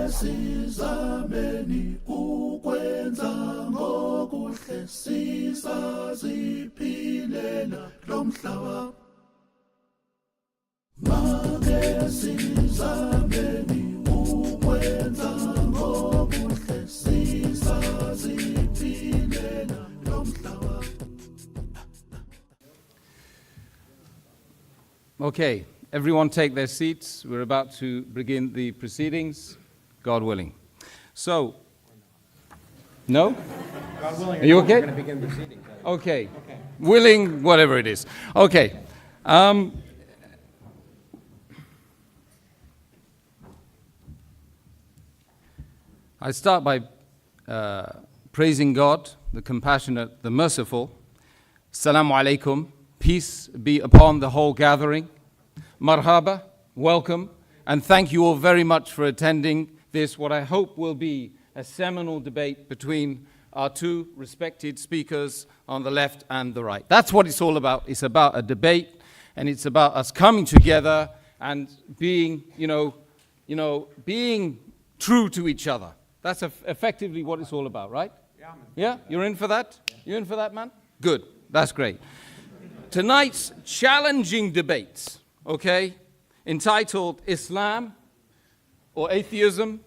sizameni ukwenza ngokuhle sisaziphilela lo mhlaba. Make sizameni ukwenza ngokuhle sisaziphilela lo mhlaba. Okay, everyone take their seats. We're about to begin the proceedings, God willing. So, no? God willing, are you okay? We're going to begin proceedings. Okay. Willing, whatever it is. Okay. I start by praising God, the compassionate, the merciful. Assalamu alaikum. Peace be upon the whole gathering. Marhaba, welcome, and thank you all very much for attending this, what I hope will be a seminal debate between our two respected speakers on the left and the right. That's what it's all about. It's about a debate, and it's about us coming together and being, being true to each other. That's effectively what it's all about, right? Yeah? You're in for that? You in for that, man? Good. That's great. Tonight's challenging debate, okay, entitled Islam or Atheism,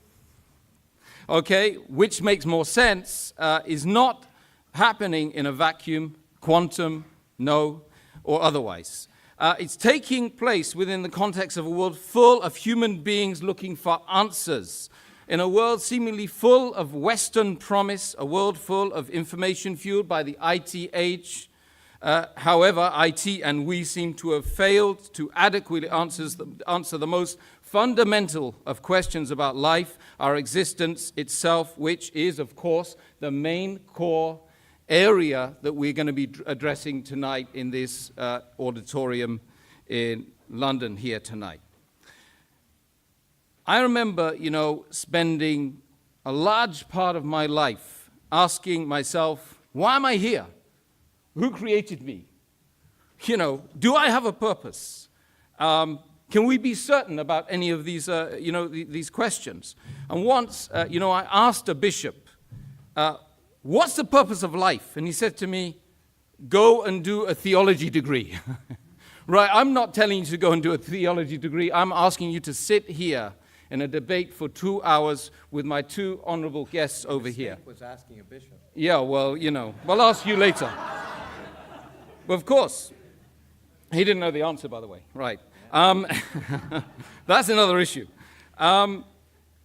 okay, which makes more sense, is not happening in a vacuum, quantum, no, or otherwise. It's taking place within the context of a world full of human beings looking for answers, in a world seemingly full of Western promise, a world full of information fueled by the IT age. However, IT and we seem to have failed to adequately answer the most fundamental of questions about life, our existence itself, which is, of course, the main core area that we're going to be addressing tonight in this auditorium in London here tonight. I remember, spending a large part of my life asking myself, why am I here? Who created me? Do I have a purpose? Can we be certain about any of these, these questions? And once, I asked a bishop, what's the purpose of life? And he said to me, go and do a theology degree. Right, I'm not telling you to go and do a theology degree. I'm asking you to sit here in a debate for 2 hours with my two honorable guests over here. Was asking a bishop. Yeah, well, I'll ask you later. Well, of course, he didn't know the answer, by the way. Right. That's another issue. But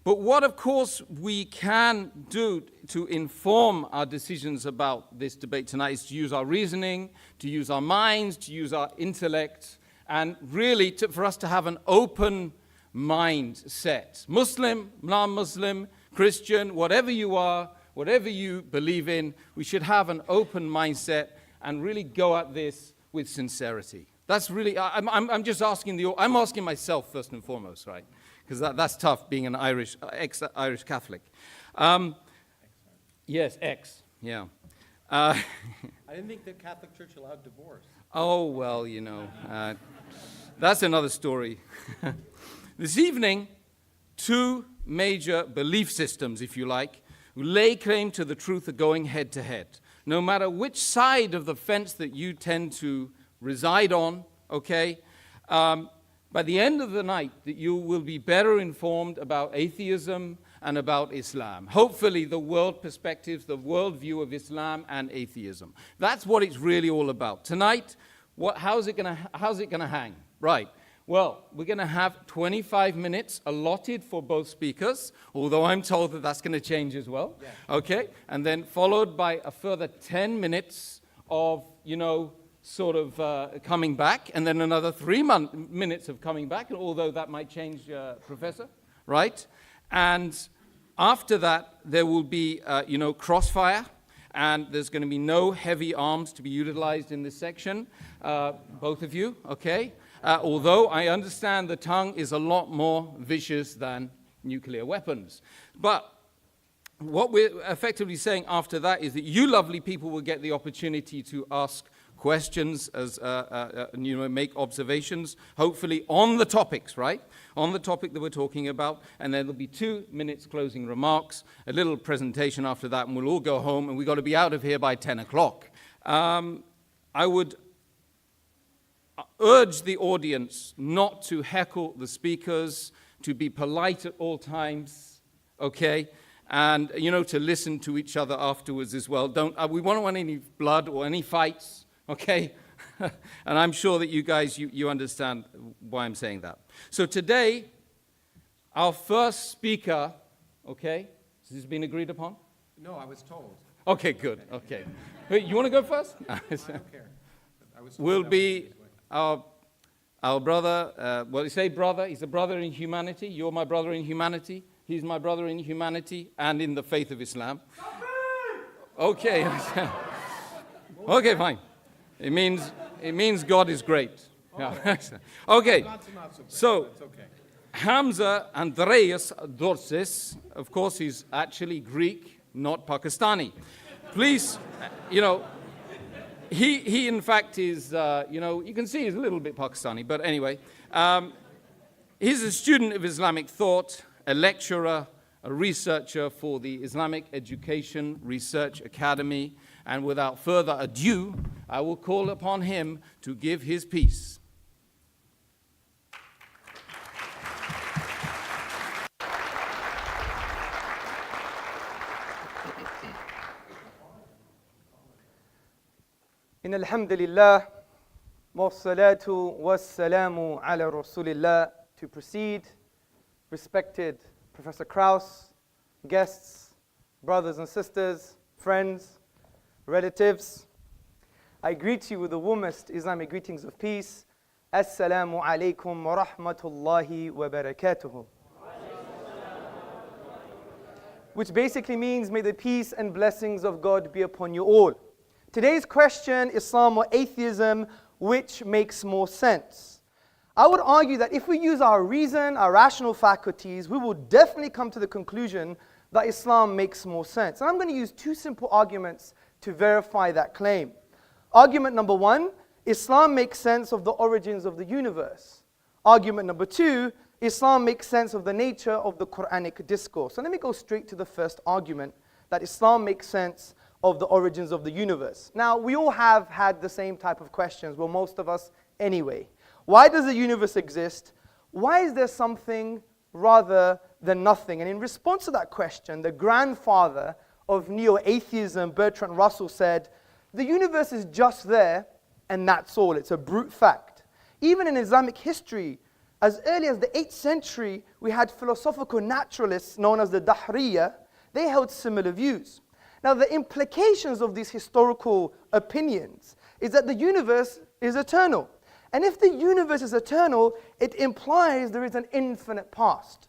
what, of course, we can do to inform our decisions about this debate tonight is to use our reasoning, to use our minds, to use our intellect, and really for us to have an open mindset. Muslim, non-Muslim, Christian, whatever you are, whatever you believe in, we should have an open mindset and really go at this with sincerity. That's really, I'm just asking I'm asking myself first and foremost, right? Because that's tough being an ex-Irish Catholic. Yes, yeah. I didn't think the Catholic Church allowed divorce. Oh, well, that's another story. This evening, two major belief systems, if you like, who lay claim to the truth are going head to head. No matter which side of the fence that you tend to reside on, okay, by the end of the night, that you will be better informed about atheism and about Islam. Hopefully, the world perspectives, the world view of Islam and atheism. That's what it's really all about. Tonight, how's it gonna hang? Right. Well, we're going to have 25 minutes allotted for both speakers, although I'm told that that's going to change as well. Yeah. Okay? And then followed by a further 10 minutes of, coming back, and then another 3 minutes of coming back, although that might change, Professor, right? And after that, there will be, crossfire, and there's going to be no heavy arms to be utilized in this section, both of you, okay? Although I understand the tongue is a lot more vicious than nuclear weapons. But what we're effectively saying after that is that you lovely people will get the opportunity to ask questions as make observations, hopefully on the topics, right? On the topic that we're talking about, and then there'll be 2 minutes closing remarks, a little presentation after that, and we'll all go home, and we've got to be out of here by 10 o'clock. I would urge the audience not to heckle the speakers, to be polite at all times, okay? And, to listen to each other afterwards as well. We won't want any blood or any fights, okay? And I'm sure that you guys, you understand why I'm saying that. So today, our first speaker, okay? Has this been agreed upon? No, I was told. Okay, good, okay. Wait, you want to go first? I don't care. Will be our brother, well, you say brother, he's a brother in humanity. You're my brother in humanity. He's my brother in humanity and in the faith of Islam. Okay. Okay, fine. It means God is great. Yeah. Okay. So, Hamza Andreas Dorsis, of course, he's actually Greek, not Pakistani. Please, he in fact is, you can see he's a little bit Pakistani, but anyway. He's a student of Islamic thought, a lecturer, a researcher for the Islamic Education Research Academy, and without further ado, I will call upon him to give his piece. إن الحمد لله والصلاة والسلام على رسول الله. To proceed, respected Professor Krauss, guests, brothers and sisters, friends, relatives, I greet you with the warmest Islamic greetings of peace. Assalamu alaikum wa rahmatullahi wa barakatuhu. Which basically means, may the peace and blessings of God be upon you all. Today's question, Islam or atheism, which makes more sense? I would argue that if we use our reason, our rational faculties, we will definitely come to the conclusion that Islam makes more sense. And I'm going to use 2 simple arguments to verify that claim. Argument number 1, Islam makes sense of the origins of the universe. Argument number 2, Islam makes sense of the nature of the Quranic discourse. So let me go straight to the first argument, that Islam makes sense of the origins of the universe. Now, we all have had the same type of questions, well, most of us anyway. Why does the universe exist? Why is there something rather than nothing? And in response to that question, the grandfather of neo-atheism, Bertrand Russell, said, the universe is just there, and that's all. It's a brute fact. Even in Islamic history, as early as the 8th century, we had philosophical naturalists known as the Dahriya. They held similar views. Now, the implications of these historical opinions is that the universe is eternal. And if the universe is eternal, it implies there is an infinite past.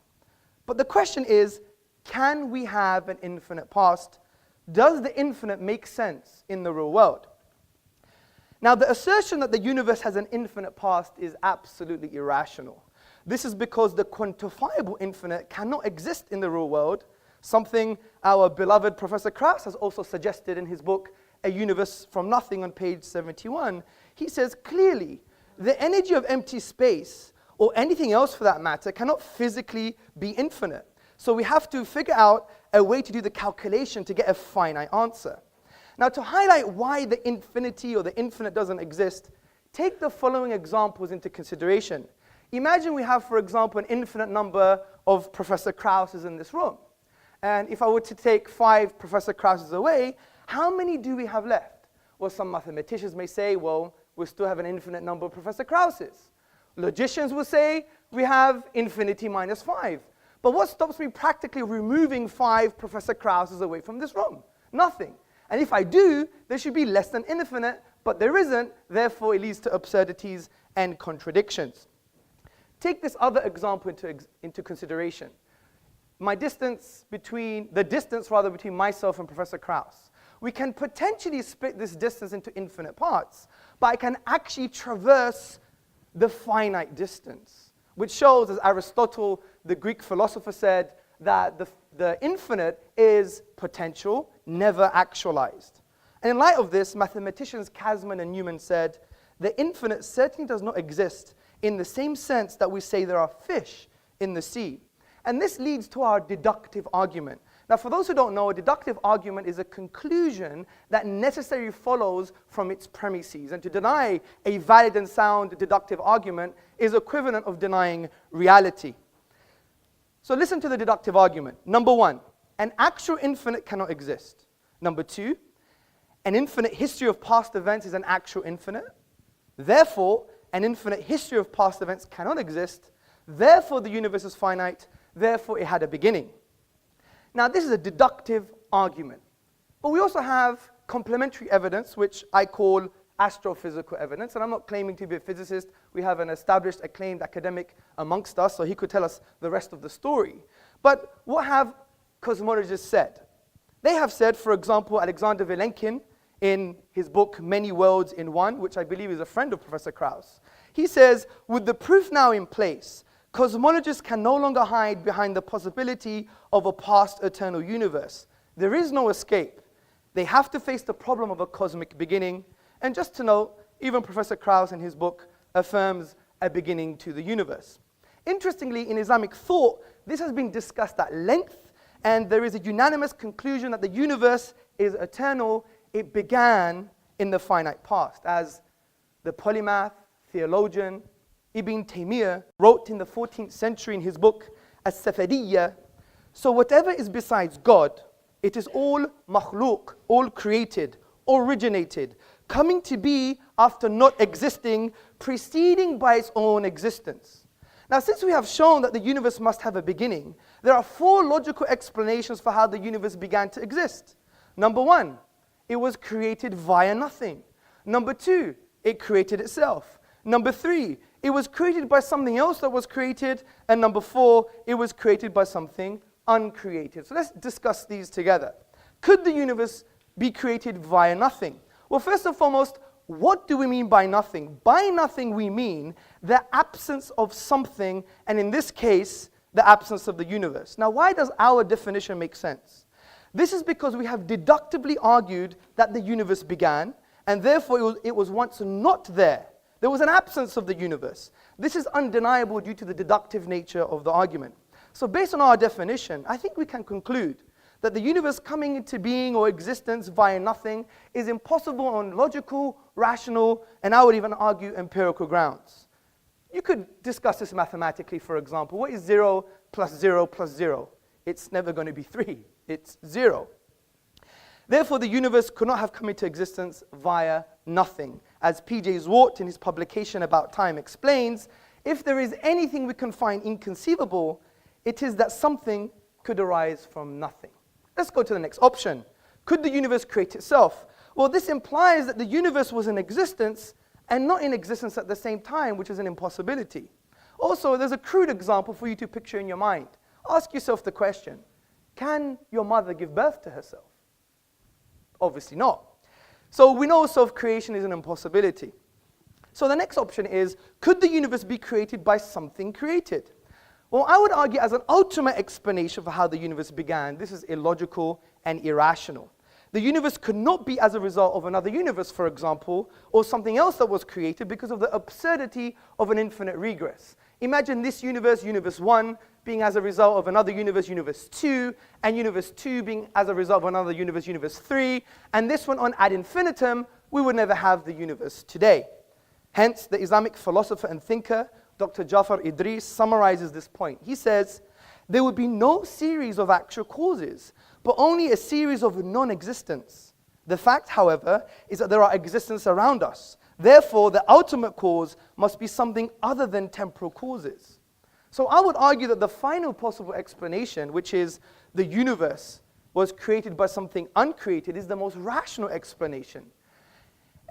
But the question is, can we have an infinite past? Does the infinite make sense in the real world? Now, the assertion that the universe has an infinite past is absolutely irrational. This is because the quantifiable infinite cannot exist in the real world, something our beloved Professor Krauss has also suggested in his book, A Universe from Nothing, on page 71. He says clearly, the energy of empty space, or anything else for that matter, cannot physically be infinite. So we have to figure out a way to do the calculation to get a finite answer. Now, to highlight why the infinity or the infinite doesn't exist, take the following examples into consideration. Imagine we have, for example, an infinite number of Professor Kraus's in this room. And if I were to take 5 Professor Kraus's away, how many do we have left? Well, some mathematicians may say, well, we still have an infinite number of Professor Kraus's. Logicians will say, we have infinity minus 5. But what stops me practically removing 5 Professor Kraus's away from this room? Nothing. And if I do, there should be less than infinite, but there isn't, therefore it leads to absurdities and contradictions. Take this other example into consideration. The distance between myself and Professor Krauss. We can potentially split this distance into infinite parts, but I can actually traverse the finite distance, which shows, as Aristotle, the Greek philosopher, said, that the infinite is potential, never actualized. And in light of this, mathematicians Kasman and Newman said, the infinite certainly does not exist in the same sense that we say there are fish in the sea. And this leads to our deductive argument. Now, for those who don't know, a deductive argument is a conclusion that necessarily follows from its premises. And to deny a valid and sound deductive argument is equivalent of denying reality. So listen to the deductive argument. Number one, an actual infinite cannot exist. Number two, an infinite history of past events is an actual infinite. Therefore, an infinite history of past events cannot exist. Therefore, the universe is finite. Therefore, it had a beginning. Now, this is a deductive argument. But we also have complementary evidence, which I call astrophysical evidence. And I'm not claiming to be a physicist. We have an established, acclaimed academic amongst us, so he could tell us the rest of the story. But what have cosmologists said? They have said, for example, Alexander Vilenkin, in his book, Many Worlds in One, which I believe is a friend of Professor Krauss. He says, with the proof now in place, cosmologists can no longer hide behind the possibility of a past eternal universe. There is no escape. They have to face the problem of a cosmic beginning. And just to note, even Professor Krauss in his book affirms a beginning to the universe. Interestingly, in Islamic thought, this has been discussed at length, and there is a unanimous conclusion that the universe is eternal. It began in the finite past, as the polymath, theologian, Ibn Taymiyyah wrote in the 14th century in his book, As-Safadiyya, so whatever is besides God, it is all makhluk, all created, originated, coming to be after not existing, preceding by its own existence. Now, since we have shown that the universe must have a beginning, there are four logical explanations for how the universe began to exist. Number one, it was created via nothing. Number two, it created itself. Number three, it was created by something else that was created. And number four, it was created by something uncreated. So let's discuss these together. Could the universe be created via nothing? Well, first and foremost, what do we mean by nothing? By nothing, we mean the absence of something, and in this case, the absence of the universe. Now, why does our definition make sense? This is because we have deductively argued that the universe began, and therefore it was once not there. There was an absence of the universe. This is undeniable due to the deductive nature of the argument. So based on our definition, I think we can conclude that the universe coming into being or existence via nothing is impossible on logical, rational, and I would even argue empirical grounds. You could discuss this mathematically, for example. What is 0 plus 0 plus 0? It's never going to be 3. It's 0. Therefore, the universe could not have come into existence via nothing. As P.J. Zwart in his publication About Time explains, if there is anything we can find inconceivable, it is that something could arise from nothing. Let's go to the next option. Could the universe create itself? Well, this implies that the universe was in existence and not in existence at the same time, which is an impossibility. Also, there's a crude example for you to picture in your mind. Ask yourself the question, can your mother give birth to herself? Obviously not. So we know self-creation is an impossibility. So the next option is, could the universe be created by something created? Well, I would argue as an ultimate explanation for how the universe began, this is illogical and irrational. The universe could not be as a result of another universe, for example, or something else that was created because of the absurdity of an infinite regress. Imagine this universe, universe 1, being as a result of another universe, universe 2, and universe 2 being as a result of another universe, universe 3, and this one on ad infinitum, we would never have the universe today. Hence, the Islamic philosopher and thinker, Dr. Jafar Idris, summarizes this point. He says, there would be no series of actual causes, but only a series of non-existence. The fact, however, is that there are existences around us. Therefore, the ultimate cause must be something other than temporal causes. So I would argue that the final possible explanation, which is the universe was created by something uncreated, is the most rational explanation.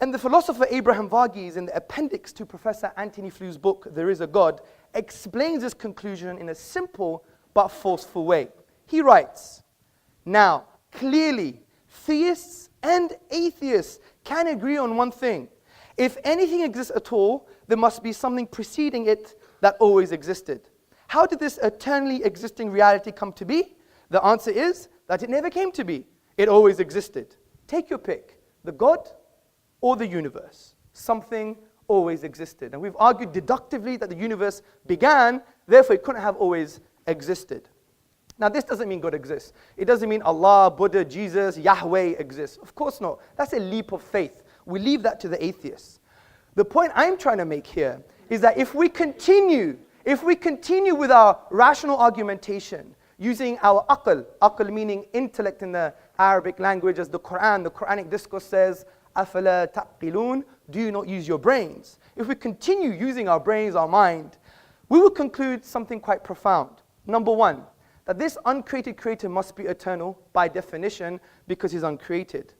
And the philosopher Abraham Varghese, in the appendix to Professor Anthony Fleur's book, There Is a God, explains this conclusion in a simple but forceful way. He writes, now, clearly, theists and atheists can agree on one thing. If anything exists at all, there must be something preceding it that always existed. How did this eternally existing reality come to be? The answer is that it never came to be. It always existed. Take your pick. the God or the universe. Something always existed. And we've argued deductively that the universe began, therefore it couldn't have always existed. Now this doesn't mean God exists. It doesn't mean Allah, Buddha, Jesus, Yahweh exists. Of course not. That's a leap of faith. We leave that to the atheists. The point I'm trying to make here is that if we continue with our rational argumentation, using our aql meaning intellect in the Arabic language, as the Quranic discourse says, أَفَلَا تَعْقِلُونَ, do you not use your brains? If we continue using our brains, our mind, we will conclude something quite profound. Number one, that this uncreated creator must be eternal by definition because he's uncreated.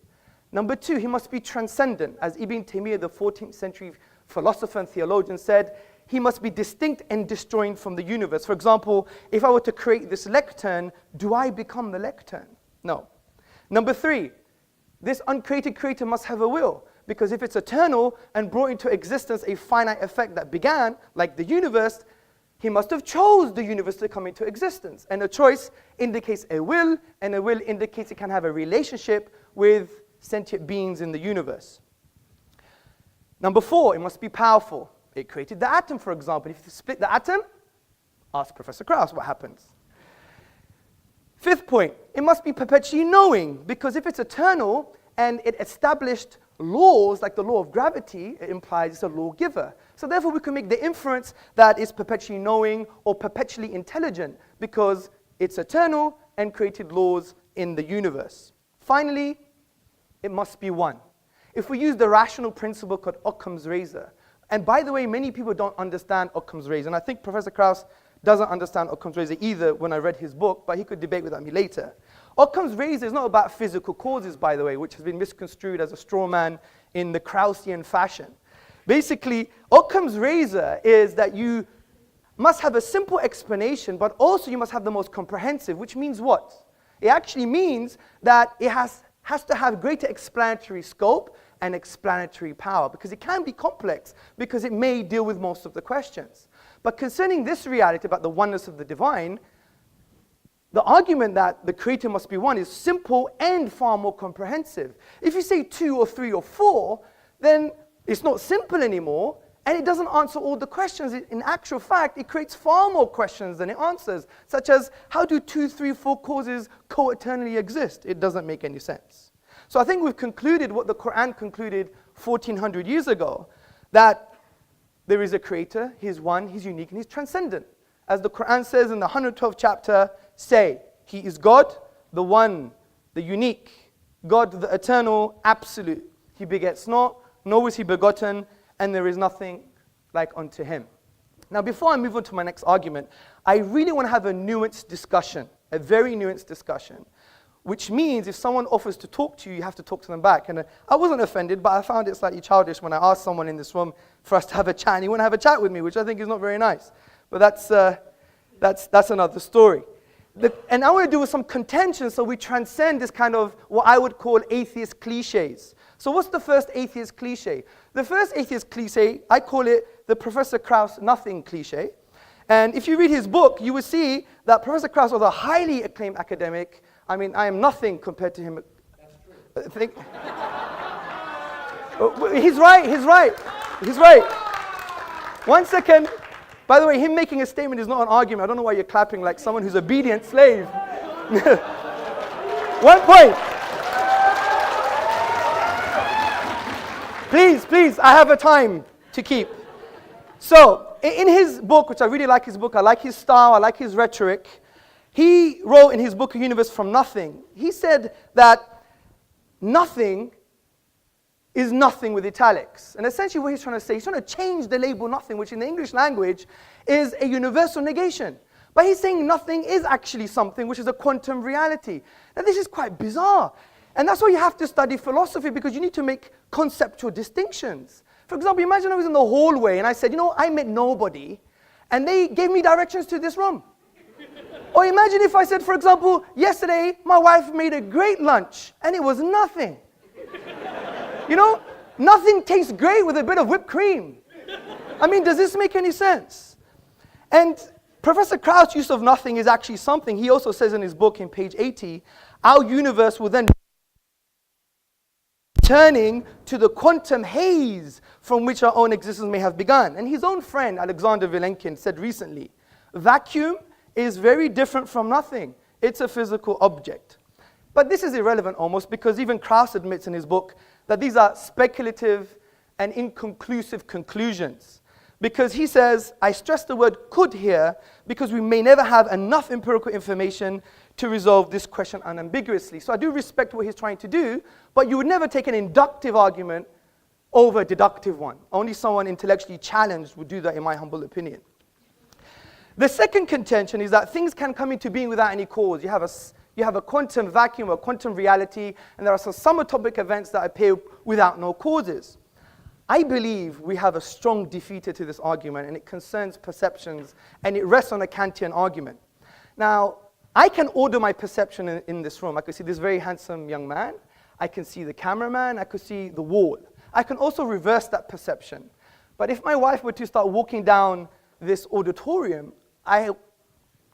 Number two, he must be transcendent. As Ibn Taymiyyah, the 14th century philosopher and theologian, said, he must be distinct and disjoined from the universe. For example, if I were to create this lectern, do I become the lectern? No. Number three, this uncreated creator must have a will, because if it's eternal and brought into existence a finite effect that began, like the universe, he must have chose the universe to come into existence. And a choice indicates a will, and a will indicates it can have a relationship with sentient beings in the universe. Number four, it must be powerful. It created the atom, for example. If you split the atom, ask Professor Krauss what happens. Fifth point, it must be perpetually knowing, because if it's eternal and it established laws like the law of gravity, it implies it's a lawgiver. So therefore we can make the inference that it's perpetually knowing or perpetually intelligent because it's eternal and created laws in the universe. Finally, it must be one. If we use the rational principle called Occam's razor, and by the way, many people don't understand Occam's razor, and I think Professor Krauss doesn't understand Occam's razor either when I read his book, but he could debate with me later. Occam's razor is not about physical causes, by the way, which has been misconstrued as a straw man in the Kraussian fashion. Basically, Occam's razor is that you must have a simple explanation, but also you must have the most comprehensive, which means what? It actually means that it has to have greater explanatory scope and explanatory power, because it can be complex, because it may deal with most of the questions. But concerning this reality about the oneness of the divine, the argument that the creator must be one is simple and far more comprehensive. If you say 2 or 3 or 4, then it's not simple anymore, and it doesn't answer all the questions. In actual fact, it creates far more questions than it answers, such as, how do 2, 3, 4 causes co-eternally exist? It doesn't make any sense. So I think we've concluded what the Quran concluded 1400 years ago, that there is a creator, he's one, he's unique, and he's transcendent. As the Quran says in the 112th chapter, say, he is God, the one, the unique, God, the eternal, absolute. He begets not, nor is he begotten, and there is nothing like unto him. Now, before I move on to my next argument, I really want to have a nuanced discussion, a very nuanced discussion, which means if someone offers to talk to you, you have to talk to them back. And I wasn't offended, but I found it slightly childish when I asked someone in this room for us to have a chat, and he wouldn't have a chat with me, which I think is not very nice. But that's another story. And I want to do with some contention so we transcend this kind of what I would call atheist cliches. So what's the first atheist cliche? The first atheist cliche, I call it the Professor Krauss nothing cliche. And if you read his book, you will see that Professor Krauss was a highly acclaimed academic. I mean, I am nothing compared to him. That's true. He's right. One second. By the way, him making a statement is not an argument. I don't know why you're clapping like someone who's obedient slave. 1 point. Please, I have a time to keep. So, in his book, which I really like his book, I like his style, I like his rhetoric, he wrote in his book, A Universe from Nothing, he said that nothing is nothing with italics. And essentially what he's trying to say, he's trying to change the label nothing, which in the English language is a universal negation. But he's saying nothing is actually something, which is a quantum reality. Now this is quite bizarre. And that's why you have to study philosophy, because you need to make conceptual distinctions. For example, imagine I was in the hallway and I said, I met nobody, and they gave me directions to this room. Or imagine if I said, for example, yesterday my wife made a great lunch, and it was nothing. Nothing tastes great with a bit of whipped cream. I mean, does this make any sense? And Professor Krauss' use of nothing is actually something. He also says in his book in page 80, our universe will then returning to the quantum haze from which our own existence may have begun. And his own friend, Alexander Vilenkin, said recently, vacuum is very different from nothing. It's a physical object. But this is irrelevant almost, because even Krauss admits in his book that these are speculative and inconclusive conclusions. Because he says, I stress the word could here, because we may never have enough empirical information to resolve this question unambiguously. So I do respect what he's trying to do, but you would never take an inductive argument over a deductive one. Only someone intellectually challenged would do that, in my humble opinion. The second contention is that things can come into being without any cause. You have a quantum vacuum or quantum reality, and there are some subatomic events that appear without no causes. I believe we have a strong defeater to this argument, and it concerns perceptions, and it rests on a Kantian argument. Now, I can order my perception in this room. I can see this very handsome young man. I can see the cameraman. I could see the wall. I can also reverse that perception. But if my wife were to start walking down this auditorium, I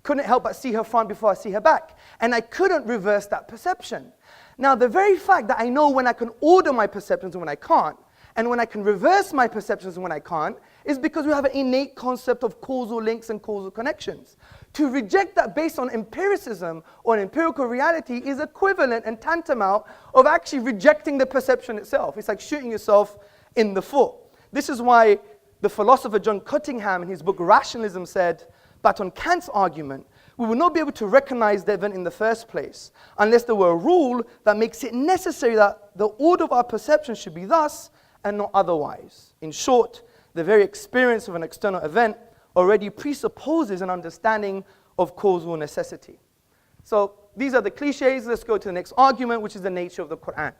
couldn't help but see her front before I see her back. And I couldn't reverse that perception. Now, the very fact that I know when I can order my perceptions and when I can't, and when I can reverse my perceptions and when I can't, is because we have an innate concept of causal links and causal connections. To reject that based on empiricism or an empirical reality is equivalent and tantamount of actually rejecting the perception itself. It's like shooting yourself in the foot. This is why the philosopher John Cottingham in his book Rationalism said, but on Kant's argument, we will not be able to recognize the event in the first place unless there were a rule that makes it necessary that the order of our perception should be thus and not otherwise. In short, the very experience of an external event already presupposes an understanding of causal necessity. So these are the cliches. Let's go to the next argument, which is the nature of the Quran.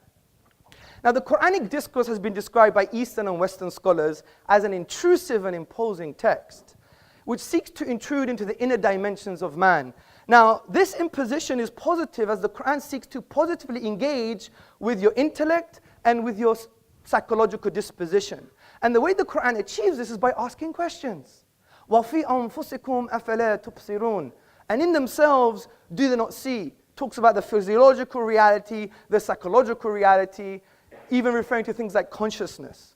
Now, the Quranic discourse has been described by Eastern and Western scholars as an intrusive and imposing text, which seeks to intrude into the inner dimensions of man. Now, this imposition is positive as the Quran seeks to positively engage with your intellect and with your psychological disposition. And the way the Quran achieves this is by asking questions. وَفِي أَنفُسِكُمْ أَفَلَا تُبْصِرُونَ. And in themselves, do they not see? Talks about the physiological reality, the psychological reality, even referring to things like consciousness.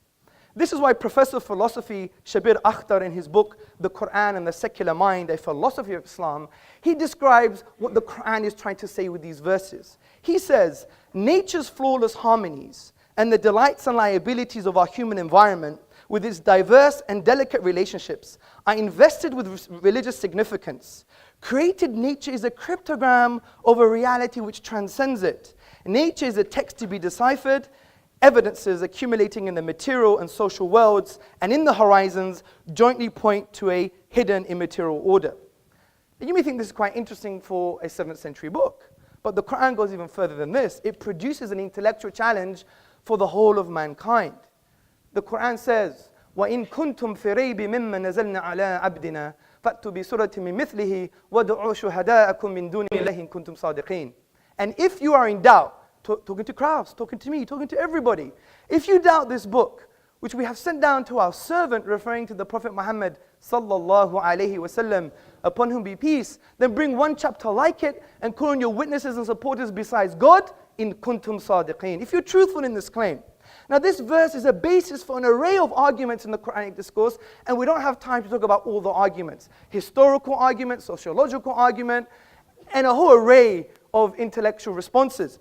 This is why Professor of Philosophy Shabir Akhtar, in his book, The Quran and the Secular Mind, A Philosophy of Islam, he describes what the Quran is trying to say with these verses. He says, nature's flawless harmonies and the delights and liabilities of our human environment, with its diverse and delicate relationships, are invested with religious significance. Created nature is a cryptogram of a reality which transcends it. Nature is a text to be deciphered, evidences accumulating in the material and social worlds and in the horizons jointly point to a hidden immaterial order. And you may think this is quite interesting for a 7th century book, but the Quran goes even further than this. It produces an intellectual challenge for the whole of mankind. The Quran says, وَإِن كُنْتُمْ فِي رَيْبٍ مِّمَّا نَزَلْنَا عَلَىٰ عَبْدِنَا فَأْتُوا بِسُورَةٍ مِّن مِّثْلِهِ وَادْعُوا شُهَدَاءَكُم مِّن دُونِ اللَّهِ إِن كُنتُمْ صَادِقِينَ. And if you are in doubt, talking to Krauss, talking to me, talking to everybody, if you doubt this book, which we have sent down to our servant, referring to the Prophet Muhammad sallallahu alaihi wasallam, upon whom be peace, then bring one chapter like it and call on your witnesses and supporters besides God, in kuntum sadiqeen, if you're truthful in this claim. Now this verse is a basis for an array of arguments in the Quranic discourse, and we don't have time to talk about all the arguments. Historical argument, sociological argument, and a whole array of intellectual responses.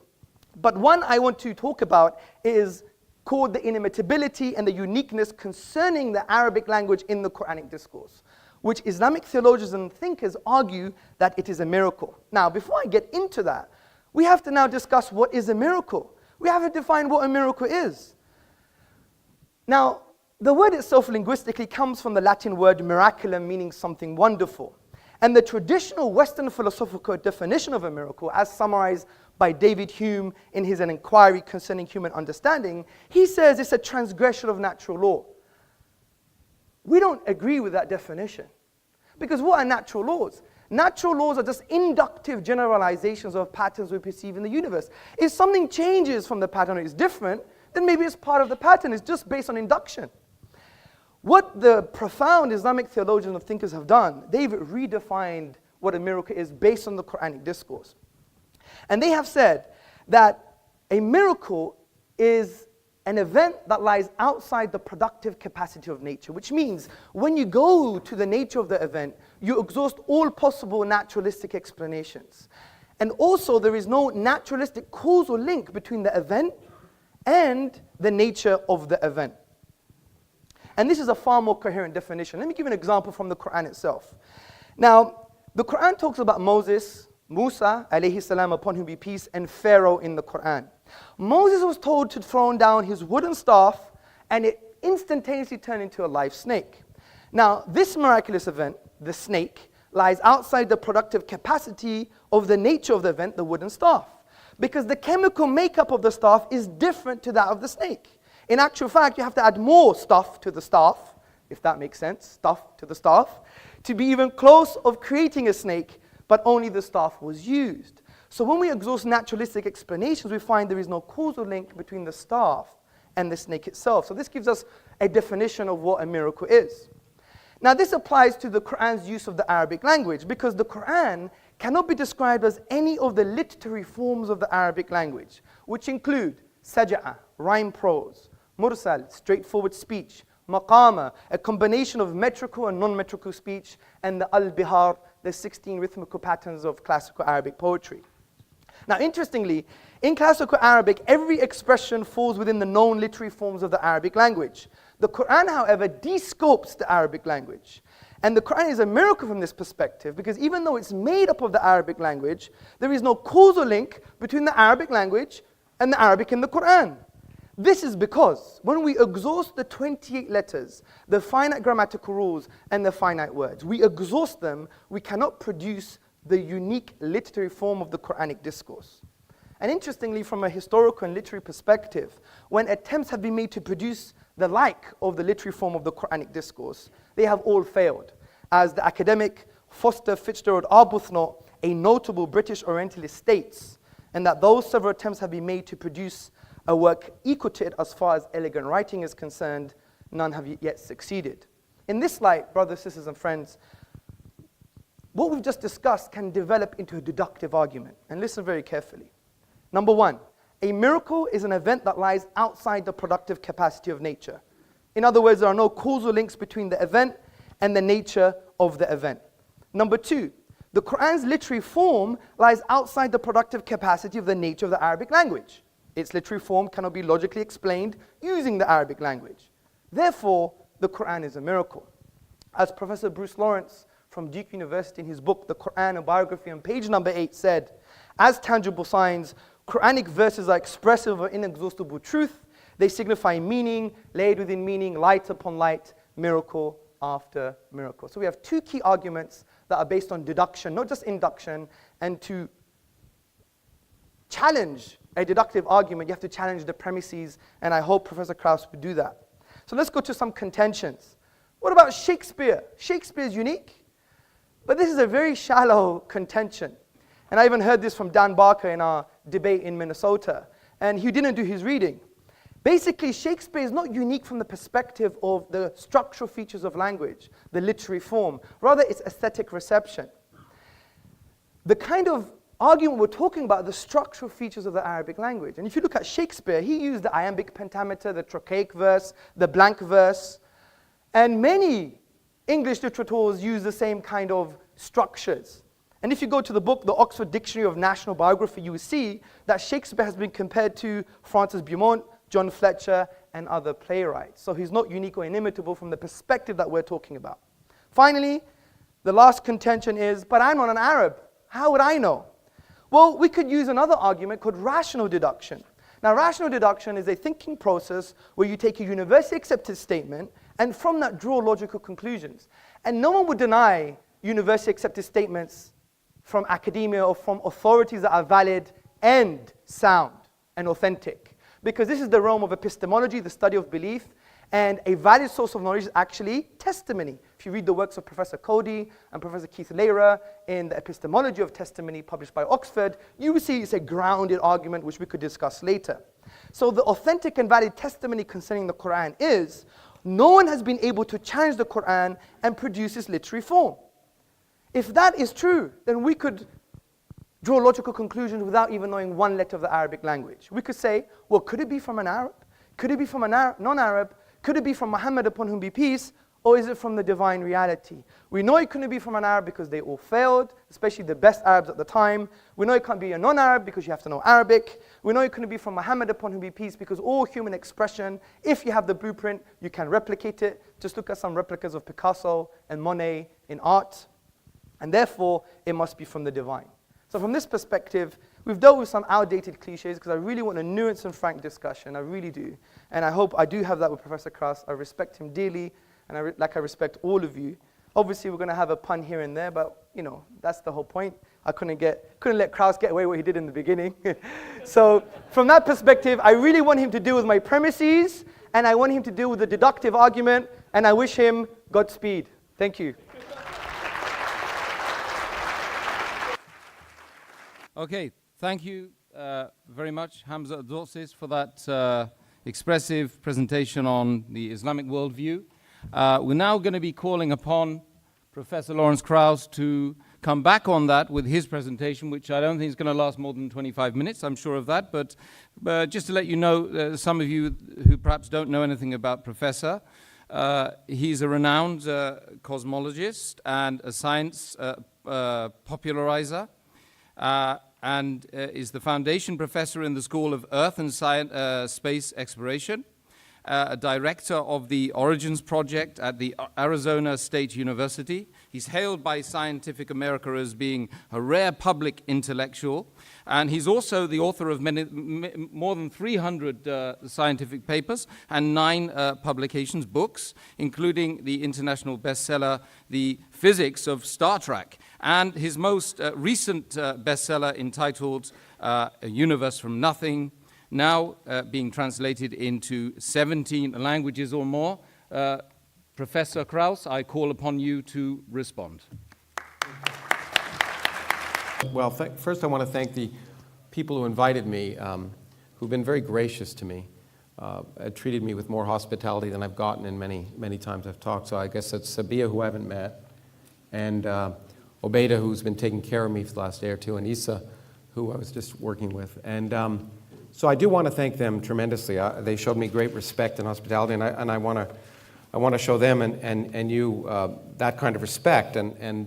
But one I want to talk about is called the inimitability and the uniqueness concerning the Arabic language in the Quranic discourse, which Islamic theologians and thinkers argue that it is a miracle. Now, before I get into that, we have to now discuss what is a miracle. We have to define what a miracle is. Now, the word itself linguistically comes from the Latin word miraculum, meaning something wonderful. And the traditional Western philosophical definition of a miracle, as summarized by David Hume in his An Inquiry Concerning Human Understanding, he says it's a transgression of natural law. We don't agree with that definition. Because what are natural laws? Natural laws are just inductive generalizations of patterns we perceive in the universe. If something changes from the pattern or is different, then maybe it's part of the pattern. It's just based on induction. What the profound Islamic theologians and thinkers have done, they've redefined what a miracle is based on the Quranic discourse. And they have said that a miracle is an event that lies outside the productive capacity of nature, which means when you go to the nature of the event, you exhaust all possible naturalistic explanations. And also, there is no naturalistic causal link between the event and the nature of the event. And this is a far more coherent definition. Let me give you an example from the Quran itself. Now, the Quran talks about Moses, Musa, alayhi salam, upon whom be peace, and Pharaoh in the Quran. Moses was told to throw down his wooden staff, and it instantaneously turned into a live snake. Now, this miraculous event, the snake, lies outside the productive capacity of the nature of the event, the wooden staff. Because the chemical makeup of the staff is different to that of the snake. In actual fact, you have to add more stuff to the staff, if that makes sense, stuff to the staff, to be even close of creating a snake, but only the staff was used. So when we exhaust naturalistic explanations, we find there is no causal link between the staff and the snake itself. So this gives us a definition of what a miracle is. Now this applies to the Quran's use of the Arabic language, because the Quran cannot be described as any of the literary forms of the Arabic language, which include saj'a, rhyme prose, mursal, straightforward speech, maqama, a combination of metrical and non-metrical speech, and the al-bihar, the 16 rhythmical patterns of classical Arabic poetry. Now interestingly, in classical Arabic, every expression falls within the known literary forms of the Arabic language. The Quran, however, descopes the Arabic language. And the Quran is a miracle from this perspective, because even though it's made up of the Arabic language, there is no causal link between the Arabic language and the Arabic in the Quran. This is because when we exhaust the 28 letters, the finite grammatical rules, and the finite words, we exhaust them, we cannot produce the unique literary form of the Quranic discourse. And interestingly, from a historical and literary perspective, when attempts have been made to produce the like of the literary form of the Quranic discourse, they have all failed. As the academic Foster Fitzgerald Arbuthnot, a notable British Orientalist, states, and that those several attempts have been made to produce a work equal to it as far as elegant writing is concerned, none have yet succeeded. In this light, brothers, sisters, and friends, what we've just discussed can develop into a deductive argument. And listen very carefully. Number one, a miracle is an event that lies outside the productive capacity of nature. In other words, there are no causal links between the event and the nature of the event. Number two, the Quran's literary form lies outside the productive capacity of the nature of the Arabic language. Its literary form cannot be logically explained using the Arabic language. Therefore, the Quran is a miracle. As Professor Bruce Lawrence from Duke University in his book, The Quran, a Biography, on page number 8 said, as tangible signs, Quranic verses are expressive of inexhaustible truth. They signify meaning, layered within meaning, light upon light, miracle after miracle. So we have two key arguments that are based on deduction, not just induction. And to challenge a deductive argument, you have to challenge the premises, and I hope Professor Krauss would do that. So let's go to some contentions. What about Shakespeare? Shakespeare is unique, but this is a very shallow contention. And I even heard this from Dan Barker in our debate in Minnesota, and he didn't do his reading. Basically, Shakespeare is not unique from the perspective of the structural features of language, the literary form. Rather, it's aesthetic reception. The kind of argument we're talking about the structural features of the Arabic language. And if you look at Shakespeare, he used the iambic pentameter, the trochaic verse, the blank verse, and many English literateurs use the same kind of structures. And if you go to the book, the Oxford Dictionary of National Biography, you will see that Shakespeare has been compared to Francis Beaumont, John Fletcher, and other playwrights. So he's not unique or inimitable from the perspective that we're talking about. Finally, the last contention is, but I'm not an Arab. How would I know? Well, we could use another argument called rational deduction. Now, rational deduction is a thinking process where you take a universally accepted statement and from that draw logical conclusions. And no one would deny universally accepted statements from academia or from authorities that are valid and sound and authentic. Because this is the realm of epistemology, the study of belief, and a valid source of knowledge is actually testimony. If you read the works of Professor Cody and Professor Keith Lehrer in the epistemology of testimony published by Oxford, you will see it's a grounded argument which we could discuss later. So the authentic and valid testimony concerning the Quran is, no one has been able to challenge the Quran and produce its literary form. If that is true, then we could draw logical conclusions without even knowing one letter of the Arabic language. We could say, well, could it be from an Arab? Could it be from a non-Arab? Could it be from Muhammad, upon whom be peace? Or is it from the divine reality? We know it couldn't be from an Arab because they all failed, especially the best Arabs at the time. We know it can't be a non-Arab because you have to know Arabic. We know it couldn't be from Muhammad, upon whom be peace, because all human expression, if you have the blueprint, you can replicate it. Just look at some replicas of Picasso and Monet in art. And therefore, it must be from the divine. So from this perspective, we've dealt with some outdated cliches because I really want a nuanced and frank discussion. I really do. And I hope I do have that with Professor Krauss. I respect him dearly. And I respect all of you. Obviously, we're going to have a pun here and there, but that's the whole point. I couldn't let Krauss get away what he did in the beginning. So from that perspective, I really want him to deal with my premises, and I want him to deal with the deductive argument, and I wish him Godspeed. Thank you. Okay, thank you very much, Hamza Adorsis, for that expressive presentation on the Islamic worldview. We're now going to be calling upon Professor Lawrence Krauss to come back on that with his presentation, which I don't think is going to last more than 25 minutes, I'm sure of that. But just to let you know, some of you who perhaps don't know anything about Professor, he's a renowned cosmologist and a science popularizer, and is the foundation professor in the School of Earth and Space Exploration, a director of the Origins Project at the Arizona State University. He's hailed by Scientific America as being a rare public intellectual, and he's also the author of more than 300 scientific papers and 9 publications, books, including the international bestseller, The Physics of Star Trek, and his most recent bestseller entitled A Universe from Nothing, now being translated into 17 languages or more. Professor Krauss, I call upon you to respond. Well, first I want to thank the people who invited me, who've been very gracious to me, treated me with more hospitality than I've gotten in many times I've talked. So I guess that's Sabia, who I haven't met, and Obeida, who's been taking care of me for the last day or two, and Isa, who I was just working with. And so I do want to thank them tremendously. They showed me great respect and hospitality, and I want to show them and you that kind of respect. And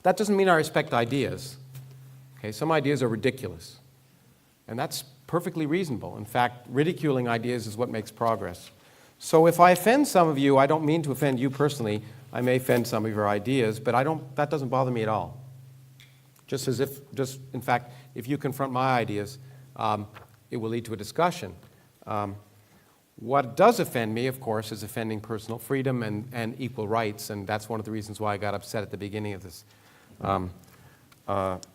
that doesn't mean I respect ideas. Okay, some ideas are ridiculous, and that's perfectly reasonable. In fact, ridiculing ideas is what makes progress. So if I offend some of you, I don't mean to offend you personally. I may offend some of your ideas, but that doesn't bother me at all. In fact, if you confront my ideas, it will lead to a discussion. What does offend me, of course, is offending personal freedom and equal rights, and that's one of the reasons why I got upset at the beginning of this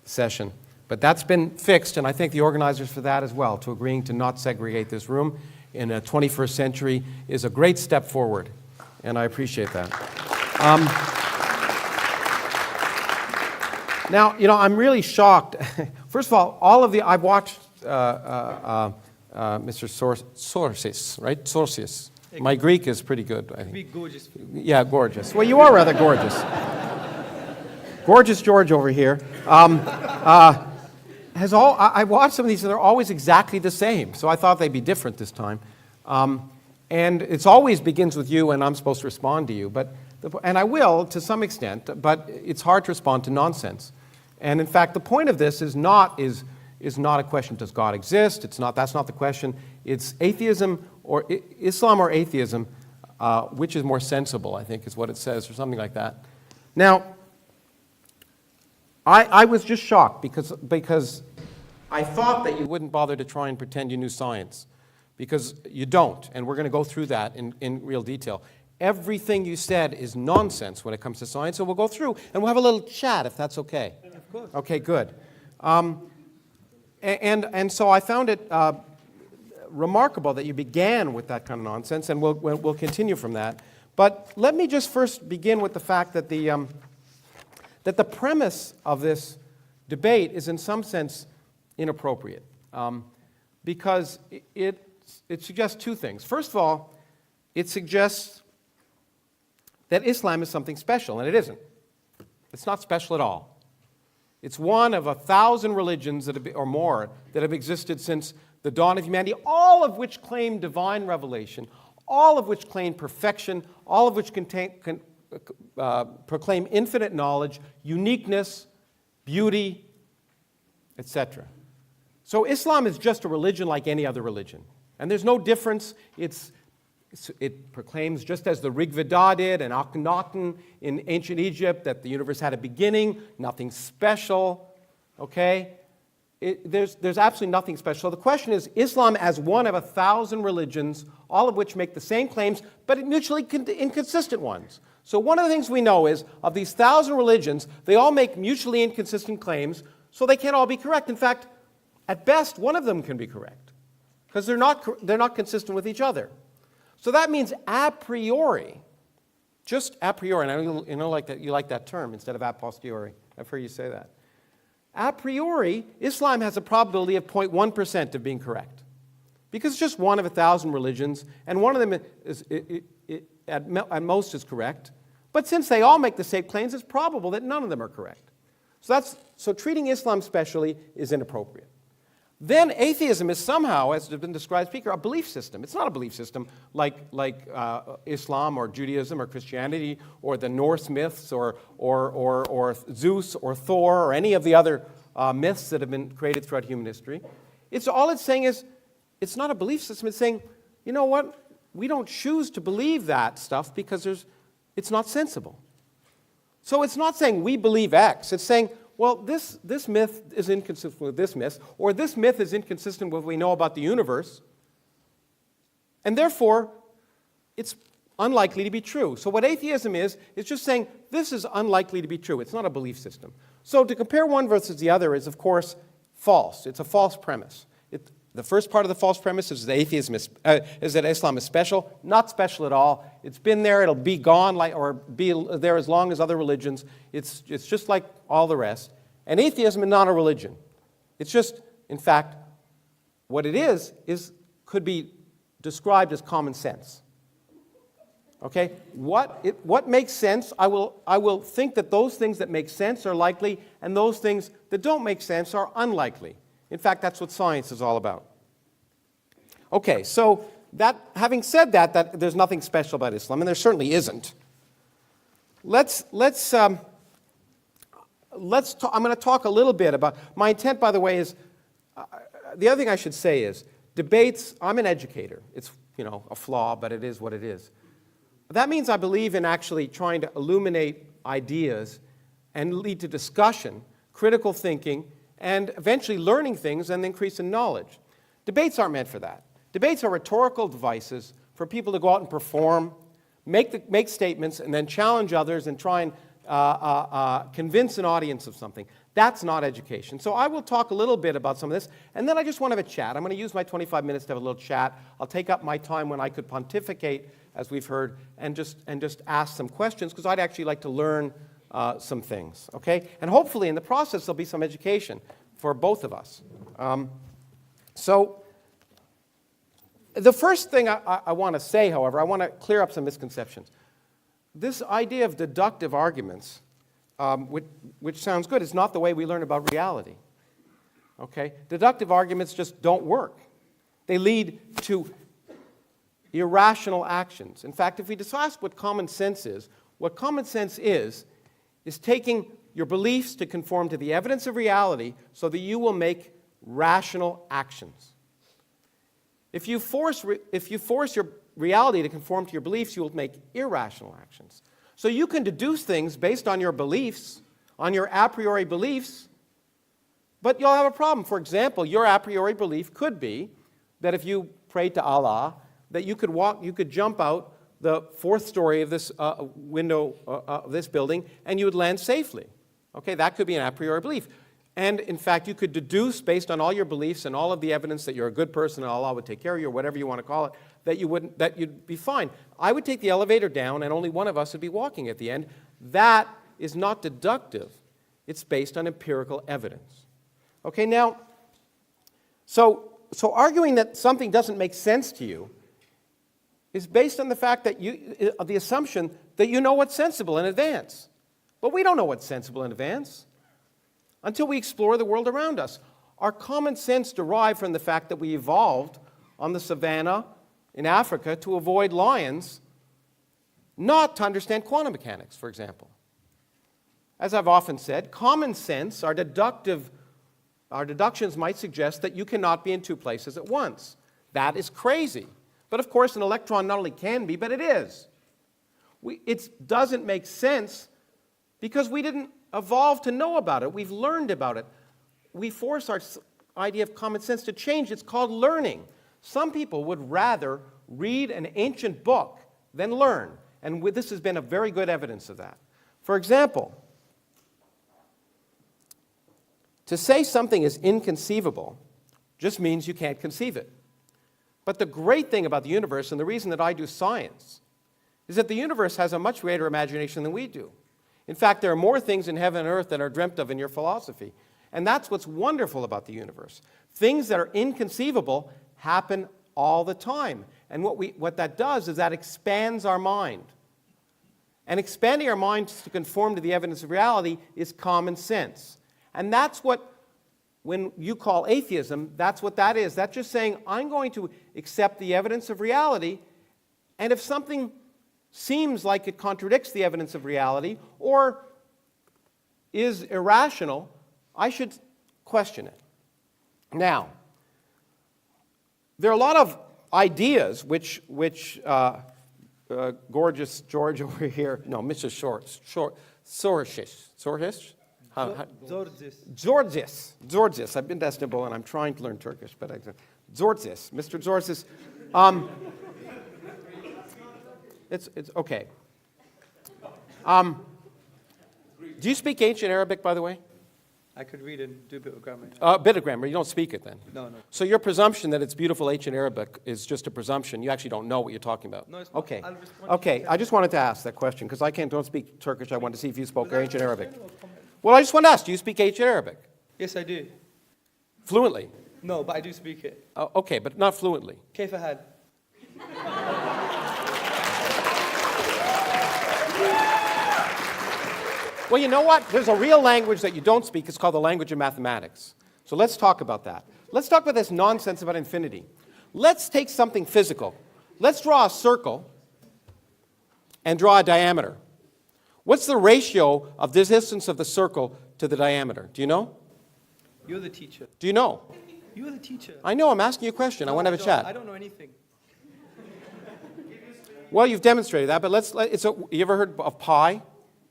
session. But that's been fixed, and I thank the organizers for that as well. To agreeing to not segregate this room in a 21st century is a great step forward, and I appreciate that. Now, I'm really shocked. First of all I've watched Mr. Sorsis, right? Sorsis. My Greek is pretty good, I think. Be gorgeous. Yeah, gorgeous. Well, you are rather gorgeous. Gorgeous George over here. I watched some of these, and they're always exactly the same. So I thought they'd be different this time. And it always begins with you, and I'm supposed to respond to you. And I will, to some extent, but it's hard to respond to nonsense. And in fact, the point of this is not a question, does God exist? That's not the question. It's atheism or Islam or atheism, which is more sensible, I think is what it says, or something like that. Now, I was just shocked because I thought that you wouldn't bother to try and pretend you knew science, because you don't, and we're going to go through that in real detail. Everything you said is nonsense when it comes to science, so we'll go through and we'll have a little chat if that's okay. Of course. Okay, good. And so I found it remarkable that you began with that kind of nonsense, and we'll continue from that. But let me just first begin with the fact that the premise of this debate is in some sense inappropriate, because it suggests two things. First of all, it suggests that Islam is something special, and it isn't. It's not special at all. It's one of 1,000 religions or more that have existed since the dawn of humanity, all of which claim divine revelation, all of which claim perfection, all of which proclaim infinite knowledge, uniqueness, beauty, etc. So Islam is just a religion like any other religion. And there's no difference. It proclaims, just as the Rig Veda did and Akhenaten in ancient Egypt, that the universe had a beginning, nothing special, okay? There's absolutely nothing special. So the question is, Islam as one of 1,000 religions, all of which make the same claims, but mutually inconsistent ones. So one of the things we know is, of these 1,000 religions, they all make mutually inconsistent claims, so they can't all be correct. In fact, at best, one of them can be correct, because they're not consistent with each other. So that means a priori, just a priori, and I know you like that term instead of a posteriori. I've heard you say that. A priori, Islam has a probability of 0.1% of being correct, because it's just one of 1,000 religions, and one of them is at most is correct. But since they all make the same claims, it's probable that none of them are correct. So treating Islam specially is inappropriate. Then atheism is somehow, as has been described, speaker, a belief system. It's not a belief system like Islam or Judaism or Christianity or the Norse myths or Zeus or Thor or any of the other myths that have been created throughout human history. All it's saying is, it's not a belief system. It's saying, you know what? We don't choose to believe that stuff because it's not sensible. So it's not saying we believe X. It's saying, well, this myth is inconsistent with this myth, or this myth is inconsistent with what we know about the universe, and therefore, it's unlikely to be true. So what atheism is just saying, this is unlikely to be true. It's not a belief system. So to compare one versus the other is, of course, false. It's a false premise. The first part of the false premise is that Islam is special. Not special at all. It's been there. It'll be gone, or be there as long as other religions. It's just like all the rest. And atheism is not a religion. It's just, in fact, what it is could be described as common sense. Okay? What makes sense? I will think that those things that make sense are likely, and those things that don't make sense are unlikely. In fact, that's what science is all about. Okay, so having said that there's nothing special about Islam, and there certainly isn't. I'm going to talk a little bit about, my intent, by the way, is, the other thing I should say is, debates, I'm an educator. It's, a flaw, but it is what it is. That means I believe in actually trying to illuminate ideas and lead to discussion, critical thinking, and eventually learning things and increase in knowledge. Debates aren't meant for that. Debates are rhetorical devices for people to go out and perform, make statements, and then challenge others and try and convince an audience of something. That's not education. So I will talk a little bit about some of this, and then I just want to have a chat. I'm going to use my 25 minutes to have a little chat. I'll take up my time when I could pontificate, as we've heard, and just ask some questions, because I'd actually like to learn some things, okay? And hopefully in the process there'll be some education for both of us. So the first thing I want to say, however, I want to clear up some misconceptions. This idea of deductive arguments, which sounds good, is not the way we learn about reality, okay? Deductive arguments just don't work. They lead to irrational actions. In fact, if we discuss what common sense is taking your beliefs to conform to the evidence of reality so that you will make rational actions. If you force your reality to conform to your beliefs, you will make irrational actions. So you can deduce things based on your beliefs, on your a priori beliefs, but you'll have a problem. For example, your a priori belief could be that if you prayed to Allah, that you could jump out the fourth story of this window of this building, and you would land safely. Okay, that could be an a priori belief. And in fact, you could deduce, based on all your beliefs and all of the evidence that you're a good person and Allah would take care of you, or whatever you want to call it, that you'd be fine. I would take the elevator down, and only one of us would be walking at the end. That is not deductive. It's based on empirical evidence. Okay, now, so arguing that something doesn't make sense to you is based on the fact that the assumption that you know what's sensible in advance. But we don't know what's sensible in advance. until we explore the world around us. Our common sense derived from the fact that we evolved on the savannah in Africa to avoid lions, not to understand quantum mechanics, for example. As I've often said, common sense, our deductions might suggest that you cannot be in two places at once. That is crazy. But of course, an electron not only can be, but it is. It doesn't make sense because we didn't evolve to know about it. We've learned about it. We force our idea of common sense to change. It's called learning. Some people would rather read an ancient book than learn. And this has been a very good evidence of that. For example, to say something is inconceivable just means you can't conceive it. But the great thing about the universe, and the reason that I do science, is that the universe has a much greater imagination than we do. In fact, there are more things in heaven and earth than are dreamt of in your philosophy. And that's what's wonderful about the universe. Things that are inconceivable happen all the time. And what that does is that expands our mind. And expanding our minds to conform to the evidence of reality is common sense. And that's what, when you call atheism, that's what that is. That's just saying, I'm going to accept the evidence of reality, and if something seems like it contradicts the evidence of reality or is irrational, I should question it. Now, there are a lot of ideas which gorgeous George over here, no, Mr. Sorhish. Zordzis. I've been to Istanbul and I'm trying to learn Turkish, but Zordzis, Mr. Zordzis. It's okay. Do you speak ancient Arabic, by the way? I could read and do a bit of grammar. A bit of grammar. You don't speak it then? No. So your presumption that it's beautiful ancient Arabic is just a presumption. You actually don't know what you're talking about. No, it's not. Okay. I'll respond Okay. I just wanted to ask that question because I don't speak Turkish. I wanted to see if you spoke ancient Arabic. Well, I just want to ask, do you speak ancient Arabic? Yes, I do. Fluently? No, but I do speak it. Okay, but not fluently. كيف حال? Well, you know what? There's a real language that you don't speak. It's called the language of mathematics. So let's talk about that. Let's talk about this nonsense about infinity. Let's take something physical. Let's draw a circle and draw a diameter. What's the ratio of the distance of the circle to the diameter? Do you know? You're the teacher. Do you know? You're the teacher. I know. I'm asking you a question. I want to have a chat. I don't know anything. Well, you've demonstrated that, but you ever heard of pi?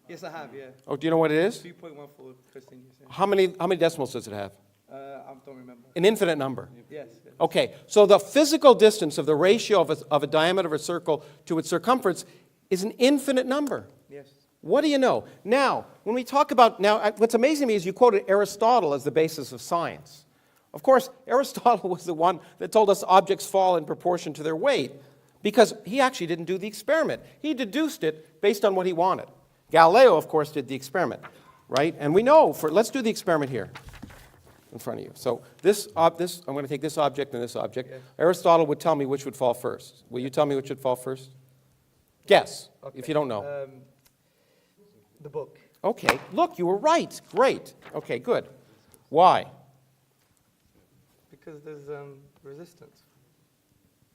Yes, I have, yeah. Oh, do you know what it is? 3.14 percent. How many decimals does it have? I don't remember. An infinite number. Yes. Okay, so the physical distance of the ratio of a diameter of a circle to its circumference is an infinite number. Yes. What do you know? Now, when we talk about, what's amazing to me is you quoted Aristotle as the basis of science. Of course, Aristotle was the one that told us objects fall in proportion to their weight because he actually didn't do the experiment. He deduced it based on what he wanted. Galileo, of course, did the experiment, right? And we know, let's do the experiment here in front of you. So I'm going to take this object and this object. Yes. Aristotle would tell me which would fall first. Will you tell me which would fall first? Guess, okay. If you don't know. The book. Okay, look, you were right. Great. Okay, good. Why? Because there's resistance.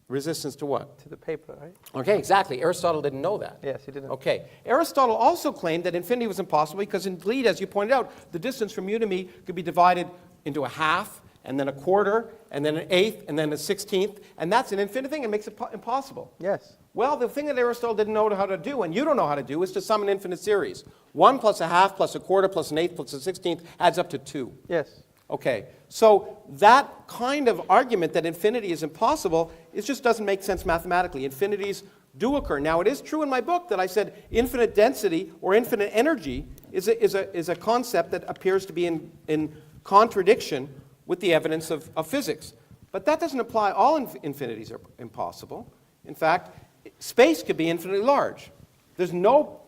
Resistance to what? To the paper, right? Okay, exactly. Aristotle didn't know that. Yes, he didn't. Okay. Aristotle also claimed that infinity was impossible because indeed, as you pointed out, the distance from you to me could be divided into a half, and then a quarter, and then an eighth, and then a 16th, and that's an infinite thing. It makes it impossible. Yes. Well, the thing that Aristotle didn't know how to do, and you don't know how to do, is to sum an infinite series. 1 plus a half plus a quarter plus an eighth plus a 16th adds up to 2. Yes. Okay, so that kind of argument that infinity is impossible, it just doesn't make sense mathematically. Infinities do occur. Now, it is true in my book that I said infinite density or infinite energy is a concept that appears to be in contradiction with the evidence of physics. But that doesn't apply. All infinities are impossible. In fact, space could be infinitely large. There's no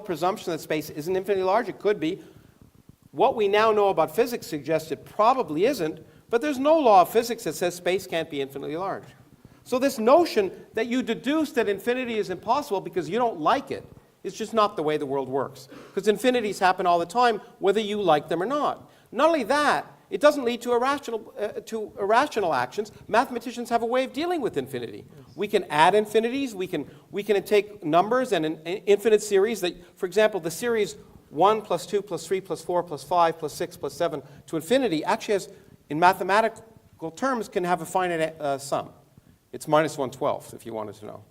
presumption that space isn't infinitely large. It could be. What we now know about physics suggests it probably isn't, but there's no law of physics that says space can't be infinitely large. So this notion that you deduce that infinity is impossible because you don't like it It's just not the way the world works. Because infinities happen all the time, whether you like them or not. Not only that, it doesn't lead to irrational actions. Mathematicians have a way of dealing with infinity. We can add infinities. We can take numbers and an infinite series that, for example, the series 1 plus 2 plus 3 plus 4 plus 5 plus 6 plus 7 to infinity actually has, in mathematical terms, can have a finite sum. It's minus 1/12, if you wanted to know.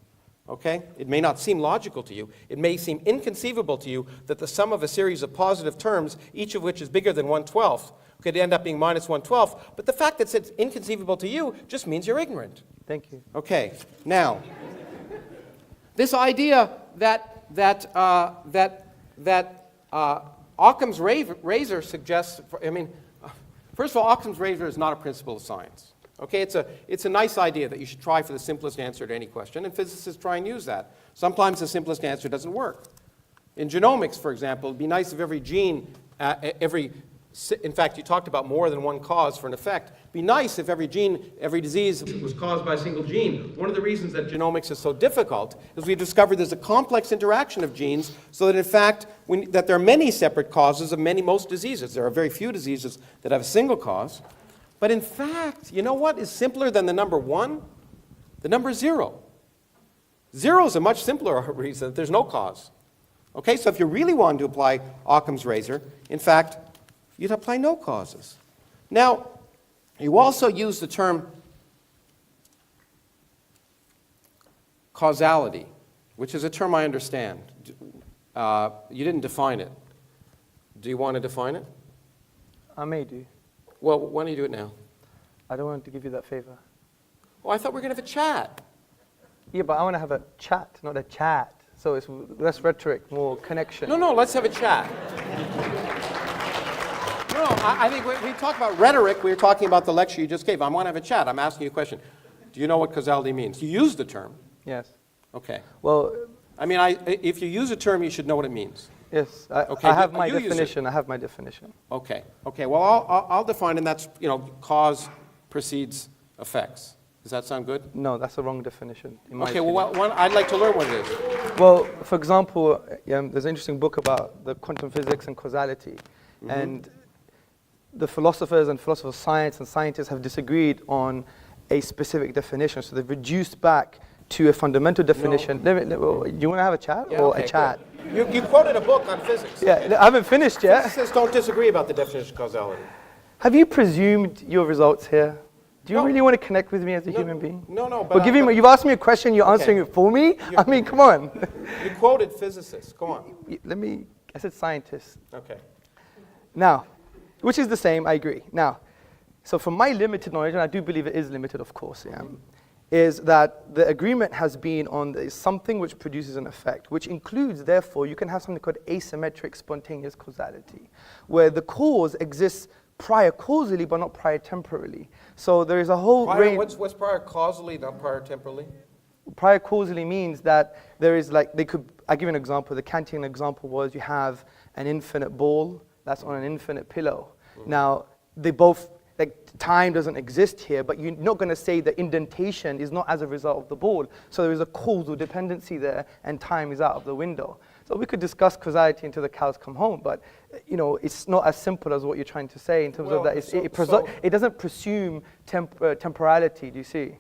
Okay? It may not seem logical to you. It may seem inconceivable to you that the sum of a series of positive terms, each of which is bigger than 1/12, could end up being minus 1/12. But the fact that it's inconceivable to you just means you're ignorant. Thank you. Okay. Now, this idea that Occam's razor suggests, first of all, Occam's razor is not a principle of science. Okay, it's a nice idea that you should try for the simplest answer to any question, and physicists try and use that. Sometimes the simplest answer doesn't work. In genomics, for example, it'd be nice if every gene, in fact, you talked about more than one cause for an effect. It'd be nice if every gene, every disease was caused by a single gene. One of the reasons that genomics is so difficult is we've discovered there's a complex interaction of genes, so that in fact, that there are many separate causes of most diseases. There are very few diseases that have a single cause. But in fact, you know what is simpler than the number 1? The number 0. 0 is a much simpler reason that there's no cause. Okay, so if you really wanted to apply Occam's razor, in fact, you'd apply no causes. Now, you also use the term causality, which is a term I understand. You didn't define it. Do you want to define it? I may do. Well, why don't you do it now? I don't want to give you that favor. Oh, I thought we were going to have a chat. Yeah, but I want to have a chat, not a chat. So it's less rhetoric, more connection. No, let's have a chat. No, I think when we talk about rhetoric, we were talking about the lecture you just gave. I want to have a chat. I'm asking you a question. Do you know what causality means? You use the term. Yes. Okay. Well, if you use a term, you should know what it means. yes. Okay, I have but my you use it. definition. I have my definition. Okay. Well, I'll define, and that's, cause precedes effects. Does that sound good? No, that's the wrong definition. In my Okay, opinion. well, I'd like to learn what it is. Well, for example, there's an interesting book about the quantum physics and causality. And the philosophers and philosophers of science and scientists have disagreed on a specific definition. So they've reduced back to a fundamental definition. Do you want to have a chat or a chat? You quoted a book on physics. Yeah, I haven't finished yet. Physicists don't disagree about the definition of causality. Have you presumed your results here? Do you No. really want to connect with me as a human being? No, But you've asked me a question, you're answering it for me? I mean, come on. You quoted physicists. Go on. I said scientists. Okay. Now, which is the same, I agree. Now, so from my limited knowledge, and I do believe it is limited, of course, is that the agreement has been on something which produces an effect, which includes, therefore, you can have something called asymmetric spontaneous causality, where the cause exists prior causally, but not prior temporally. So there is a whole range. What's prior causally, not prior temporally? Prior causally means that there is I'll give you an example. The Kantian example was you have an infinite ball that's on an infinite pillow. Now, they both, time doesn't exist here, but you're not going to say the indentation is not as a result of the ball. So there is a causal dependency there, and time is out of the window. So we could discuss causality until the cows come home, but it's not as simple as what you're trying to say in terms of that. It doesn't presume temporality, do you see?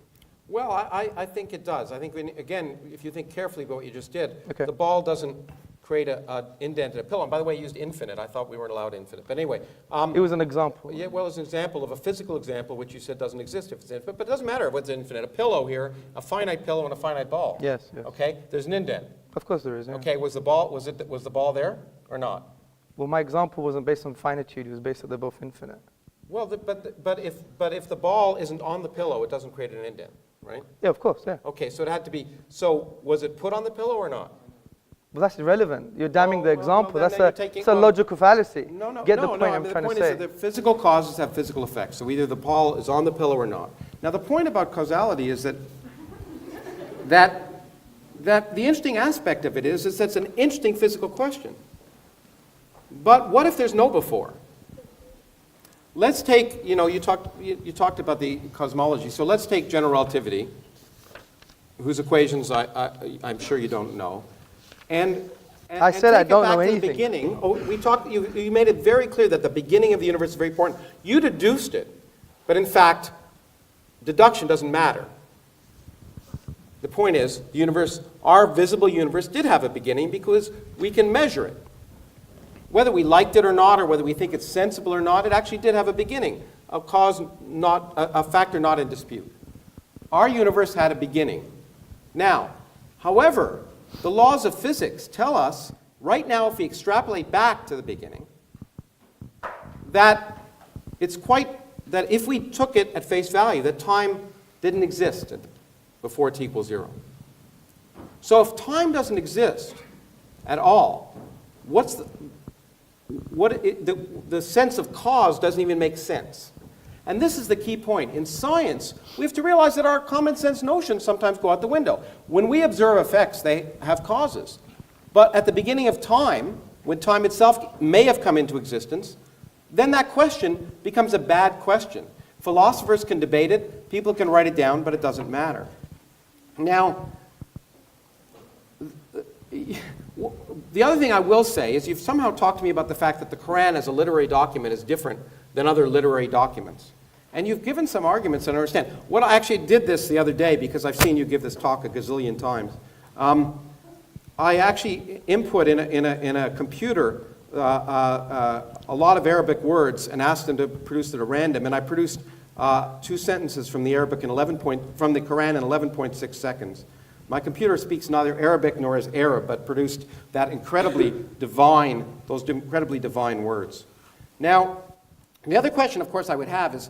Well, I think it does. I think, again, if you think carefully about what you just did, Okay. the ball doesn't create an indent in a pillow. And by the way, you used infinite. I thought we weren't allowed infinite. But anyway. It was an example. Yeah, well, it's an example of a physical example, which you said doesn't exist if it's infinite. But it doesn't matter if it's infinite. A pillow here, a finite pillow and a finite ball. Yes. Okay? There's an indent. Of course there is. Yeah. Okay, was the ball there or not? Well, my example wasn't based on finitude. It was based on they're both infinite. Well, but if the ball isn't on the pillow, it doesn't create an indent, right? Yeah, of course. Yeah. Okay, so it had to be. So was it put on the pillow or not? Well, that's irrelevant. You're damning the example. then you're That's a logical fallacy. No. Get the point I'm the trying point to say. is that the physical causes have physical effects. So either the ball is on the pillow or not. Now, the point about causality is that the interesting aspect of it is that's an interesting physical question. But what if there's no before? Let's take, you talked about the cosmology. So let's take general relativity, whose equations I'm sure you don't know. And I said I don't know Take it back to anything. the beginning. Oh, we talked. You made it very clear that the beginning of the universe is very important. You deduced it, but in fact, deduction doesn't matter. The point is, the universe, our visible universe, did have a beginning because we can measure it. Whether we liked it or not, or whether we think it's sensible or not, it actually did have a beginning, a factor not in dispute. Our universe had a beginning. Now, however, the laws of physics tell us, right now, if we extrapolate back to the beginning, that that if we took it at face value, that time didn't exist before t equals 0. So if time doesn't exist at all, the sense of cause doesn't even make sense. And this is the key point. In science, we have to realize that our common sense notions sometimes go out the window. When we observe effects, they have causes. But at the beginning of time, when time itself may have come into existence, then that question becomes a bad question. Philosophers can debate it, people can write it down, but it doesn't matter. Now, the other thing I will say is you've somehow talked to me about the fact that the Quran as a literary document is different than other literary documents. And you've given some arguments, and I understand. What I actually did this the other day, because I've seen you give this talk a gazillion times. I actually input in a computer a lot of Arabic words and asked them to produce it at random, and I produced 2 sentences from the Arabic from the Quran in 11.6 seconds. My computer speaks neither Arabic nor is Arab, but produced those incredibly divine words. Now, the other question, of course, I would have is,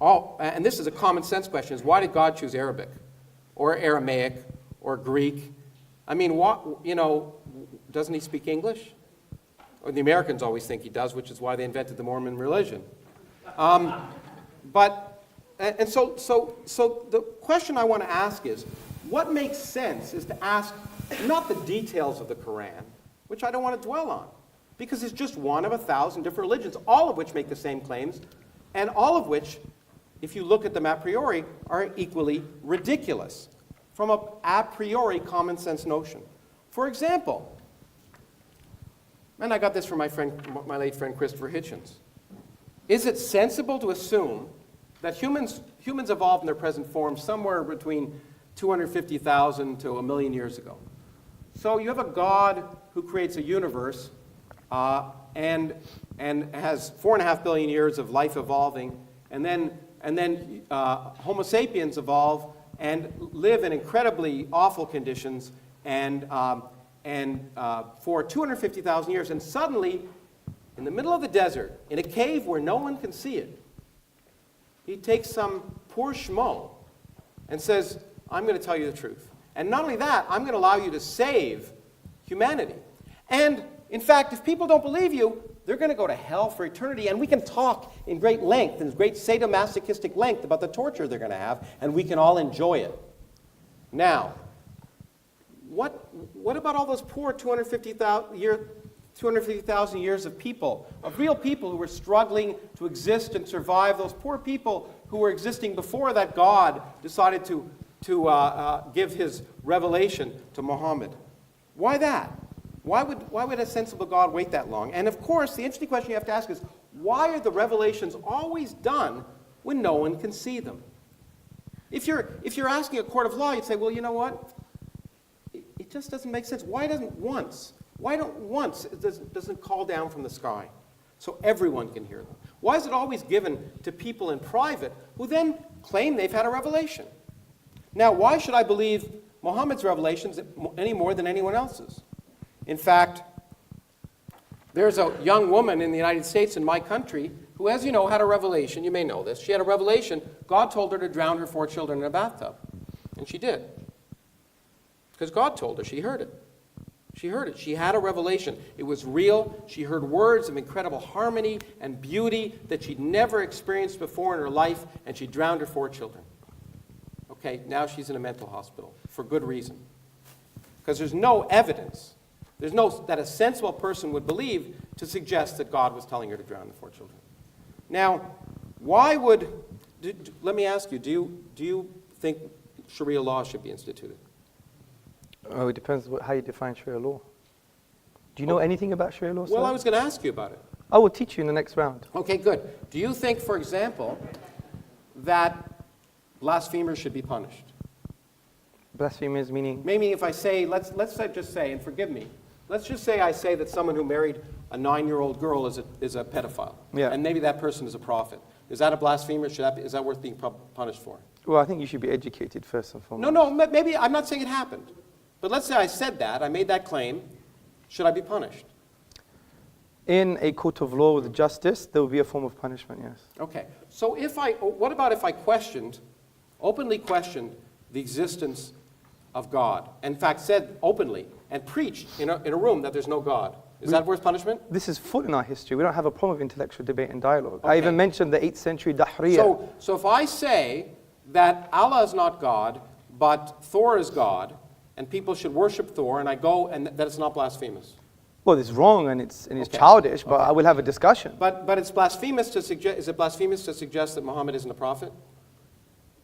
and this is a common sense question, is why did God choose Arabic, or Aramaic, or Greek? I mean, doesn't he speak English? Or the Americans always think he does, which is why they invented the Mormon religion. So the question I want to ask is, what makes sense is to ask not the details of the Quran, which I don't want to dwell on, because it's just one of 1,000 different religions, all of which make the same claims, and all of which, if you look at them a priori, are equally ridiculous from an a priori common sense notion. For example, and I got this from my late friend Christopher Hitchens, is it sensible to assume that humans evolved in their present form somewhere between 250,000 to 1 million years ago? So you have a God who creates a universe and has 4.5 billion years of life evolving, and then Homo sapiens evolve and live in incredibly awful conditions for 250,000 years, and suddenly, in the middle of the desert, in a cave where no one can see it, he takes some poor schmo and says, I'm going to tell you the truth. And not only that, I'm going to allow you to save humanity. And in fact, if people don't believe you, they're going to go to hell for eternity, and we can talk in great length, in great sadomasochistic length about the torture they're going to have, and we can all enjoy it. Now, what about all those poor 250,000 years of people, of real people who were struggling to exist and survive, those poor people who were existing before that God decided to give his revelation to Muhammad? Why that? Why would a sensible God wait that long? And of course, the interesting question you have to ask is, why are the revelations always done when no one can see them? If you're asking a court of law, you'd say, well, you know what? It just doesn't make sense. Why don't once it doesn't call down from the sky so everyone can hear them? Why is it always given to people in private who then claim they've had a revelation? Now, why should I believe Muhammad's revelations any more than anyone else's? In fact, there's a young woman in the United States, in my country, who, as you know, had a revelation. You may know this. She had a revelation. God told her to drown her 4 children in a bathtub. And she did. Because God told her. She heard it. She heard it. She had a revelation. It was real. She heard words of incredible harmony and beauty that she'd never experienced before in her life, and she drowned her 4 children. Okay, now she's in a mental hospital for good reason. Because there's no evidence. That a sensible person would believe to suggest that God was telling her to drown the 4 children. Now, let me ask you, do you think Sharia law should be instituted? Oh, it depends how you define Sharia law. Do you know anything about Sharia law, sir? Well, I was going to ask you about it. I will teach you in the next round. Okay, good. Do you think, for example, that blasphemers should be punished? Blasphemers meaning? Maybe if I say, let's just say, and forgive me, let's just say I say that someone who married a 9-year-old girl is a pedophile. Yeah. And maybe that person is a prophet. Is that a blasphemer? Is that worth being punished for? Well, I think you should be educated first and foremost. No, maybe, I'm not saying it happened. But let's say I said that, I made that claim. Should I be punished? In a court of law with justice, there will be a form of punishment, yes. Okay. So what about if I openly questioned the existence of God? In fact, said openly and preached in a room that there's no God. Is that worth punishment? This is full in our history. We don't have a problem with intellectual debate and dialogue. I Okay. even mentioned the 8th century Dahriya. So if I say that Allah is not God, but Thor is God, and people should worship Thor, and I go, and that it's not blasphemous. Well, it's wrong and it's Okay. childish, but I will have a discussion. But it's blasphemous to suggest, is it blasphemous to suggest that Muhammad isn't a prophet?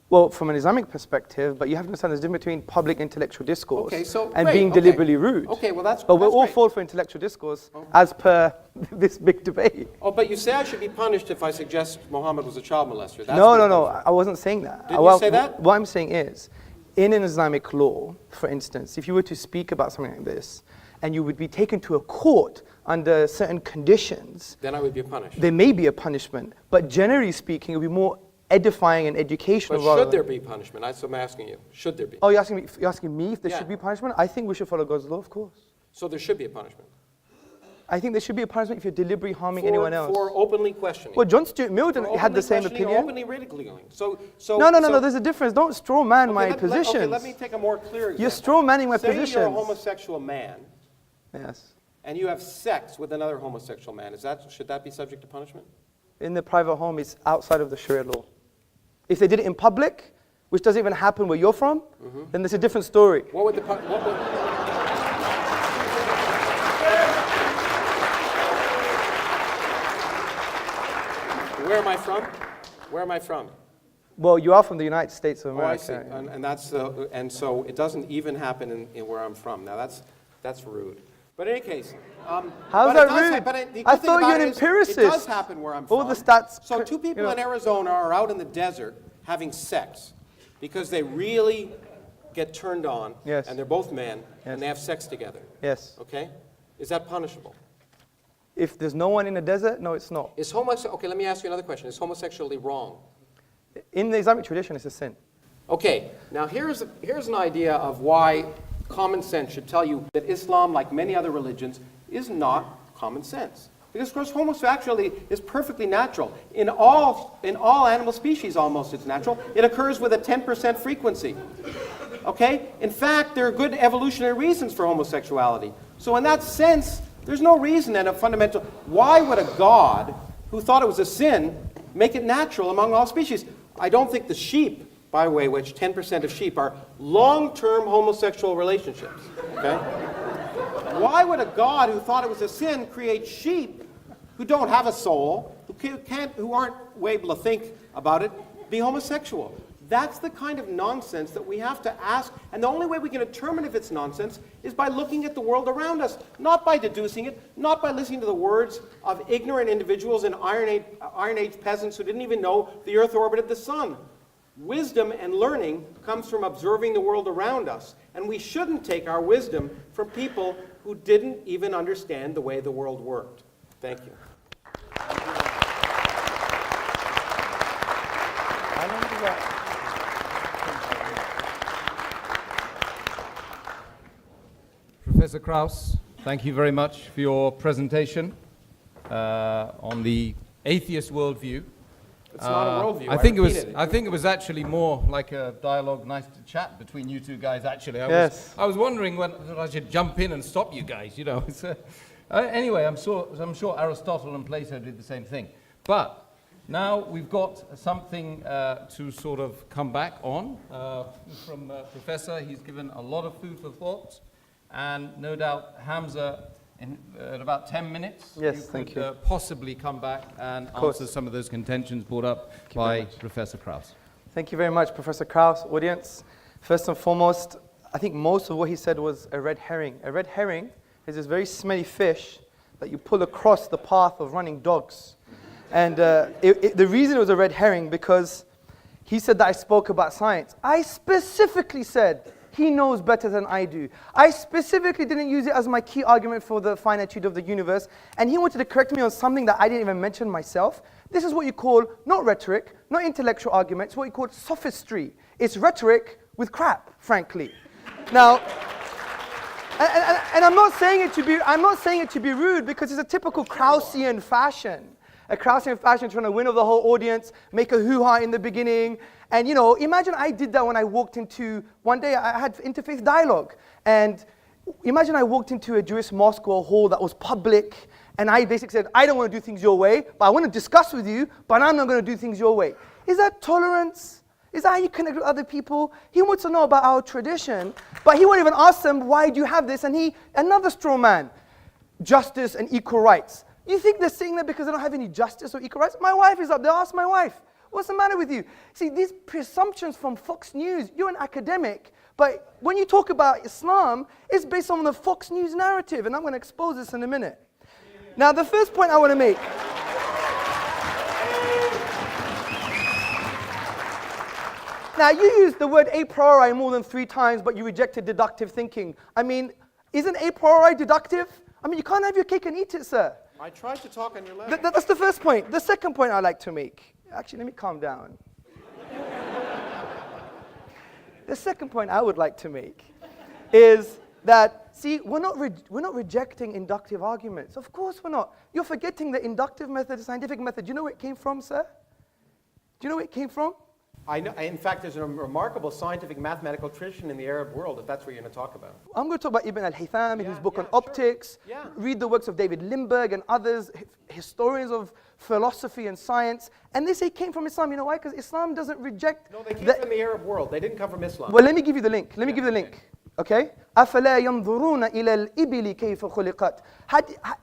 Well, from an Islamic perspective, but you have to understand there's a difference between public intellectual discourse Okay, so and great, being okay. deliberately rude. Okay, well that's But we'll all great. fall for intellectual discourse as per this big debate. Oh, but you say I should be punished if I suggest Muhammad was a child molester. That's No, being no, punished. I wasn't saying that. Didn't you say that? What I'm saying is, in an Islamic law, for instance, if you were to speak about something like this, and you would be taken to a court under certain conditions, Then I would be punished. there may be a punishment. But generally speaking, it would be more edifying and educational. But rather should there than- be punishment? That's what I'm asking you. Should there be? Oh, you're asking me if there Yeah. should be punishment? I think we should follow God's law, of course. So there should be a punishment. I think there should be a punishment if you're deliberately harming anyone else. For openly questioning. Well, John Stuart Mill For had openly the same questioning or opinion. Openly ridiculing. So No, there's a difference. Don't straw man Okay, my okay, positions. let me take a more clear example. You're straw manning my Say you're a positions. homosexual man Yes. and you have sex with another homosexual man. Should that be subject to punishment? In the private home, it's outside of the Sharia law. If they did it in public, which doesn't even happen where you're from, then there's a different story. What would the Where am I from? Where am I from? Well, you are from the United States of Oh, I America. see. yeah. And that's so it doesn't even happen in where I'm from. Now that's rude. But in any case, How's but that it does rude? but the good I thing thought you about were an it is empiricist. It does happen where I'm from. All the stats. So two people you know. in Arizona are out in the desert having sex because they really get turned on, Yes. and they're both men, Yes. and they have sex together. Yes. Okay, is that punishable? If there's no one in the desert, no, it's not. Okay, let me ask you another question. Is homosexuality wrong? In the Islamic tradition, it's a sin. Okay, now here's an idea of why common sense should tell you that Islam, like many other religions, is not common sense. Because, of course, homosexuality is perfectly natural. In all animal species, almost, it's natural. It occurs with a 10% frequency. Okay? In fact, there are good evolutionary reasons for homosexuality. So in that sense, there's no reason and a fundamental... Why would a God who thought it was a sin make it natural among all species? I don't think the sheep, by the way, which 10% of sheep are long-term homosexual relationships. Okay? Why would a God who thought it was a sin create sheep who don't have a soul, who aren't able to think about it, be homosexual? That's the kind of nonsense that we have to ask, and the only way we can determine if it's nonsense is by looking at the world around us, not by deducing it, not by listening to the words of ignorant individuals and Iron Age peasants who didn't even know the Earth orbited the sun. Wisdom and learning comes from observing the world around us, and we shouldn't take our wisdom from people who didn't even understand the way the world worked. Thank you. How long does that... Professor Krauss, thank you very much for your presentation on the atheist worldview. It's not a worldview. I think repeated it was actually more like a dialogue, nice to chat between you two guys. Actually, Yes. I was wondering when I should jump in and stop you guys. You know. Anyway, I'm sure Aristotle and Plato did the same thing. But now we've got something to sort of come back on from Professor. He's given a lot of food for thought, and no doubt Hamza, in about 10 minutes, Yes, thank could you. Possibly come back and course. answer some of those contentions brought up you very by much. Professor Krauss. Thank you very much, Professor Krauss. Audience, first and foremost, I think most of what he said was a red herring. A red herring is this very smelly fish that you pull across the path of running dogs. And the reason it was a red herring, because he said that I spoke about science. I specifically said he knows better than I do. I specifically didn't use it as my key argument for the finitude of the universe. And he wanted to correct me on something that I didn't even mention myself. This is what you call, not rhetoric, not intellectual argument, it's what you call sophistry. It's rhetoric with crap, frankly. Now, and I'm not saying it to be rude, because it's a typical Kraussian fashion. A Kraussian fashion trying to win over the whole audience, make a hoo-ha in the beginning. And imagine I did that when I walked into, one day I had interfaith dialogue. And imagine I walked into a Jewish mosque or a hall that was public, and I basically said, I don't want to do things your way, but I want to discuss with you, but I'm not going to do things your way. Is that tolerance? Is that how you connect with other people? He wants to know about our tradition, but he won't even ask them, why do you have this? And another straw man, justice and equal rights. You think they're saying that because they don't have any justice or equal rights? My wife is up there, ask my wife. What's the matter with you? See, these presumptions from Fox News, you're an academic, but when you talk about Islam, it's based on the Fox News narrative, and I'm going to expose this in a minute. Now, the first point I want to make. Now, you used the word a priori more than 3 times, but you rejected deductive thinking. I mean, isn't a priori deductive? I mean, you can't have your cake and eat it, sir. I tried to talk on your level. That's the first point. The second point I'd like to make. Actually, let me calm down. The second point I would like to make is that, see, we're not rejecting inductive arguments. Of course we're not. You're forgetting the inductive method, the scientific method. Do you know where it came from, sir? Do you know where it came from? I know, in fact, there's a remarkable scientific mathematical tradition in the Arab world, if that's what you're going to talk about. I'm going to talk about Ibn al-Haytham, his book on sure. optics. Yeah. Read the works of David Limberg and others, historians of philosophy and science. And they say it came from Islam. You know why? Because Islam doesn't reject... No, they came from the Arab world. They didn't come from Islam. Well, let me give you the link. Let me give you the link. Okay? أَفَلَا يَنْظُرُونَ إِلَى الْإِبِلِ كَيْفَ خُلِقَتْ.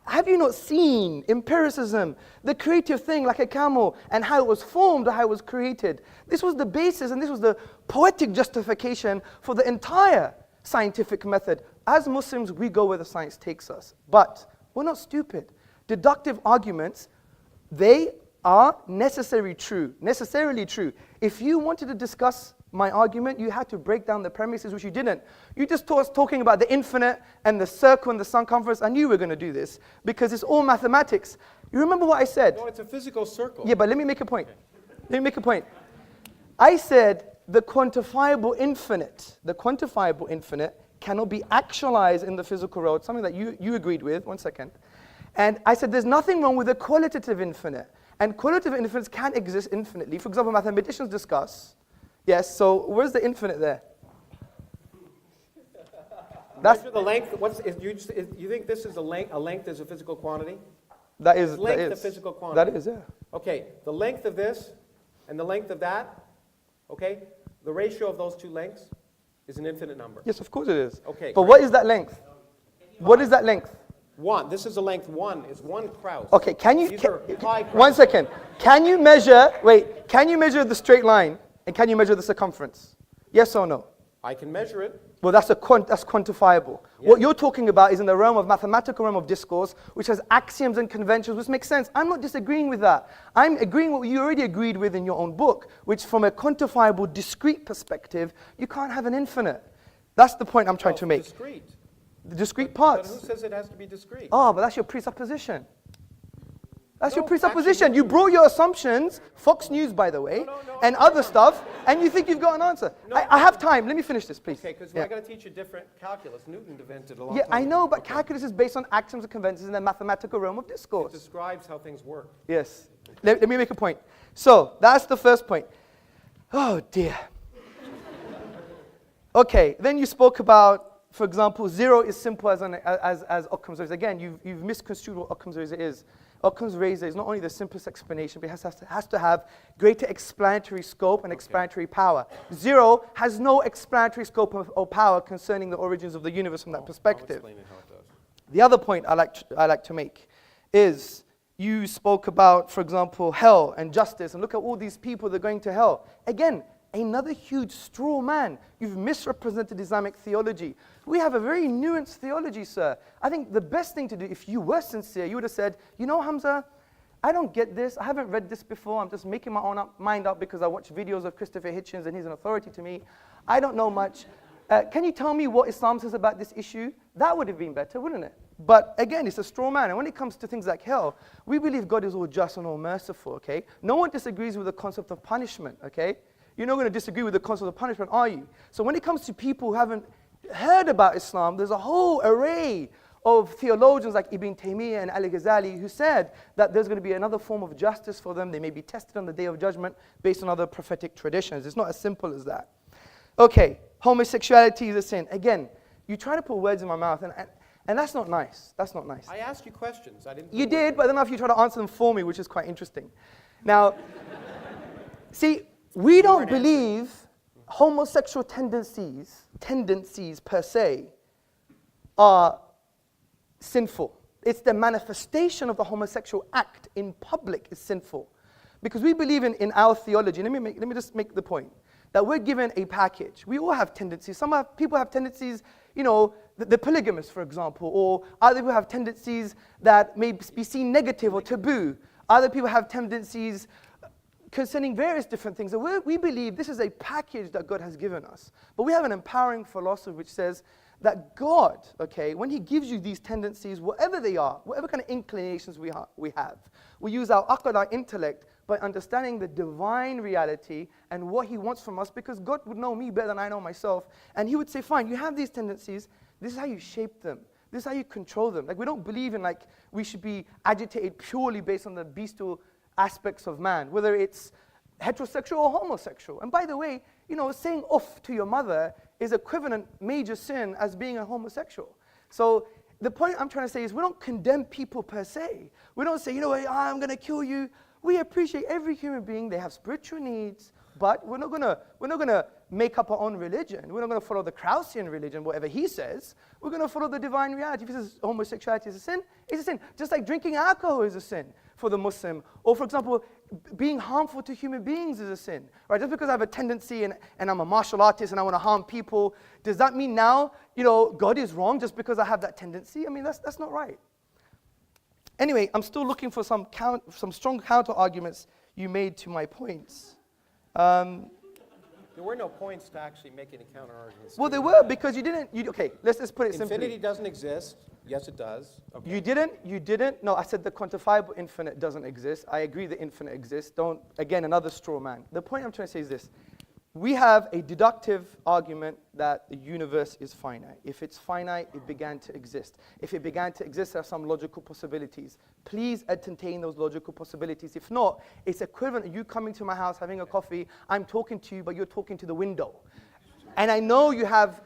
Have you not seen empiricism, the creative thing like a camel, and how it was formed or how it was created? This was the basis, and this was the poetic justification for the entire scientific method. As Muslims, we go where the science takes us. But we're not stupid. Deductive arguments, they are necessarily true. If you wanted to discuss my argument, you had to break down the premises, which you didn't. You just talking about the infinite and the circle and the circumference. I knew we were going to do this because it's all mathematics. You remember what I said? No, it's a physical circle. Yeah, but let me make a point. I said the quantifiable infinite cannot be actualized in the physical world, something that you agreed with. 1 second. And I said there's nothing wrong with the qualitative infinite. And qualitative infinites can exist infinitely. For example, mathematicians discuss. Yes, so where's the infinite there? That's the length. You think this is a length is a physical quantity? That is. Length that is a physical quantity? That is, yeah. Okay, the length of this and the length of that, okay, the ratio of those two lengths is an infinite number. Yes, of course it is. Okay. But what is that length? What is that length? 1. This is the length 1 is 1 Krauss. Okay, can you... These are pi Krauss. 1 second. Can you measure the straight line and can you measure the circumference? Yes or no? I can measure it. Well, that's quantifiable. Yeah. What you're talking about is in the mathematical realm of discourse, which has axioms and conventions, which makes sense. I'm not disagreeing with that. I'm agreeing with what you already agreed with in your own book, which from a quantifiable, discrete perspective, you can't have an infinite. That's the point I'm trying to make. Discrete. The discrete But parts. who says it has to be discrete? Oh, but that's your presupposition. That's your No, presupposition. actually, You brought your assumptions, Fox News, by the way, and other stuff, and you think you've got an answer. I have time. Let me finish this, please. Okay, because Yeah. I got to teach you different calculus. Newton invented a long Yeah, time I know, ago. but Okay. calculus is based on axioms and conventions in the mathematical realm of It discourse. describes how things work. Yes. Let me make a point. So, that's the first point. Oh, dear. Okay, then you spoke about, for example, 0 is simple as Occam's razor. Again, you've misconstrued what Occam's razor is. Occam's razor is not only the simplest explanation, but it has to have greater explanatory scope and explanatory power. 0 has no explanatory scope or power concerning the origins of the universe from that I'll perspective. explain it how it does. The other point I like to make is you spoke about, for example, hell and justice, and look at all these people that are going to hell. Again, another huge straw man. You've misrepresented Islamic theology. We have a very nuanced theology, sir. I think the best thing to do, if you were sincere, you would have said, you know, Hamza, I don't get this. I haven't read this before. I'm just making my own mind up because I watch videos of Christopher Hitchens and he's an authority to me. I don't know much. Can you tell me what Islam says about this issue? That would have been better, wouldn't it? But again, it's a straw man. And when it comes to things like hell, we believe God is all just and all merciful, okay? No one disagrees with the concept of punishment, okay? You're not going to disagree with the concept of punishment, are you? So when it comes to people who haven't heard about Islam, there's a whole array of theologians like Ibn Taymiyyah and Al-Ghazali who said that there's going to be another form of justice for them. They may be tested on the Day of Judgment based on other prophetic traditions. It's not as simple as that. Okay, homosexuality is a sin. Again, you try to put words in my mouth, and that's not nice. That's not nice. I asked you questions. I didn't. You did, but I don't know if you try to answer them for me, which is quite interesting. Now, see, we don't believe homosexual tendencies per se, are sinful. It's the manifestation of the homosexual act in public is sinful. Because we believe in our theology, let me just make the point, that we're given a package. We all have tendencies. People have tendencies, you know, the polygamists, for example, or other people have tendencies that may be seen negative or taboo. Other people have tendencies concerning various different things. And we believe this is a package that God has given us. But we have an empowering philosophy which says that God, okay, when he gives you these tendencies, whatever they are, whatever kind of inclinations we have, we use our aql, our intellect, by understanding the divine reality and what he wants from us, because God would know me better than I know myself. And he would say, fine, you have these tendencies. This is how you shape them. This is how you control them. Like, we don't believe in, like, we should be agitated purely based on the bestial aspects of man, whether it's heterosexual or homosexual. And by the way, you know, saying off to your mother is equivalent major sin as being a homosexual. So the point I'm trying to say is we don't condemn people per se. We don't say, you know what, I'm going to kill you. We appreciate every human being. They have spiritual needs, but we're not gonna make up our own religion. We're not going to follow the Kraussian religion, whatever he says. We're going to follow the divine reality. If he says homosexuality is a sin, it's a sin. Just like drinking alcohol is a sin for the Muslim. Or, for example, being harmful to human beings is a sin. Right? Just because I have a tendency and I'm a martial artist and I want to harm people, does that mean now, you know, God is wrong just because I have that tendency? I mean, that's not right. Anyway, I'm still looking for some strong counter-arguments you made to my points. There were no points to actually make any counter-arguments. Well, there were, because you didn't. Okay, let's just put it simply. Infinity doesn't exist. Yes, it does. Okay. You didn't. No, I said the quantifiable infinite doesn't exist. I agree the infinite exists. Again, another straw man. The point I'm trying to say is this. We have a deductive argument that the universe is finite. If it's finite, it began to exist. If it began to exist, there are some logical possibilities. Please entertain those logical possibilities. If not, it's equivalent to you coming to my house, having a coffee, I'm talking to you, but you're talking to the window. And I know you have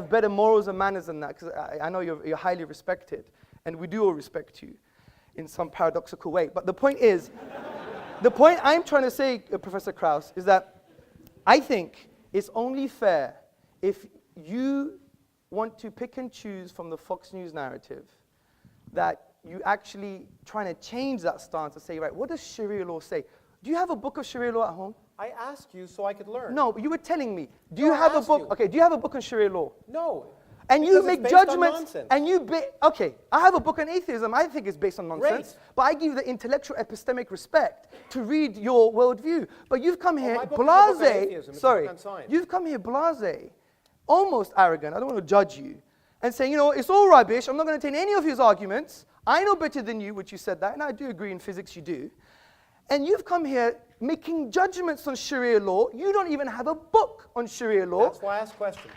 better morals and manners than that, because I know you're highly respected. And we do all respect you in some paradoxical way. But the point is, the point I'm trying to say, Professor Krauss, is that I think it's only fair if you want to pick and choose from the Fox News narrative that you actually trying to change that stance and say, right, what does Sharia law say? Do you have a book of Sharia law at home? I asked you so I could learn. No, but you were telling me. Do you have a book? Okay, do you have a book on Sharia law? No. And you make judgments, and okay, I have a book on atheism. I think it's based on nonsense. Great. But I give you the intellectual epistemic respect to read your worldview. But you've come here my book is a book on atheism. It's a book sorry, on science. you've come here blasé, almost arrogant. I don't want to judge you, and saying, you know, it's all rubbish. I'm not going to take any of his arguments. I know better than you, which you said that, and I do agree in physics you do. And you've come here making judgments on Sharia law. You don't even have a book on Sharia law. That's why I asked questions.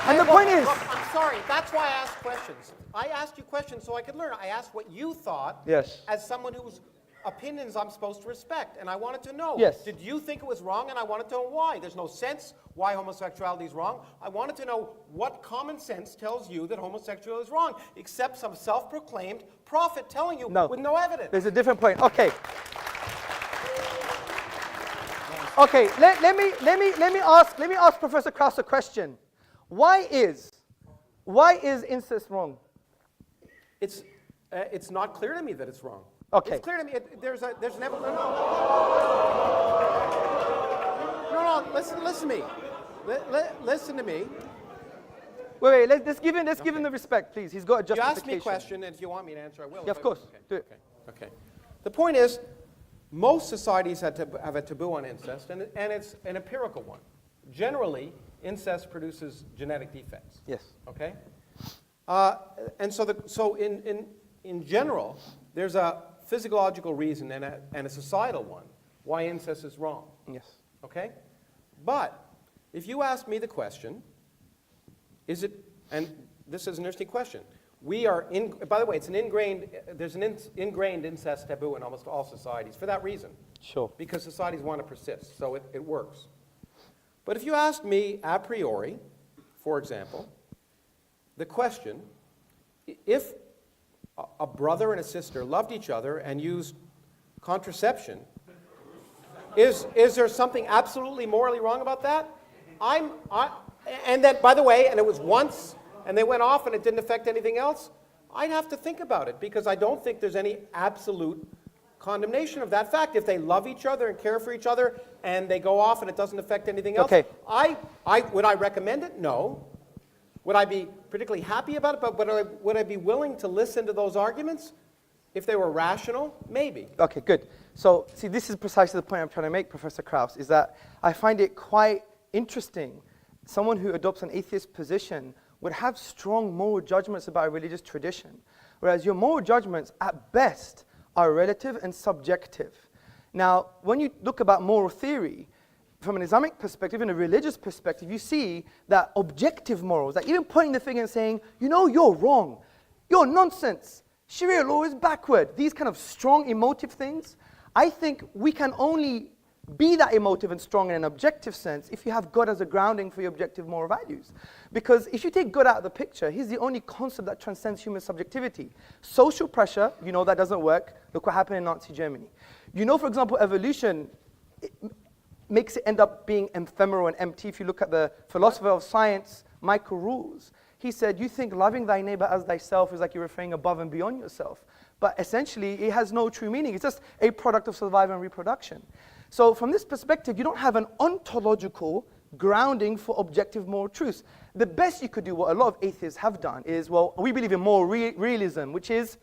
And the point is... Look, I'm sorry, that's why I asked questions. I asked you questions so I could learn. I asked what you thought as someone whose opinions I'm supposed to respect. And I wanted to know, did you think it was wrong? And I wanted to know why. There's no sense why homosexuality is wrong. I wanted to know what common sense tells you that homosexuality is wrong, except some self-proclaimed prophet telling you with no evidence. There's a different point. Okay. Okay, let me ask Professor Krauss a question. Why is incest wrong? It's not clear to me that it's wrong. Okay. It's clear to me. There's an evolution. No. Listen to me. Listen to me. Wait. Let's give him the respect, please. He's got a You justification. ask me a question, and if you want me to answer, I will. Yeah, of course. Do it. Okay. The point is, most societies have a taboo on incest, and it's an empirical one. Generally, incest produces genetic defects. Yes. Okay. And so in general, there's a physiological reason and a societal one why incest is wrong. Yes. Okay. But if you ask me the question, is it? And this is an interesting question. We are in. By the way, it's an ingrained. There's an ingrained incest taboo in almost all societies for that reason. Sure. Because societies want to persist, so it works. But if you ask me a priori, for example, the question, if a brother and a sister loved each other and used contraception, is there something absolutely morally wrong about that? And that, by the way, and it was once, and they went off and it didn't affect anything else, I'd have to think about it because I don't think there's any absolute condemnation of that fact. If they love each other and care for each other and they go off and it doesn't affect anything else, okay. Would I recommend it? No. Would I be particularly happy about it? But would I be willing to listen to those arguments? If they were rational, maybe. Okay, good. So, see, this is precisely the point I'm trying to make, Professor Krauss, is that I find it quite interesting. Someone who adopts an atheist position would have strong moral judgments about a religious tradition, whereas your moral judgments, at best, are relative and subjective. Now, when you look about moral theory, from an Islamic perspective and a religious perspective, you see that objective morals, like even pointing the finger and saying, you know, you're wrong, you're nonsense, Sharia law is backward, these kind of strong emotive things, I think we can only be that emotive and strong in an objective sense if you have God as a grounding for your objective moral values. Because if you take God out of the picture, he's the only concept that transcends human subjectivity. Social pressure, you know that doesn't work. Look what happened in Nazi Germany. You know, for example, evolution makes it end up being ephemeral and empty. If you look at the philosopher of science, Michael Rules, he said, you think loving thy neighbor as thyself is like you're referring above and beyond yourself. But essentially, it has no true meaning. It's just a product of survival and reproduction. So from this perspective, you don't have an ontological grounding for objective moral truths. The best you could do, what a lot of atheists have done, is, well, we believe in moral realism, which is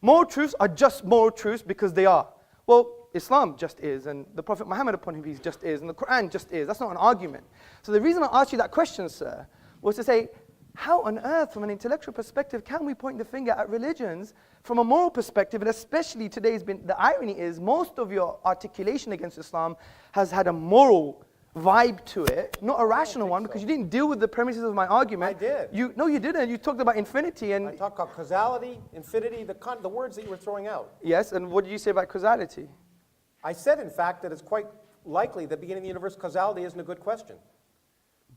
moral truths are just moral truths because they are. Well, Islam just is, and the Prophet Muhammad upon him peace just is, and the Quran just is. That's not an argument. So the reason I asked you that question, sir, was to say, how on earth, from an intellectual perspective, can we point the finger at religions from a moral perspective? And especially today's been, the irony is, most of your articulation against Islam has had a moral vibe to it, not a rational one, because you didn't deal with the premises of my argument. I did. No, you didn't. You talked about infinity. And I talked about causality, infinity, the words that you were throwing out. Yes, and what did you say about causality? I said, in fact, that it's quite likely that beginning of the universe causality isn't a good question.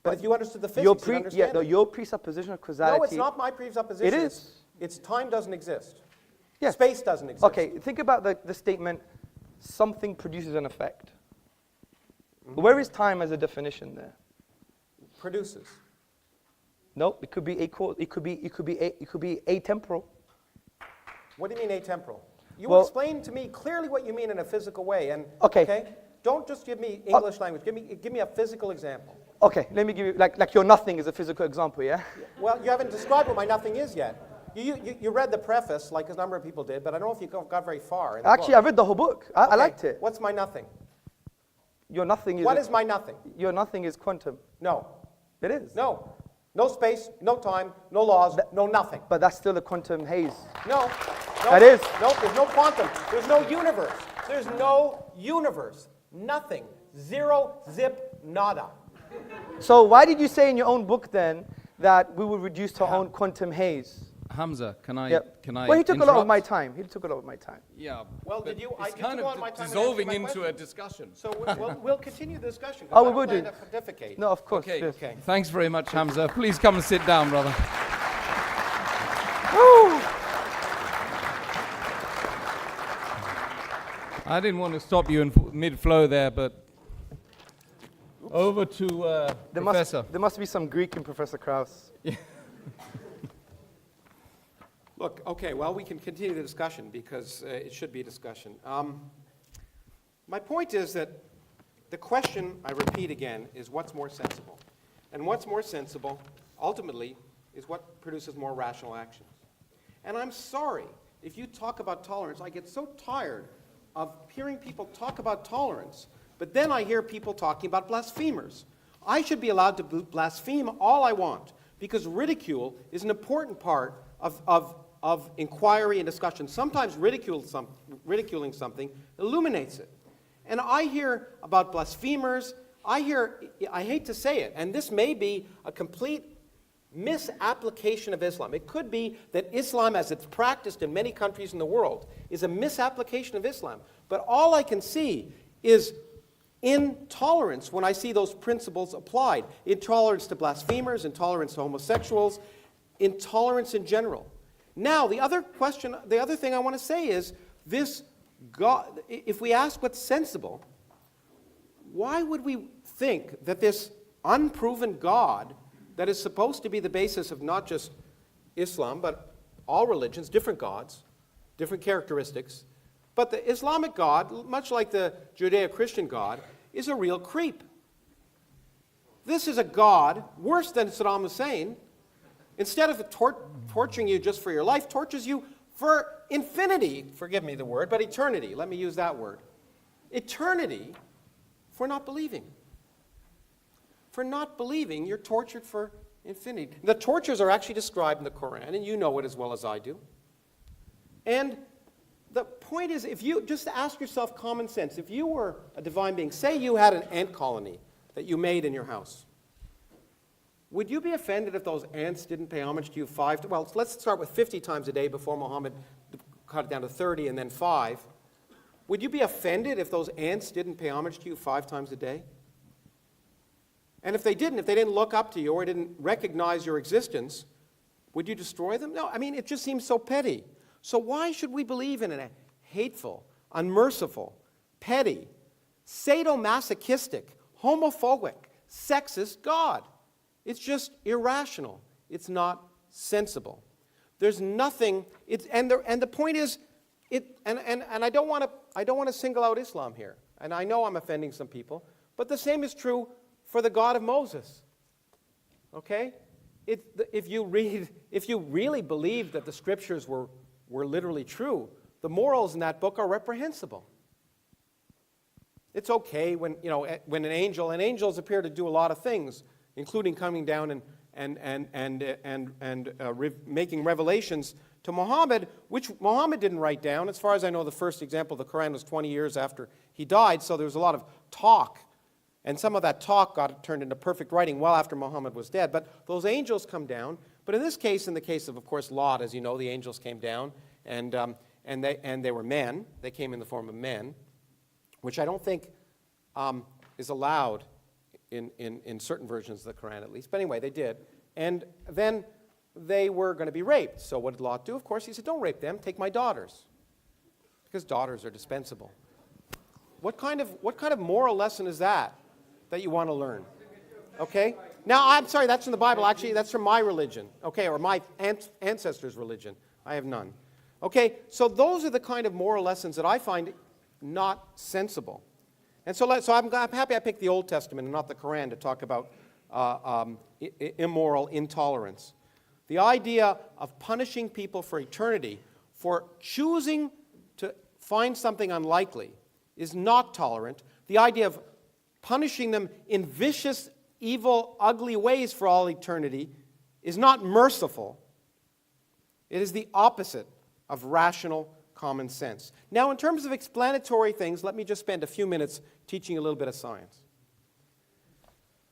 But if you understood the physics, you'd understand it. Your presupposition of causality... No, it's not my presupposition. It is. It's time doesn't exist. Yes. Space doesn't exist. Okay, think about the statement, something produces an effect. Mm-hmm. Where is time as a definition there? Produces. No, it could be atemporal. What do you mean atemporal? You Well, explain to me clearly what you mean in a physical way. And Okay. Don't just give me English language. Give me a physical example. Okay, let me give you, like your nothing is a physical example, yeah? Well, you haven't described what my nothing is yet. You read the preface, like a number of people did, but I don't know if you got very far. In the Actually, book. I read the whole book. I liked it. What's my nothing? Your nothing is... What is my nothing? Your nothing is quantum. No. It is. No. No space, no time, no laws, no nothing. But that's still a quantum haze. No. That is. No, there's no quantum. There's no universe. There's no universe. Nothing. Zero, zip, nada. So why did you say in your own book then that we will reduce to our own quantum haze? Hamza, can I Well, he took a lot of my time. Yeah. Well, did you? It's You kind took all of my time dissolving answering my into a question. discussion. So we'll continue the discussion. Oh, we will do. To pontificate. No, of course. Okay. Yes. Okay. Thanks very much, Hamza. Please come and sit down, brother. I didn't want to stop you in mid-flow there, but over to Professor. There must be some Greek in Professor Krauss. Look, okay, well, we can continue the discussion because it should be a discussion. My point is that the question, I repeat again, is what's more sensible? And what's more sensible, ultimately, is what produces more rational actions. And I'm sorry, if you talk about tolerance, I get so tired of hearing people talk about tolerance, but then I hear people talking about blasphemers. I should be allowed to blaspheme all I want, because ridicule is an important part of inquiry and discussion. Sometimes ridiculing something illuminates it. And I hear about blasphemers, I hate to say it, and this may be a complete misapplication of Islam. It could be that Islam, as it's practiced in many countries in the world, is a misapplication of Islam. But all I can see is intolerance when I see those principles applied. Intolerance to blasphemers, intolerance to homosexuals, intolerance in general. Now, the other thing I want to say is this God, if we ask what's sensible, why would we think that this unproven God that is supposed to be the basis of not just Islam, but all religions, different gods, different characteristics, but the Islamic God, much like the Judeo-Christian God, is a real creep. This is a God worse than Saddam Hussein. Instead of torturing you just for your life, tortures you for infinity, forgive me the word, but eternity, let me use that word. Eternity for not believing. For not believing, you're tortured for infinity. The tortures are actually described in the Quran, and you know it as well as I do. And the point is, if you just ask yourself common sense, if you were a divine being, say you had an ant colony that you made in your house, would you be offended if those ants didn't pay homage to you well, let's start with 50 times a day before Muhammad cut it down to 30 and then 5. Would you be offended if those ants didn't pay homage to you 5 times a day? And if they didn't look up to you or didn't recognize your existence, would you destroy them? No, I mean, it just seems so petty. So why should we believe in a hateful, unmerciful, petty, sadomasochistic, homophobic, sexist God? It's just irrational. It's not sensible. There's nothing. And the point is, and I don't want to single out Islam here. And I know I'm offending some people, but the same is true for the God of Moses. Okay? If you really believe that the scriptures were literally true, the morals in that book are reprehensible. It's okay when angels appear to do a lot of things, including coming down and making revelations to Muhammad, which Muhammad didn't write down. As far as I know, the first example of the Quran was 20 years after he died, so there was a lot of talk. And some of that talk got turned into perfect writing well after Muhammad was dead. But those angels come down. But in this case, in the case of course, Lot, as you know, the angels came down, and they were men. They came in the form of men, which I don't think is allowed in certain versions of the Quran, at least. But anyway, they did. And then they were going to be raped. So what did Lot do? Of course, he said, don't rape them. Take my daughters, because daughters are dispensable. What kind of moral lesson is that you want to learn? Okay? Now, I'm sorry, that's in the Bible. Actually, that's from my religion, okay, or my ancestors' religion. I have none. Okay, so those are the kind of moral lessons that I find not sensible. And so I'm happy I picked the Old Testament and not the Quran to talk about immoral intolerance. The idea of punishing people for eternity for choosing to find something unlikely is not tolerant. The idea of punishing them in vicious, evil, ugly ways for all eternity is not merciful. It is the opposite of rational common sense. Now, in terms of explanatory things, let me just spend a few minutes teaching a little bit of science.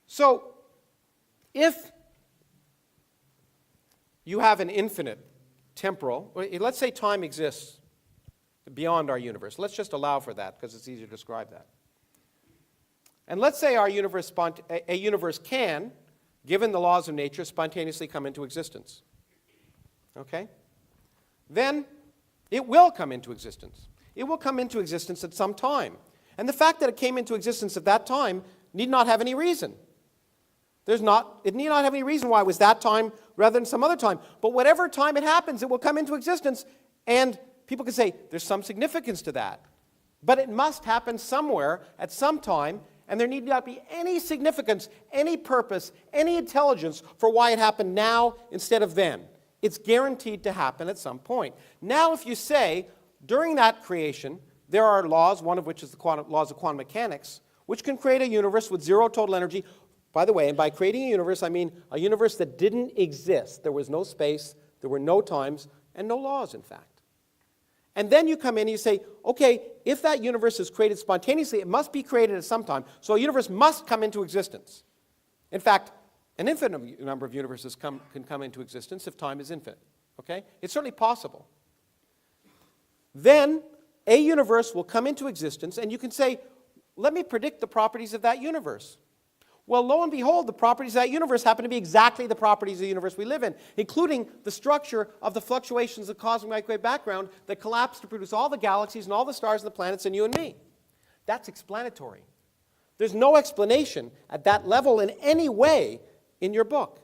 So, if you have an infinite temporal, let's say time exists beyond our universe. Let's just allow for that because it's easier to describe that. And let's say our universe, a universe can, given the laws of nature, spontaneously come into existence. Okay? Then it will come into existence. It will come into existence at some time. And the fact that it came into existence at that time need not have any reason. It need not have any reason why it was that time rather than some other time. But whatever time it happens, it will come into existence. And people can say, there's some significance to that. But it must happen somewhere at some time, and there need not be any significance, any purpose, any intelligence for why it happened now instead of then. It's guaranteed to happen at some point. Now, if you say, during that creation, there are laws, one of which is the laws of quantum mechanics, which can create a universe with zero total energy. By the way, and by creating a universe, I mean a universe that didn't exist. There was no space, there were no times, and no laws, in fact. And then you come in and you say, okay, if that universe is created spontaneously, it must be created at some time. So a universe must come into existence. In fact, an infinite number of universes can come into existence if time is infinite. Okay? It's certainly possible. Then a universe will come into existence, and you can say, let me predict the properties of that universe. Well, lo and behold, the properties of that universe happen to be exactly the properties of the universe we live in, including the structure of the fluctuations of cosmic microwave background that collapse to produce all the galaxies and all the stars and the planets and you and me. That's explanatory. There's no explanation at that level in any way in your book.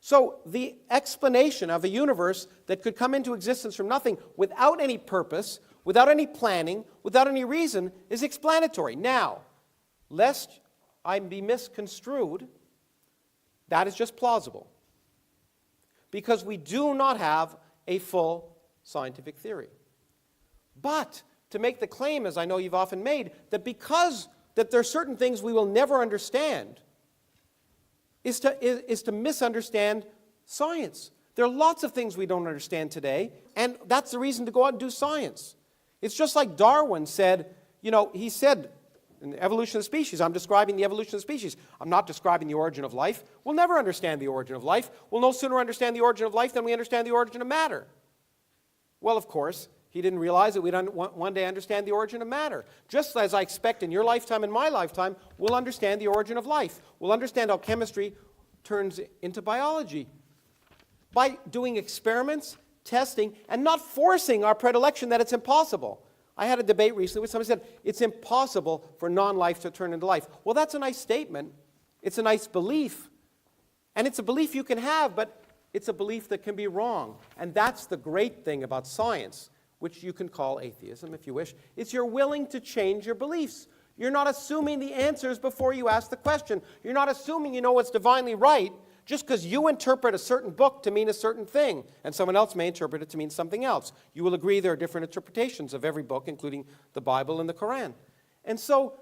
So the explanation of a universe that could come into existence from nothing without any purpose, without any planning, without any reason, is explanatory. Now, lest I be misconstrued, that is just plausible. Because we do not have a full scientific theory. But to make the claim, as I know you've often made, that because that there are certain things we will never understand, is to misunderstand science. There are lots of things we don't understand today, and that's the reason to go out and do science. It's just like Darwin said, he said, in the evolution of the species, I'm describing the evolution of the species. I'm not describing the origin of life. We'll never understand the origin of life. We'll no sooner understand the origin of life than we understand the origin of matter. Well, of course, he didn't realize that we'd one day understand the origin of matter. Just as I expect in your lifetime and my lifetime, we'll understand the origin of life. We'll understand how chemistry turns into biology. By doing experiments, testing, and not forcing our predilection that it's impossible. I had a debate recently where somebody said, it's impossible for non-life to turn into life. Well, that's a nice statement. It's a nice belief. And it's a belief you can have, but it's a belief that can be wrong. And that's the great thing about science, which you can call atheism if you wish. It's you're willing to change your beliefs. You're not assuming the answers before you ask the question. You're not assuming you know what's divinely right just because you interpret a certain book to mean a certain thing, and someone else may interpret it to mean something else. You will agree there are different interpretations of every book, including the Bible and the Quran. And so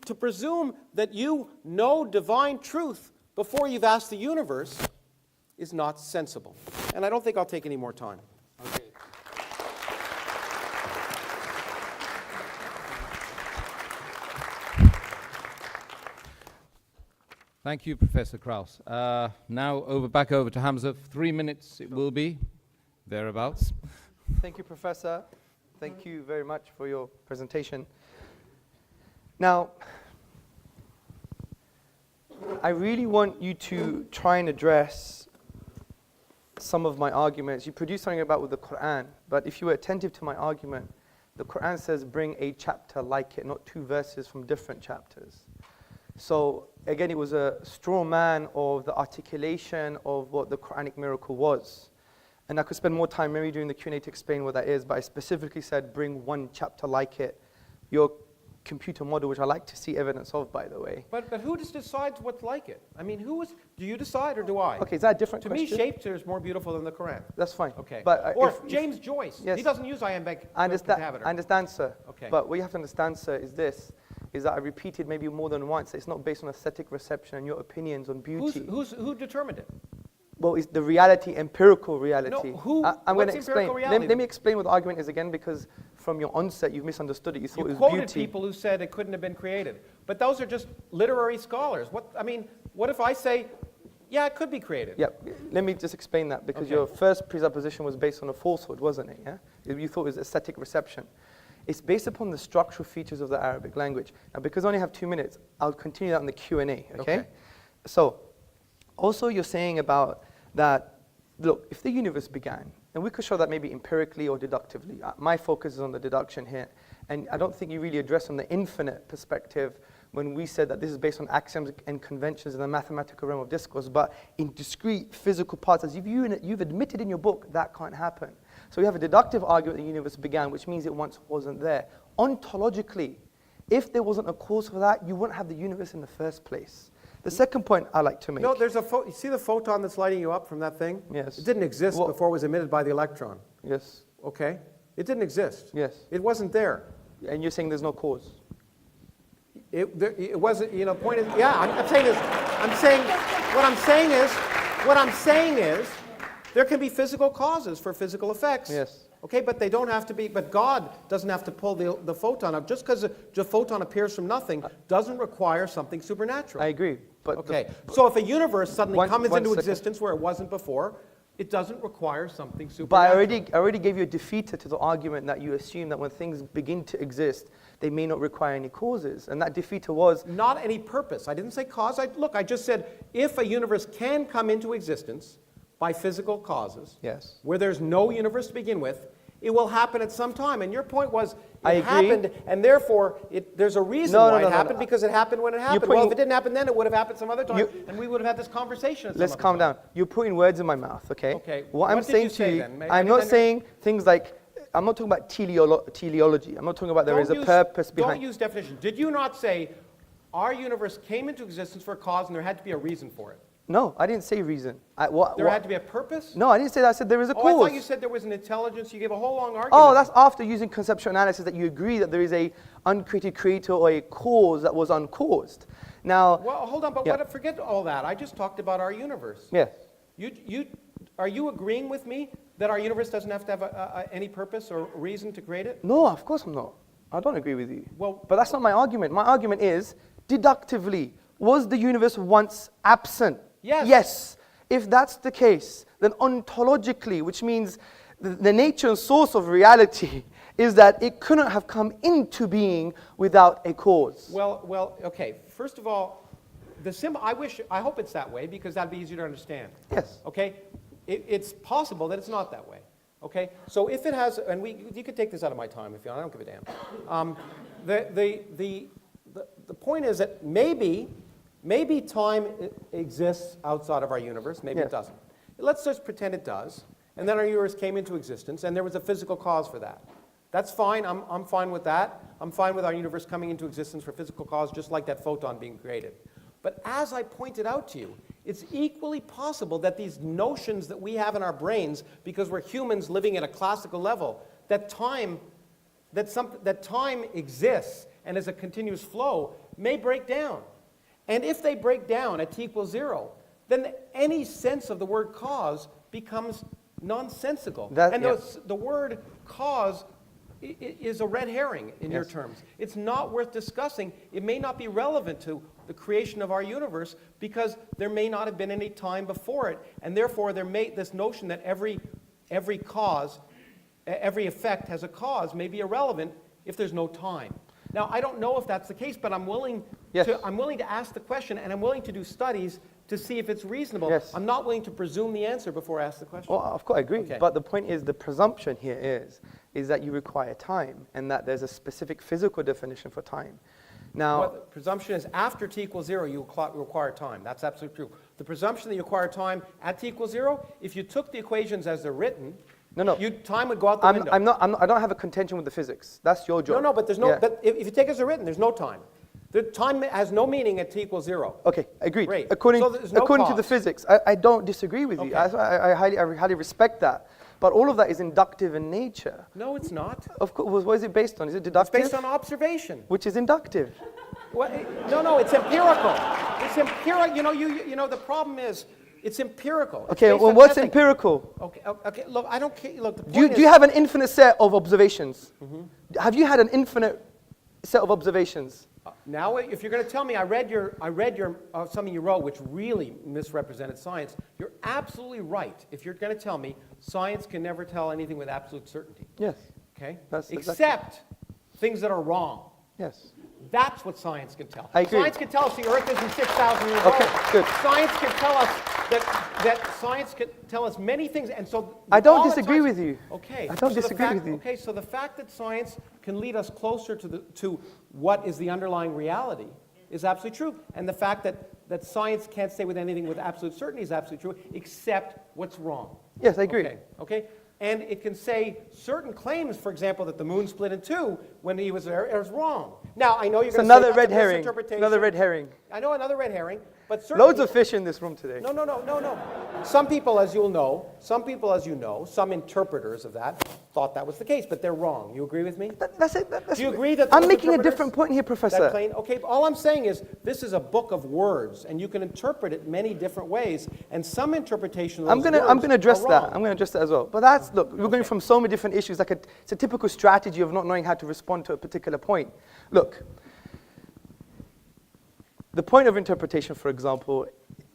to presume that you know divine truth before you've asked the universe is not sensible. And I don't think I'll take any more time. Okay. Thank you, Professor Krauss. Now back over to Hamza. 3 minutes it will be, thereabouts. Thank you, Professor. Thank you very much for your presentation. Now, I really want you to try and address some of my arguments. You produced something about with the Quran, but if you were attentive to my argument, the Quran says bring a chapter like it, not 2 verses from different chapters. So again, it was a straw man of the articulation of what the Quranic miracle was. And I could spend more time maybe during the Q&A to explain what that is, but I specifically said bring 1 chapter like it. Your computer model, which I like to see evidence of, by the way. But who just decides what's like it? I mean, do you decide or do I? Okay, is that a different question? To me, Shakespeare is more beautiful than the Quran. That's fine. Okay. But, or James Joyce. Yes. He doesn't use iambic I pentameter. understand, sir. Okay. But what you have to understand, sir, is that I repeated maybe more than once, that it's not based on aesthetic reception and your opinions on beauty. Who determined it? Well, it's the reality, empirical reality. No, I'm going to explain. Reality? Let me explain what the argument is again, because from your onset, you've misunderstood it. You thought it was quoted beauty. People who said it couldn't have been created. But those are just literary scholars. What if I say, yeah, it could be created? Yeah, let me just explain that, because your first presupposition was based on a falsehood, wasn't it? Yeah, you thought it was aesthetic reception. It's based upon the structural features of the Arabic language. Now, because I only have 2 minutes, I'll continue that in the Q&A, okay? So, also you're saying about that, look, if the universe began, and we could show that maybe empirically or deductively. My focus is on the deduction here. And I don't think you really address from the infinite perspective when we said that this is based on axioms and conventions in the mathematical realm of discourse, but in discrete physical parts, as you've admitted in your book, that can't happen. So we have a deductive argument the universe began, which means it once wasn't there. Ontologically, if there wasn't a cause for that, you wouldn't have the universe in the first place. The second point I like to make. No, there's you see the photon that's lighting you up from that thing? Yes. It didn't exist before it was emitted by the electron. Yes. Okay? It didn't exist. Yes. It wasn't there. And you're saying there's no cause? It wasn't, point is, yeah, I'm saying this. What I'm saying is, there can be physical causes for physical effects. Yes. Okay, but they don't have to be, but God doesn't have to pull the photon up. Just because the photon appears from nothing doesn't require something supernatural. I agree. But okay, so if a universe suddenly comes into second. existence where it wasn't before, it doesn't require something supernatural. But I already gave you a defeater to the argument that you assume that when things begin to exist, they may not require any causes. And that defeater was... Not any purpose. I didn't say cause. I just said if a universe can come into existence by physical causes, yes, where there's no universe to begin with, it will happen at some time. And your point was it happened, and therefore there's a reason why it happened, because it happened when it happened. Well, if it didn't happen then, it would have happened some other time, and we would have had this conversation at some Let's calm down. You're putting words in my mouth, okay? Okay. What I'm saying to you, I'm not saying things like, I'm not talking about teleology. I'm not talking about there is a purpose behind. Don't use definition. Did you not say our universe came into existence for a cause and there had to be a reason for it? No, I didn't say reason. There had to be a purpose? No, I didn't say that. I said there is a cause. I thought you said there was an intelligence. You gave a whole long argument. Oh, that's after using conceptual analysis that you agree that there is a uncreated creator or a cause that was uncaused. Now, well, hold on, but forget all that. I just talked about our universe. Yes. Are you agreeing with me that our universe doesn't have to have any purpose or reason to create it? No, of course I'm not. I don't agree with you. Well, but that's not my argument. My argument is, deductively, was the universe once absent? Yes. Yes. If that's the case, then ontologically, which means the nature and source of reality is that it couldn't have come into being without a cause. Well, okay. First of all, I hope it's that way because that'd be easier to understand. Yes. Okay? It's possible that it's not that way. Okay? So if it has, and you could take this out of my time if you want. I don't give a damn. The point is that maybe time exists outside of our universe, maybe it doesn't. Let's just pretend it does, and then our universe came into existence, and there was a physical cause for that. That's fine, I'm fine with that. I'm fine with our universe coming into existence for physical cause, just like that photon being created. But as I pointed out to you, it's equally possible that these notions that we have in our brains, because we're humans living at a classical level, that time exists and is a continuous flow, may break down. And if they break down at t equals 0, then any sense of the word cause becomes nonsensical. The word cause is a red herring in your terms. It's not worth discussing. It may not be relevant to the creation of our universe because there may not have been any time before it. And therefore, this notion that every effect has a cause may be irrelevant if there's no time. Now, I don't know if that's the case, but I'm willing to ask the question, and I'm willing to do studies to see if it's reasonable. Yes. I'm not willing to presume the answer before I ask the question. Well, of course, I agree. Okay. But the point is, the presumption here is that you require time, and that there's a specific physical definition for time. Now, the presumption is after t equals 0, you require time. That's absolutely true. The presumption that you require time at t equals 0, if you took the equations as they're written, time would go out the window. I don't have a contention with the physics. That's your job. No, but there's no. Yeah. But if you take it as written, there's no time. The time has no meaning at t equals 0. Okay, agreed. Great. According to the physics, I don't disagree with you. I highly respect that. But all of that is inductive in nature. No, it's not. Of course. What is it based on? Is it deductive? It's based on observation. Which is inductive. No, it's empirical. It's empirical. You know, the problem is, it's empirical. Okay, well, what's empirical? Okay. Look, I don't care. Look, the do you have an infinite set of observations? Mm-hmm. Have you had an infinite set of observations? Now, if you're going to tell me, I read something you wrote which really misrepresented science. You're absolutely right. If you're going to tell me science can never tell anything with absolute certainty. Yes. Okay. Except things that are wrong. Yes. That's what science can tell. I agree. Science can tell us the Earth isn't 6,000 years old. Okay, good. Science can tell us that science can tell us many things, and so I don't disagree with you. Okay. I don't disagree with you. Okay, so the fact that science can lead us closer to what is the underlying reality is absolutely true. And the fact that science can't say with anything with absolute certainty is absolutely true, except what's wrong. Yes, I agree. Okay? And it can say certain claims, for example, that the moon split in two when he was there, is wrong. Now, I know you're going to say another red herring. Another red herring. I know, another red herring. But certainly, loads of fish in this room today. No. Some people, as you know, some interpreters of that thought that was the case, but they're wrong. You agree with me? That's it. Do you agree that I'm making a different point here, Professor. Okay, all I'm saying is this is a book of words, and you can interpret it many different ways, and some interpretation of those words I'm going to address are that. wrong. I'm going to address that as well. But that's, look, we're going from so many different issues. It's a typical strategy of not knowing how to respond to a particular point. Look, the point of interpretation, for example,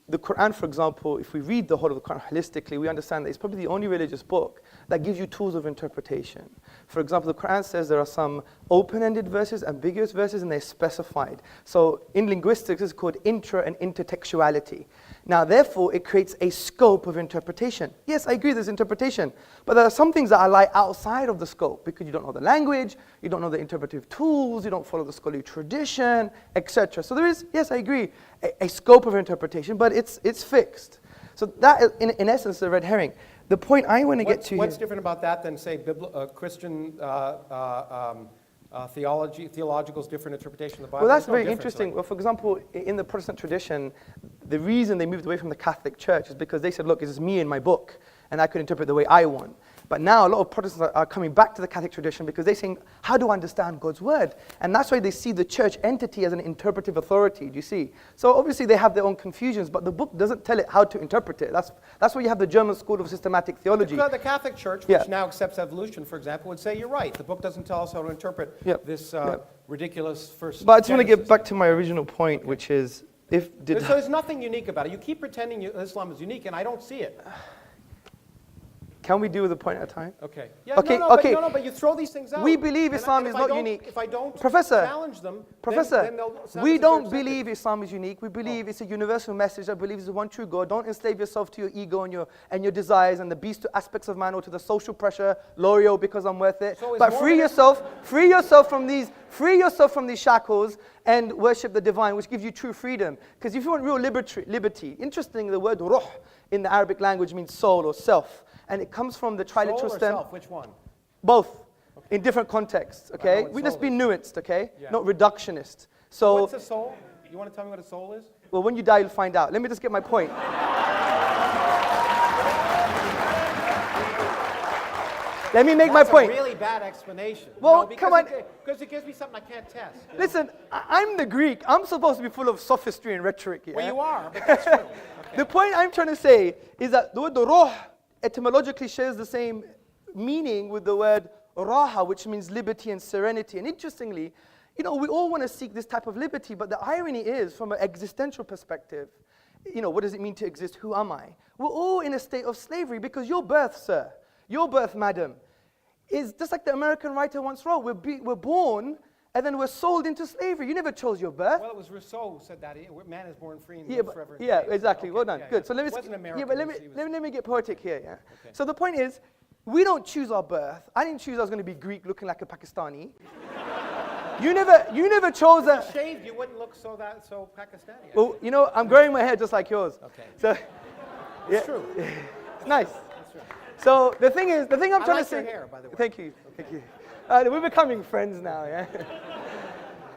the Quran, for example, if we read the whole of the Quran holistically, we understand that it's probably the only religious book that gives you tools of interpretation. For example, the Quran says there are some open-ended verses, ambiguous verses, and they're specified. So in linguistics, it's called intra and intertextuality. Now, therefore, it creates a scope of interpretation. Yes, I agree there's interpretation, but there are some things that lie outside of the scope because you don't know the language, you don't know the interpretive tools, you don't follow the scholarly tradition, etc. So there is, yes, I agree, a scope of interpretation, but it's fixed. So that is, in essence, the red herring. The point I want to get to what's here, different about that than, say, Christian theological's different interpretation of the Bible? well, that's There's no very difference, interesting. right? Well, for example, in the Protestant tradition, the reason they moved away from the Catholic Church is because they said, look, this is me and my book, and I could interpret the way I want. But now a lot of Protestants are coming back to the Catholic tradition because they're saying, how do I understand God's word? And that's why they see the church entity as an interpretive authority, do you see? So obviously they have their own confusions, but the book doesn't tell it how to interpret it. That's why you have the German School of Systematic Theology. The Catholic Church, which now accepts evolution, for example, would say, you're right, the book doesn't tell us how to interpret this ridiculous first But I just want to Genesis. get back to my original point, which is, So there's nothing unique about it. You keep pretending Islam is unique, and I don't see it. Can we deal with a point at a time? Okay. Yeah, Okay, but you throw these things out. We believe and Islam if is I not don't- unique. If I don't Professor, challenge them, Professor, then they'll sound we as if don't they're accepted. believe Islam is unique. We believe it's a universal message that believes in one true God. Don't enslave yourself to your ego and your desires and the beast aspects of man or to the social pressure, loyal because I'm worth it. So is But free yourself from these shackles and worship the divine, which gives you true freedom. Because if you want real liberty, interesting, the word ruh in the Arabic language means soul or self. And it comes from the triliteral Soul or stem. self? Which one? Both, in different contexts, okay? what We just soul be is. nuanced, okay? Yeah. Not reductionist. So, What's a soul? You want to tell me what a soul is? well, when you die, you'll find out. Let me just get my point. Let me make my point. That's a really bad explanation. Well, come on. Because it gives me something I can't test. you know? Listen, I'm the Greek. I'm supposed to be full of sophistry and rhetoric here. Well, you are, but that's true. Okay. The point I'm trying to say is that the word ruh etymologically shares the same meaning with the word raha, which means liberty and serenity. And interestingly, we all want to seek this type of liberty, but the irony is, from an existential perspective, what does it mean to exist? Who am I? We're all in a state of slavery because your birth, sir, your birth, madam, is just like the American writer once wrote. We're born and then we're sold into slavery. You never chose your birth. Well, it was Rousseau who said that. Man is born free and Yeah, lives but, forever. yeah, exactly. Okay, Well done. yeah, Good. yeah. So let me. It wasn't American. Yeah, but let me get poetic here. Yeah. Okay. So the point is, we don't choose our birth. I didn't choose I was going to be Greek, looking like a Pakistani. You never chose a. Shaved, you wouldn't look so Pakistani. Well, I'm growing my hair just like yours. Okay. So, It's true. it's nice. That's right. So the thing I'm trying to like say. your hair, by the way. Thank you. We're becoming friends now, yeah.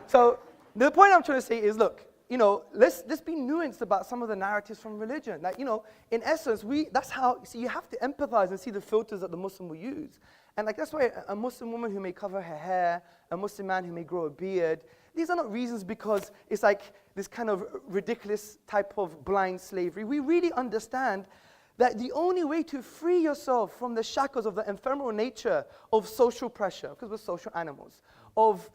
So the point I'm trying to say is, look, let's be nuanced about some of the narratives from religion. Like, in essence, that's how. See, you have to empathize and see the filters that the Muslim will use. And that's why a Muslim woman who may cover her hair, a Muslim man who may grow a beard, these are not reasons because it's like this kind of ridiculous type of blind slavery. We really understand that the only way to free yourself from the shackles of the ephemeral nature of social pressure, because we're social animals, of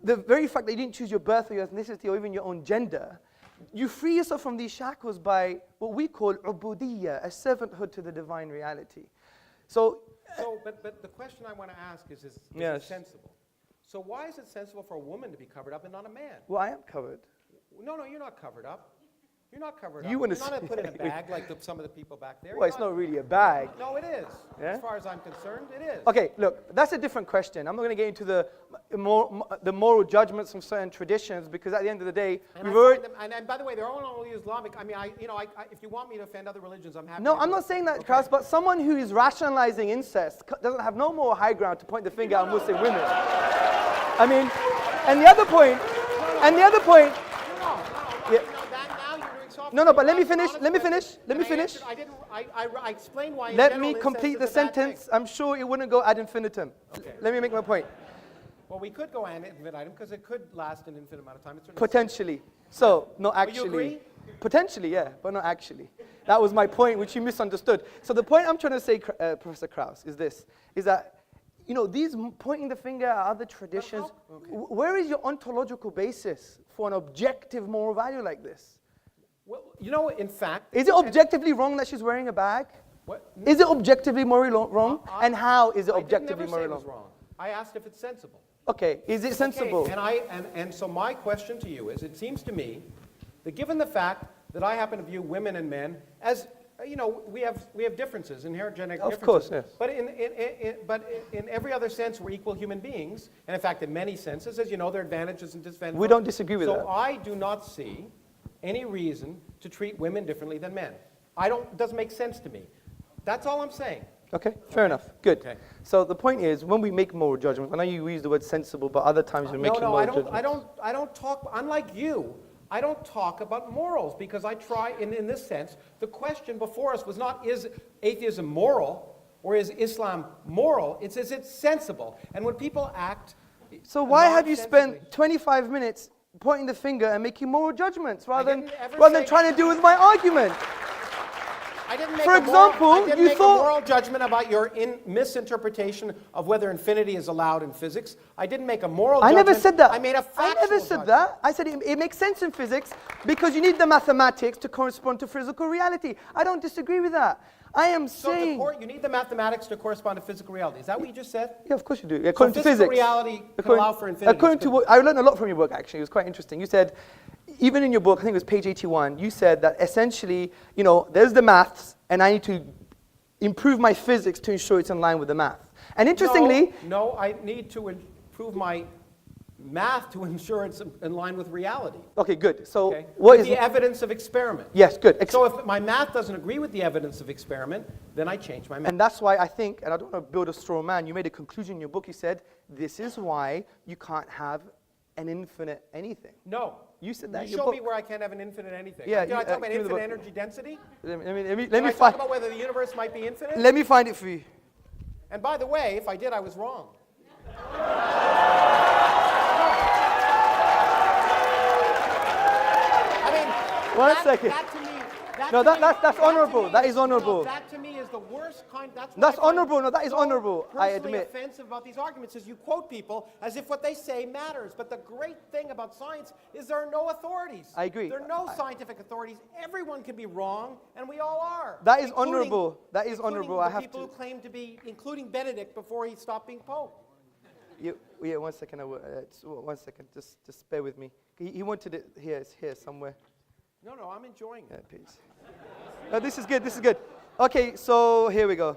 the very fact that you didn't choose your birth or your ethnicity or even your own gender, you free yourself from these shackles by what we call ubudiyya, a servanthood to the divine reality. But the question I want to ask is it sensible? So why is it sensible for a woman to be covered up and not a man? Well, I am covered. No, you're not covered up. You're not covered up. You want to You're not put in a bag like some of the people back there. Well, it's not really a bag. No, it is. Yeah? As far as I'm concerned, it is. Okay, look, that's a different question. I'm not going to get into the moral judgments from certain traditions, because at the end of the day, And, and by the way, they're all only Islamic. I mean, if you want me to offend other religions, I'm happy. No, to I'm do not it. saying that, Kraus, but someone who is rationalizing incest doesn't have no more high ground to point the finger at Muslim women. I mean, and the other point, No, yeah. now you're doing soft. No, but let me That's an finish, honest let me question. finish, let me And finish. I explained why. in Let general, me incest complete is the a bad thing. sentence. I'm sure it wouldn't go ad infinitum. Okay. Let me make my point. Well, we could go ad infinitum because it could last an infinite amount of time. It's certainly- Potentially. So, not you actually. agree? Potentially, yeah, but not actually. That was my point, which you misunderstood. So the point I'm trying to say, Professor Kraus, is this, is that, you know, these pointing the finger at other traditions, where is your ontological basis for an objective moral value like this? Well, you know, in fact. Is it objectively wrong that she's wearing a bag? What? Is it objectively morally wrong? And how is it I objectively didn't ever say morally it was wrong? wrong. I asked if it's sensible. Okay, is it sensible? Okay, and so my question to you is, it seems to me that given the fact that I happen to view women and men as, you know, we have differences, inherent genetic differences. Of course, yes. But in every other sense, we're equal human beings. And in fact, in many senses, as you know, there are advantages and disadvantages. We don't disagree with that. So I do not see any reason to treat women differently than men. It doesn't make sense to me. That's all I'm saying. Okay, fair enough. Good. Okay. So the point is, when we make moral judgments, I know you use the word sensible, but other times we're making moral judgments. I don't talk, unlike you, I don't talk about morals because I try, in this sense, the question before us was not, is atheism moral or is Islam moral? It's, is it sensible? And when people act So why have you non-sensibly- spent 25 minutes pointing the finger and making moral judgments rather didn't ever than say- trying to deal with my argument? I didn't make For a moral, example, I didn't you make thought- a moral judgment about your misinterpretation of whether infinity is allowed in physics. I didn't make a moral I judgment. never said that. I made a I factual never said judgment. that. I said it makes sense in physics because you need the mathematics to correspond to physical reality. I don't disagree with that. I am So saying... you need the mathematics to correspond to physical reality. Is that what you just said? Yeah, of course you do. According to physical physics. reality can allow for infinity. According to what, I learned a lot from your book, actually. It was quite interesting. You said, even in your book, I think it was page 81, you said that essentially, you know, there's the maths, and I need to improve my physics to ensure it's in line with the math. And interestingly... No, I need to improve my math to ensure it's in line with reality. Okay, good. So Okay? what With is... the evidence of experiment. Yes, good. So if my math doesn't agree with the evidence of experiment, then I change my math. And that's why I think, and I don't want to build a straw man, you made a conclusion in your book. You said, this is why you can't have an infinite anything. No. You said that in You your show me book. where I can't have an infinite anything. Yeah, Did I talk about give me the infinite book. energy density? Let Did me I talk find... about whether the universe might be infinite? Let me find it for you. And by the way, if I did, I was wrong. I mean, One second. That to me, No, to me- that's that to honorable. me- That is honorable. No, that to me is the worst kind. That's what That's I find honorable. No, that is so honorable, I personally admit. offensive about these arguments is you quote people as if what they say matters. But the great thing about science is there are no authorities. I agree. There are no scientific authorities. Everyone can be wrong, and we all are. That is including- honorable. That is including honorable. I the have people to- who claim to be, including Benedict before he stopped being Pope. Yeah, 1 second. 1 second. Just bear with me. He wanted it here. It's here somewhere. No, I'm enjoying it. Yeah, please. No, this is good. This is good. Okay, so here we go.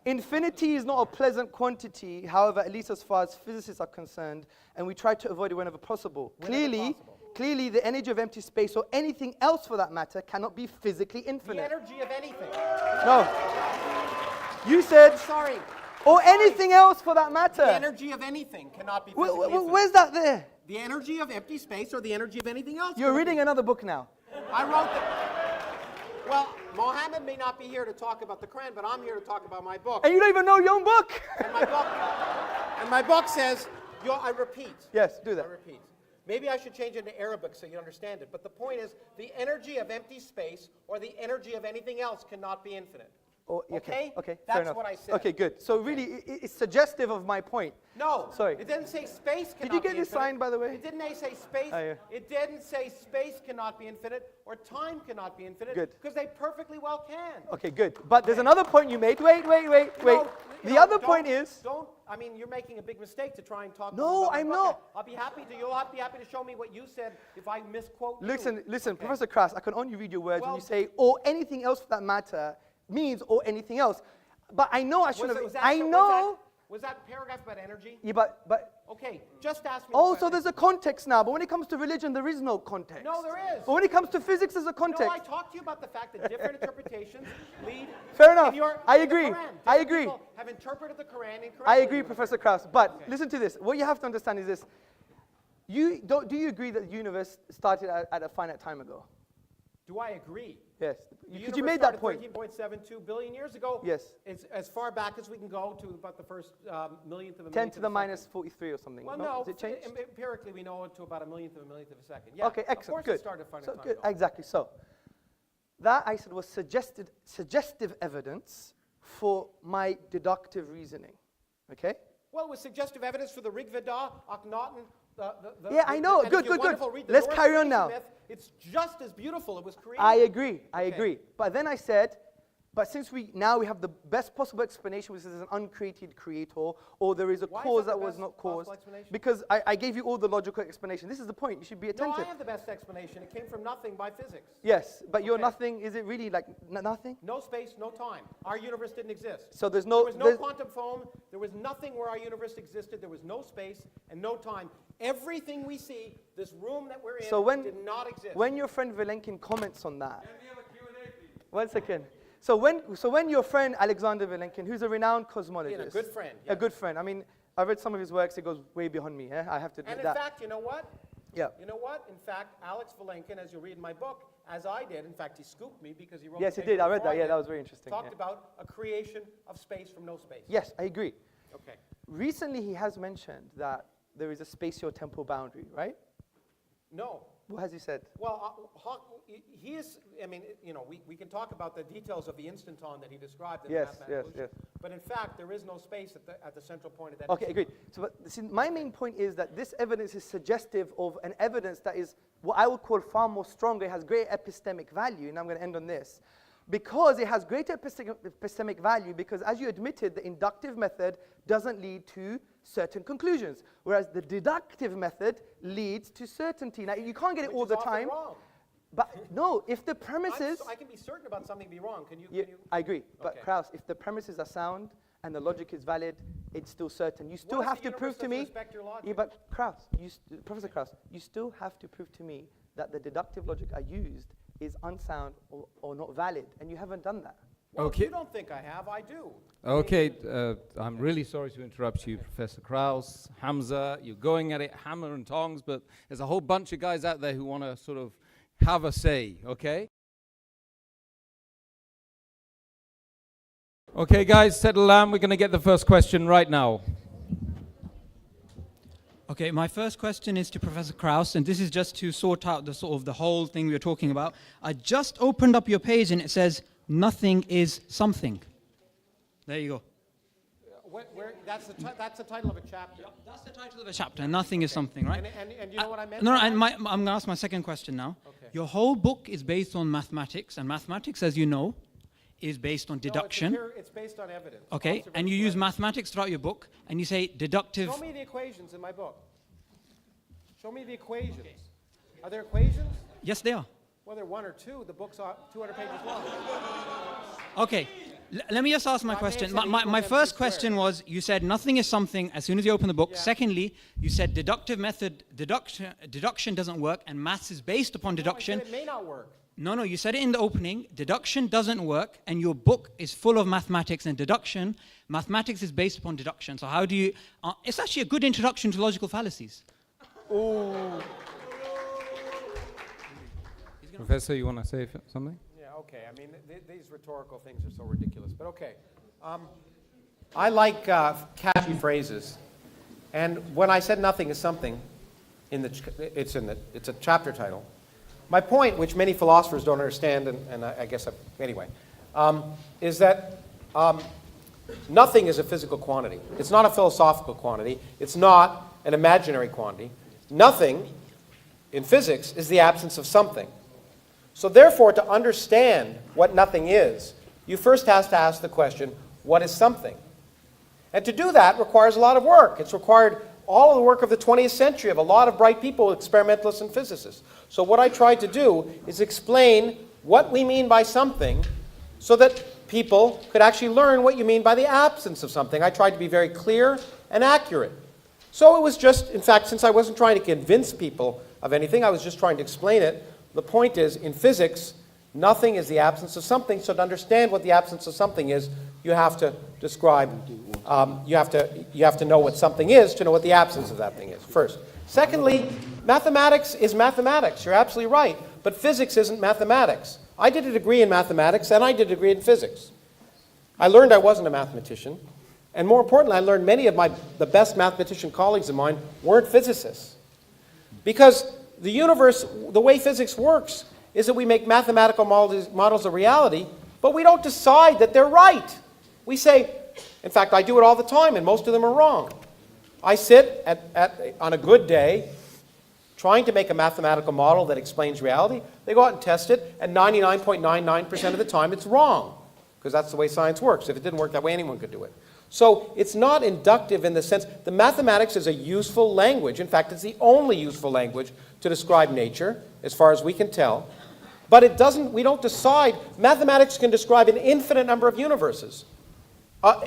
Infinity is not a pleasant quantity, however, at least as far as physicists are concerned, and we try to avoid it whenever possible. Clearly, the energy of empty space, or anything else for that matter, cannot be physically The infinite. energy of anything. No. You said, I'm sorry. or anything else for that matter. The energy of anything cannot be physically infinite. Where's that there? The energy of empty space or the energy of anything else. You're reading another book now. I wrote that. Well, Mohammed may not be here to talk about the Quran, but I'm here to talk about my book. And you don't even know your own book. And my book says, I repeat. Yes, do I that. repeat. Maybe I should change it into Arabic so you understand it. But the point is, the energy of empty space or the energy of anything else cannot be infinite. Oh, Okay? Okay, That's fair enough. what I said. Okay, good. So really, it's suggestive of my point. No. Sorry. It didn't say space cannot be infinite. Did you get this signed, by the way? It didn't say space. Oh, yeah. It didn't say space cannot be infinite or time cannot be infinite. Good. Because they perfectly well can. Okay, good. But there's another point you made. Wait. No, The other point is... you're making a big mistake to try and talk No, about my I'm book. not. I'll be happy to. You'll be happy to show me what you said if I misquote you. Listen, Okay. Professor Kraus, I can only read your words when Well- you say, or anything else for that matter, means or anything else. But I know I shouldn't have... Was that I so- was know... Was that paragraph about energy? Yeah, but Okay, just ask me. also there's a context now, but when it comes to religion, there is no context. No, there is. But when it comes to physics, there's a context. No, I talked to you about the fact that different interpretations lead. Fair enough. I in the agree. Quran. I Different agree. people have interpreted the Quran incorrectly. I agree, Professor Krauss. But listen to this. What you have to understand is this. Do you agree that the universe started at a finite time ago? Do I agree? Yes. The Because you universe made that started point. 13.72 billion years ago. Yes. It's as far back as we can go to about the first millionth of a 10 millionth to of the a minus second. 43 or something. Well, no. Has it changed? Empirically, we know it to about a millionth of a second. Yeah. Okay, Of excellent. course, Good. it started a finite So time good. ago. Exactly. So that I said was suggestive evidence for my deductive reasoning. Okay? Well, it was suggestive evidence for the Rig Veda, Akhenaten. Yeah, I know. and Good, if you good, good. wonderful read the Let's Norse carry on creation now. myth, it's just as beautiful. It was created. I agree. I Okay. agree. But then I said, but since we have the best possible explanation, which is an uncreated creator, or there is a Why is cause that that the was best not possible caused, explanation? because I gave you all the logical explanation. This is the point. You should be No, attentive. I have the best explanation. It came from nothing by physics. Yes, but your Okay. nothing, is it really like nothing? No space, no time. Our universe didn't exist. So there's There no, was no there's- quantum foam. There was nothing where our universe existed. There was no space and no time. Everything we see, this room that we're in, So when- did not exist. when your friend Vilenkin comments on that. 1 second. So when your friend Alexander Vilenkin, who's a renowned cosmologist, Being a good friend, a yes. good friend. I mean, I read some of his works. It goes way beyond me. I have to admit And in that. fact, you know what? Yeah. You know what? In fact, Alex Vilenkin, as you read in my book, as I did, in fact, he scooped me because he wrote Yes, the he paper did. I read before that. Yeah, did, that was very interesting. Talked Yeah. about a creation of space from no space. Yes, I agree. Okay. Recently, he has mentioned that there is a spatio-temporal boundary, right? No. What has he said? Well, he is, I mean, you know, we can talk about the details of the instanton that he described in Yes, the mathematical yes, solution, but in fact, there is no space at the central point of that. Okay, instanton. agreed. So, but, see, my main point is that this evidence is suggestive of an evidence that is what I would call far more stronger. It has great epistemic value, and I'm going to end on this. Because it has great epistemic value, because as you admitted, the inductive method doesn't lead to certain conclusions, whereas the deductive method leads to certainty. Now, you can't get it Which all is the often time. wrong. But no, if the premises... I can be certain about something be wrong. Can you? Yeah, I agree. But Okay. Krauss, if the premises are sound and the logic is valid, it's still certain. You still if have the to prove universe to me... doesn't respect your logic? Yeah, but Krauss, Professor Krauss, you still have to prove to me that the deductive logic I used is unsound or not valid, and you haven't done that. Well, Okay. if you don't think I have, I do. Okay, I'm really sorry to interrupt you, Professor Krauss, Hamza. You're going at it hammer and tongs, but there's a whole bunch of guys out there who want to sort of have a say, okay? Okay, guys, settle down. We're going to get the first question right now. Okay, my first question is to Professor Krauss, and this is just to sort out the whole thing we were talking about. I just opened up your page and it says, nothing is something. There you go. That's the title of a chapter. That's the title of a chapter, nothing is something, right? And you know what I meant? No, by and that? I'm going to ask my second question now. Okay. Your whole book is based on mathematics, and mathematics, as you know, is based on deduction. No, it's based on evidence. Okay, and you Observational use evidence. mathematics throughout your book, and you say deductive. Show me the equations in my book. Show me the equations. Are there equations? Yes, they are. Well, they're one or two. The book's 200 pages long. Okay, let me just ask my I may question. have said My equal MC first squared. question was, you said nothing is something as soon as you open the book. Yeah. Secondly, you said deductive method, deduction doesn't work, and maths is based upon deduction. No, I said it may not work. No, you said it in the opening. Deduction doesn't work, and your book is full of mathematics and deduction. Mathematics is based upon deduction. So how do you... it's actually a good introduction to logical fallacies. Professor, you want to say something? Yeah, okay. I mean, these rhetorical things are so ridiculous. But okay. I like catchy phrases. And when I said nothing is something, it's a chapter title. My point, which many philosophers don't understand, and I guess, anyway, is that nothing is a physical quantity. It's not a philosophical quantity. It's not an imaginary quantity. Nothing, in physics, is the absence of something. So therefore, to understand what nothing is, you first have to ask the question, what is something? And to do that requires a lot of work. It's required all of the work of the 20th century of a lot of bright people, experimentalists and physicists. So what I tried to do is explain what we mean by something so that people could actually learn what you mean by the absence of something. I tried to be very clear and accurate. So it was just, in fact, since I wasn't trying to convince people of anything, I was just trying to explain it. The point is, in physics, nothing is the absence of something. So to understand what the absence of something is, you have to describe, you have to know what something is to know what the absence of that thing is, first. Secondly, mathematics is mathematics. You're absolutely right. But physics isn't mathematics. I did a degree in mathematics, and I did a degree in physics. I learned I wasn't a mathematician. And more importantly, I learned many of the best mathematician colleagues of mine weren't physicists. Because the universe, the way physics works, is that we make mathematical models of reality, but we don't decide that they're right. We say, in fact, I do it all the time, and most of them are wrong. I sit on a good day trying to make a mathematical model that explains reality. They go out and test it, and 99.99% of the time it's wrong, because that's the way science works. If it didn't work that way, anyone could do it. So it's not inductive in the sense, the mathematics is a useful language. In fact, it's the only useful language to describe nature, as far as we can tell. But it doesn't, we don't decide. Mathematics can describe an infinite number of universes.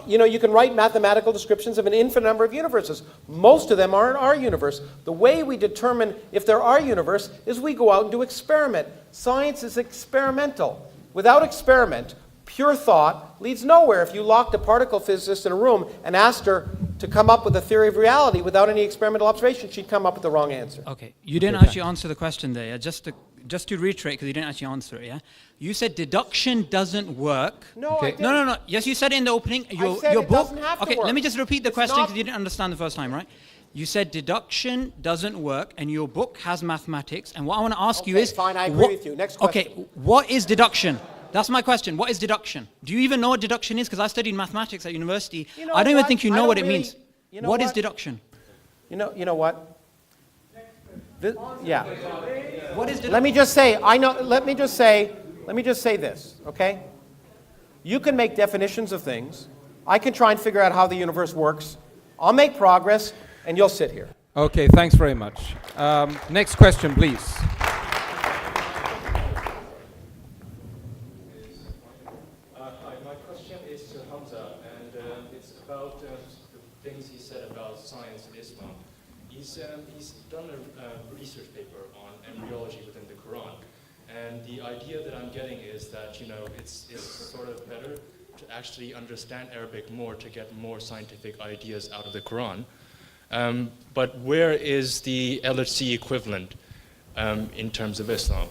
You can write mathematical descriptions of an infinite number of universes. Most of them are in our universe. The way we determine if they're our universe is we go out and do experiment. Science is experimental. Without experiment, pure thought leads nowhere. If you locked a particle physicist in a room and asked her to come up with a theory of reality without any experimental observation, she'd come up with the wrong answer. Okay, you didn't actually answer the question there. Just to reiterate, because you didn't actually answer it, yeah? You said deduction doesn't work. No, I didn't. No. Yes, you said it in the opening. I said your it book. doesn't have to Okay, work. let me just repeat the It's question not- because you didn't understand the first time, right? You said deduction doesn't work, and your book has mathematics. And what I want to ask you Okay, is, fine, I agree with you. Next question. Okay, what is deduction? That's my question. What is deduction? Do you even know what deduction is? Because I studied mathematics at university. You know I don't even what? think you I know don't what it really- means. you know What is what? deduction? You know what? Yeah. What is deduction? Let me just say, let me just say this, okay? You can make definitions of things. I can try and figure out how the universe works. I'll make progress, and you'll sit here. Okay, thanks very much. Next question, please. Hi, my question is to Hamza, and it's about the things he said about science and Islam. He's done a research paper on embryology within the Quran, and the idea that I'm getting is that, it's sort of better to actually understand Arabic more to get more scientific ideas out of the Quran. But where is the LHC equivalent in terms of Islam?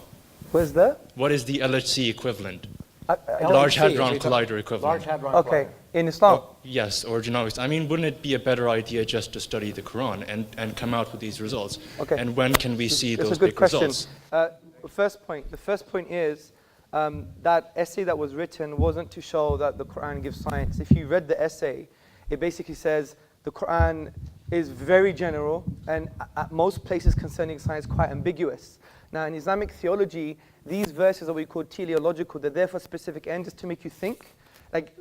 Where's that? What is the LHC equivalent? LHC, Large Hadron is he talking- Collider equivalent. Large Hadron Okay, Collider. in Islam. Yes, or genomics. I mean, wouldn't it be a better idea just to study the Quran and come out with these results? Okay. And when can we see It's those a good big question. results? The first point is that essay that was written wasn't to show that the Quran gives science. If you read the essay, it basically says the Quran is very general and at most places concerning science quite ambiguous. Now in Islamic theology, these verses that we call teleological, they're there for specific ends just to make you think. Like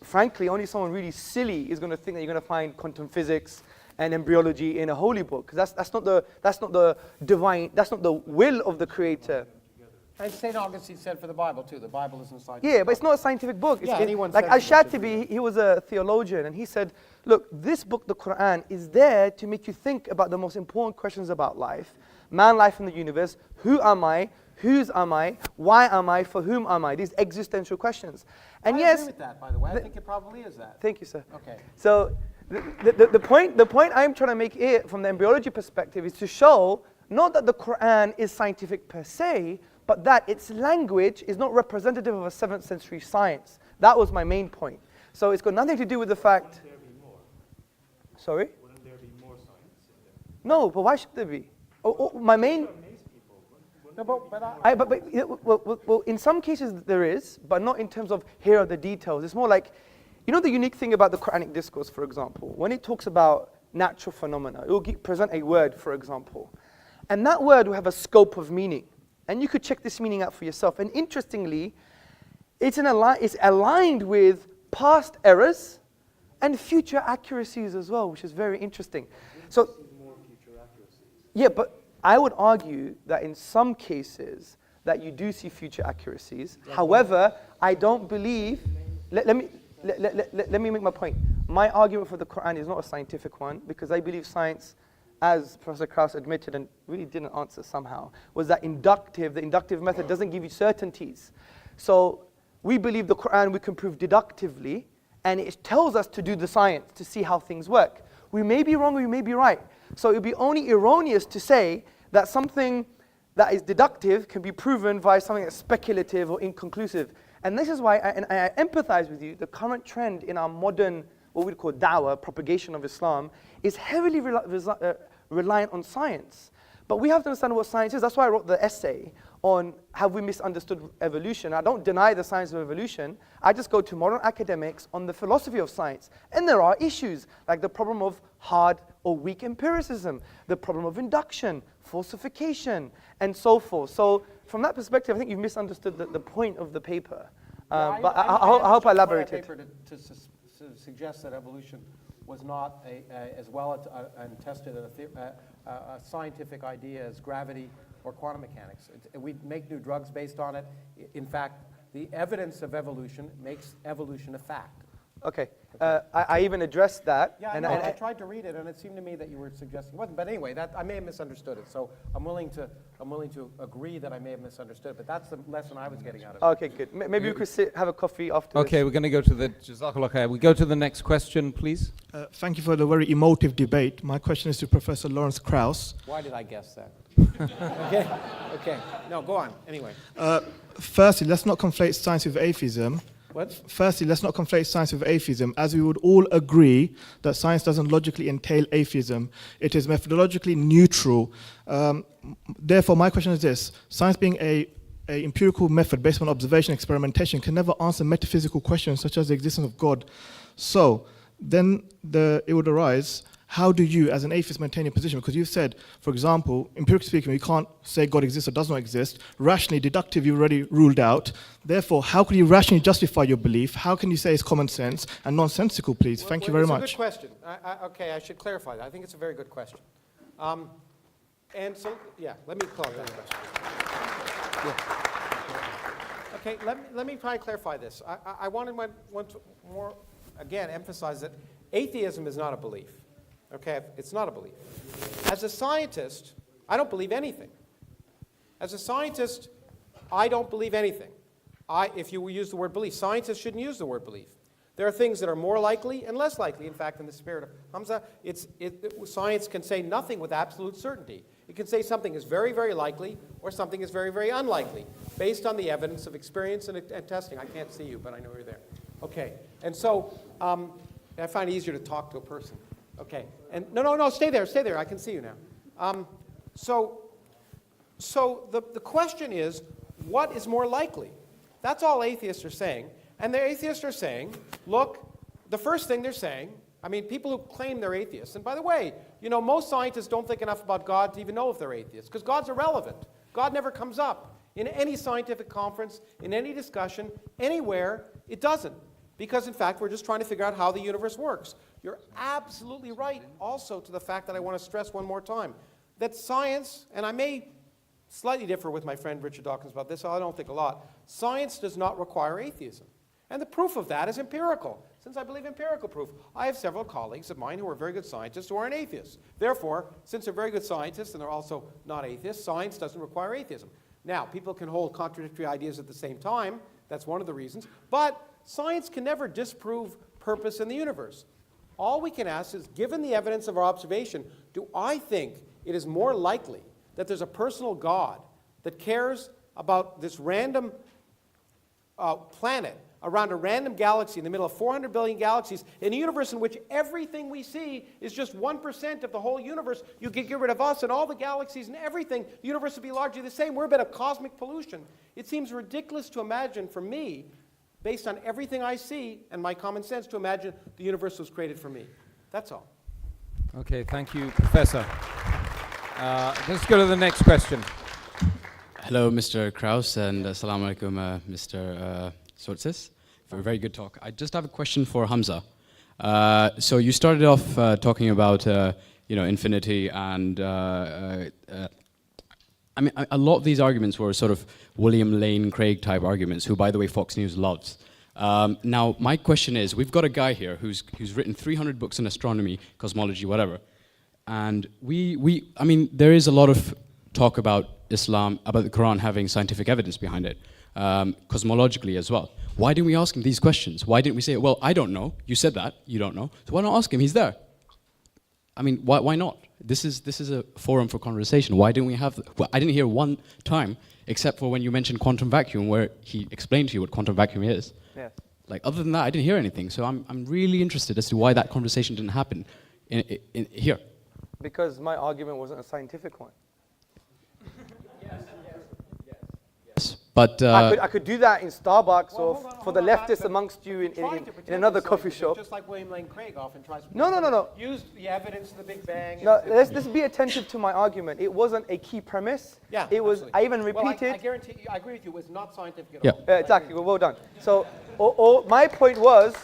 frankly, only someone really silly is going to think that you're going to find quantum physics and embryology in a holy book. That's not the divine, that's not the will of the Creator. And St. Augustine said for the Bible, too. The Bible isn't scientific. Yeah, but it's not a scientific book. Yeah, anyone like says it should Al-Shatibi, he was a theologian, and he said, look, this book, the Quran, is there to make you think about the most important questions about life, man, life, and the universe. Who am I? Whose am I? Why am I? For whom am I? These existential questions. And I yes, agree with that, by the way. I think it probably is that. thank you, sir. Okay. So the point I'm trying to make here from the embryology perspective is to show not that the Quran is scientific per se, but that its language is not representative of a 7th century science. That was my main point. So it's got nothing to do with the fact... Wouldn't there be more? Sorry? Wouldn't there be more science in there? No, but why should there be? My main... No, but Well, in some cases there is, but not in terms of here are the details. It's more like, the unique thing about the Quranic discourse, for example, when it talks about natural phenomena, it will present a word, for example, and that word will have a scope of meaning. And you could check this meaning out for yourself. And interestingly, it's aligned with past errors and future accuracies as well, which is very interesting. So, yeah, but I would argue that in some cases, that you do see future accuracies. However, I don't believe, let me make my point. My argument for the Quran is not a scientific one, because I believe science, as Professor Krauss admitted and really didn't answer somehow, was that the inductive method doesn't give you certainties. So we believe the Quran we can prove deductively, and it tells us to do the science to see how things work. We may be wrong, we may be right. So it would be only erroneous to say that something that is deductive can be proven via something that's speculative or inconclusive. And this is why I empathize with you. The current trend in our modern, what we call da'wah, propagation of Islam, is heavily reliant on science. But we have to understand what science is. That's why I wrote the essay on have we misunderstood evolution. I don't deny the science of evolution. I just go to modern academics on the philosophy of science. And there are issues, like the problem of hard or weak empiricism, the problem of induction, falsification, and so forth. So from that perspective, I think you've misunderstood the point of the paper. But I hope I elaborated. To suggest that evolution was not as well and tested a scientific idea as gravity or quantum mechanics. We make new drugs based on it. In fact, the evidence of evolution makes evolution a fact. Okay. I even addressed that. Yeah, and I tried to read it, and it seemed to me that you were suggesting it wasn't. But anyway, I may have misunderstood it. So I'm willing to agree that I may have misunderstood it. But that's the lesson I was getting out of it. Okay, good. Maybe we could have a coffee after this. Okay, we're going to go to the Jazakallah khair. We go to the next question, please. Thank you for the very emotive debate. My question is to Professor Lawrence Krauss. Why did I guess that? Okay. No, go on. Anyway. Firstly, let's not conflate science with atheism. What? Firstly, let's not conflate science with atheism, as we would all agree that science doesn't logically entail atheism. It is methodologically neutral. Therefore, my question is this. Science being a empirical method based on observation and experimentation can never answer metaphysical questions such as the existence of God. So, then it would arise, how do you, as an atheist, maintain your position? Because you've said, for example, empirically speaking, we can't say God exists or does not exist. Rationally, deductive, you've already ruled out. Therefore, how can you rationally justify your belief? How can you say it's common sense and nonsensical, please? Thank you very much. It's a good question. Okay, I should clarify that. I think it's a very good question. And so, yeah, let me call that question. Yeah. Okay, let me try and clarify this. I want to more, again, emphasize that atheism is not a belief. Okay, it's not a belief. As a scientist, I don't believe anything. As a scientist, I don't believe anything. If you use the word belief, scientists shouldn't use the word belief. There are things that are more likely and less likely. In fact, in the spirit of Hamza, science can say nothing with absolute certainty. It can say something is very, very likely or something is very, very unlikely based on the evidence of experience and testing. I can't see you, but I know you're there. Okay, and so I find it easier to talk to a person. Okay, and no, stay there. I can see you now. So the question is, what is more likely? That's all atheists are saying. And the atheists are saying, look, the first thing they're saying, I mean, people who claim they're atheists, and by the way, most scientists don't think enough about God to even know if they're atheists, because God's irrelevant. God never comes up in any scientific conference, in any discussion, anywhere. It doesn't, because in fact, we're just trying to figure out how the universe works. You're absolutely right also to the fact that I want to stress one more time, that science, and I may slightly differ with my friend Richard Dawkins about this, I don't think a lot, science does not require atheism. And the proof of that is empirical. Since I believe empirical proof, I have several colleagues of mine who are very good scientists who aren't atheists. Therefore, since they're very good scientists and they're also not atheists, science doesn't require atheism. Now, people can hold contradictory ideas at the same time. That's one of the reasons. But science can never disprove purpose in the universe. All we can ask is, given the evidence of our observation, do I think it is more likely that there's a personal God that cares about this random planet around a random galaxy in the middle of 400 billion galaxies, in a universe in which everything we see is just 1% of the whole universe? You could get rid of us and all the galaxies and everything, the universe would be largely the same. We're a bit of cosmic pollution. It seems ridiculous to imagine, for me, based on everything I see and my common sense, to imagine the universe was created for me. That's all. Okay, thank you, Professor. Let's go to the next question. Hello, Mr. Krauss, and assalamu alaikum, Mr. Sortsis, for a very good talk. I just have a question for Hamza. So you started off talking about infinity and I mean, a lot of these arguments were sort of William Lane Craig type arguments, who, by the way, Fox News loves. Now, my question is, we've got a guy here who's written 300 books in astronomy, cosmology, whatever. And I mean, there is a lot of talk about Islam, about the Quran having scientific evidence behind it, cosmologically as well. Why didn't we ask him these questions? Why didn't we say, well, I don't know, you said that, you don't know, so why not ask him, he's there? I mean, why not? This is a forum for conversation. Why didn't we have, well, I didn't hear one time, except for when you mentioned quantum vacuum, where he explained to you what quantum vacuum is. Yes. Like, other than that, I didn't hear anything, so I'm really interested as to why that conversation didn't happen in here. Because my argument wasn't a scientific one. But I could do that in Starbucks or for the leftists amongst you in another coffee shop. Just like William Lane Craig often tries to. No. Use the evidence of the Big Bang. No, let's be attentive to my argument. It wasn't a key premise. Yeah, it was. absolutely. I even Well, repeated. I guarantee you, I agree with you. It was not scientific at Yeah. all. Exactly. Well done. So, my point was,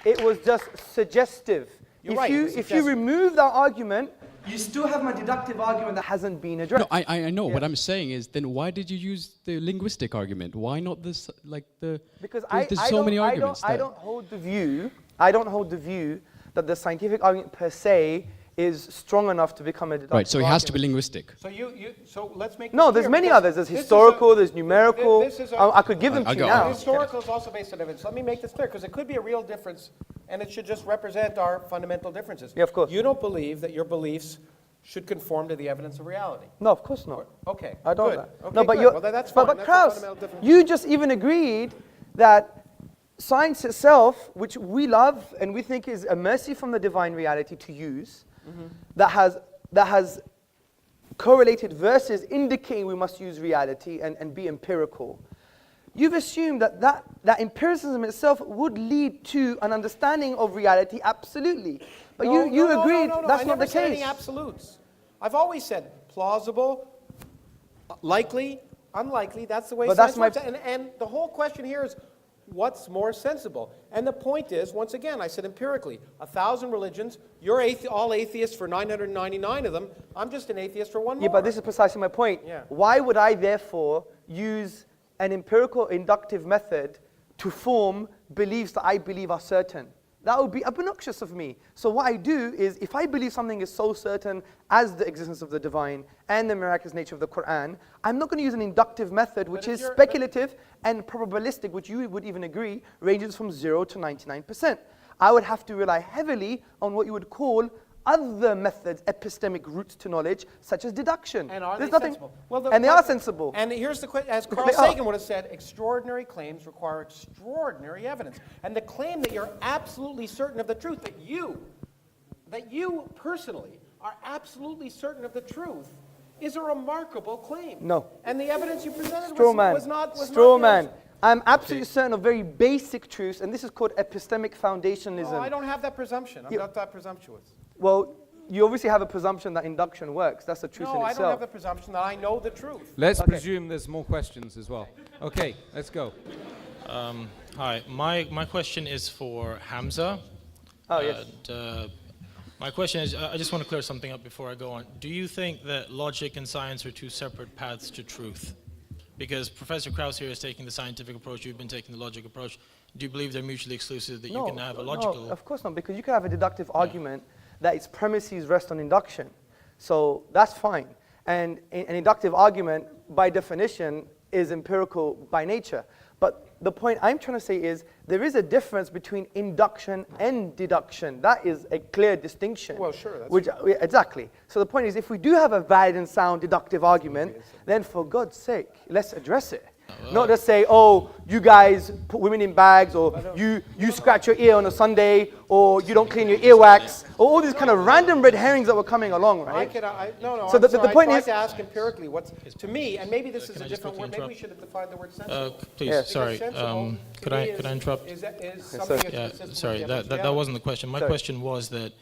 it was just suggestive. You're right, it was If you suggestive. remove that argument, you still have my deductive argument that hasn't been addressed. no, I know. What I'm saying is, then why did you use the linguistic argument? Why not this, like the? Because there's so many arguments. I don't hold the view. I don't hold the view that the scientific argument per se is strong enough to become a deductive Right. So it has to be argument. linguistic. So let's make. No, this there's clear, many because others. There's this is historical, there's numerical. this is I could give them I to you got now. it. Historical is also based on evidence. Let me make this clear, because it could be a real difference, and it should just represent our fundamental differences. Yeah, of course. You don't believe that your beliefs should conform to the evidence of reality. No, of course not. Okay. I don't. Good. That. Okay, No, but good. you're. Well, that's fine. But That's a Kraus, fundamental difference. you just even agreed that science itself, which we love and we think is a mercy from the divine reality to use, that has correlated verses indicating we must use reality and be empirical. You've assumed that empiricism itself would lead to an understanding of reality, absolutely. But you agreed that's I not never the said any case. absolutes. I've always said plausible, likely, unlikely. That's the way But science that's works. And the whole question here is, what's more sensible? And the point is, once again, I said empirically, 1,000 religions, you're all atheists for 999 of them. I'm just an atheist for one more. Yeah, but this is precisely my point. Yeah. Why would I therefore use an empirical inductive method to form beliefs that I believe are certain? That would be obnoxious of me. So what I do is, if I believe something is so certain as the existence of the divine and the miraculous nature of the Quran, I'm not going to use an inductive method which is speculative and probabilistic, which you would even agree ranges from 0 to 99%. I would have to rely heavily on what you would call other methods, epistemic routes to knowledge, such as deduction. And are There's they nothing, sensible? Well, and they are sensible. And here's the question, as Carl They are. Sagan would have said, extraordinary claims require extraordinary evidence. And the claim that you're absolutely certain of the truth, that you personally are absolutely certain of the truth, is a remarkable claim. No. And the evidence you presented Straw man. was not Straw yours. man. I'm absolutely certain of very basic truths, and this is called epistemic foundationalism. No, I don't have that presumption. I'm Yeah. not that presumptuous. Well, you obviously have a presumption that induction works. That's the truth No, in I itself. don't have the presumption that I know the truth. Let's presume there's more questions as well. Okay, let's go. Hi, my question is for Hamza. Oh, yes. And, my question is, I just want to clear something up before I go on. Do you think that logic and science are two separate paths to truth? Because Professor Krauss here is taking the scientific approach, you've been taking the logic approach. Do you believe they're mutually exclusive, that you can have a logical... No, of course not, because you can have a deductive argument that its premises rest on induction. So that's fine. And an inductive argument, by definition, is empirical by nature. But the point I'm trying to say is, there is a difference between induction and deduction. That is a clear distinction. Well, sure, that's Yeah, exactly. So the point is, if we do have a valid and sound deductive argument, then for God's sake, let's address it. Not just say, oh, you guys put women in bags, or you scratch your ear on a Sunday, or you don't clean your earwax, or all these kind of random red herrings that were coming along, right? No. So the point I is, tried to ask empirically what's, to me, and maybe this is a I just different word, quickly maybe we should have defined the word sensible. Please, Yes. sorry. Because sensible, Could to I me, interrupt? Is something sir. that's Yeah, consistent sorry, with the that evidence of wasn't the question. My Sorry. question was that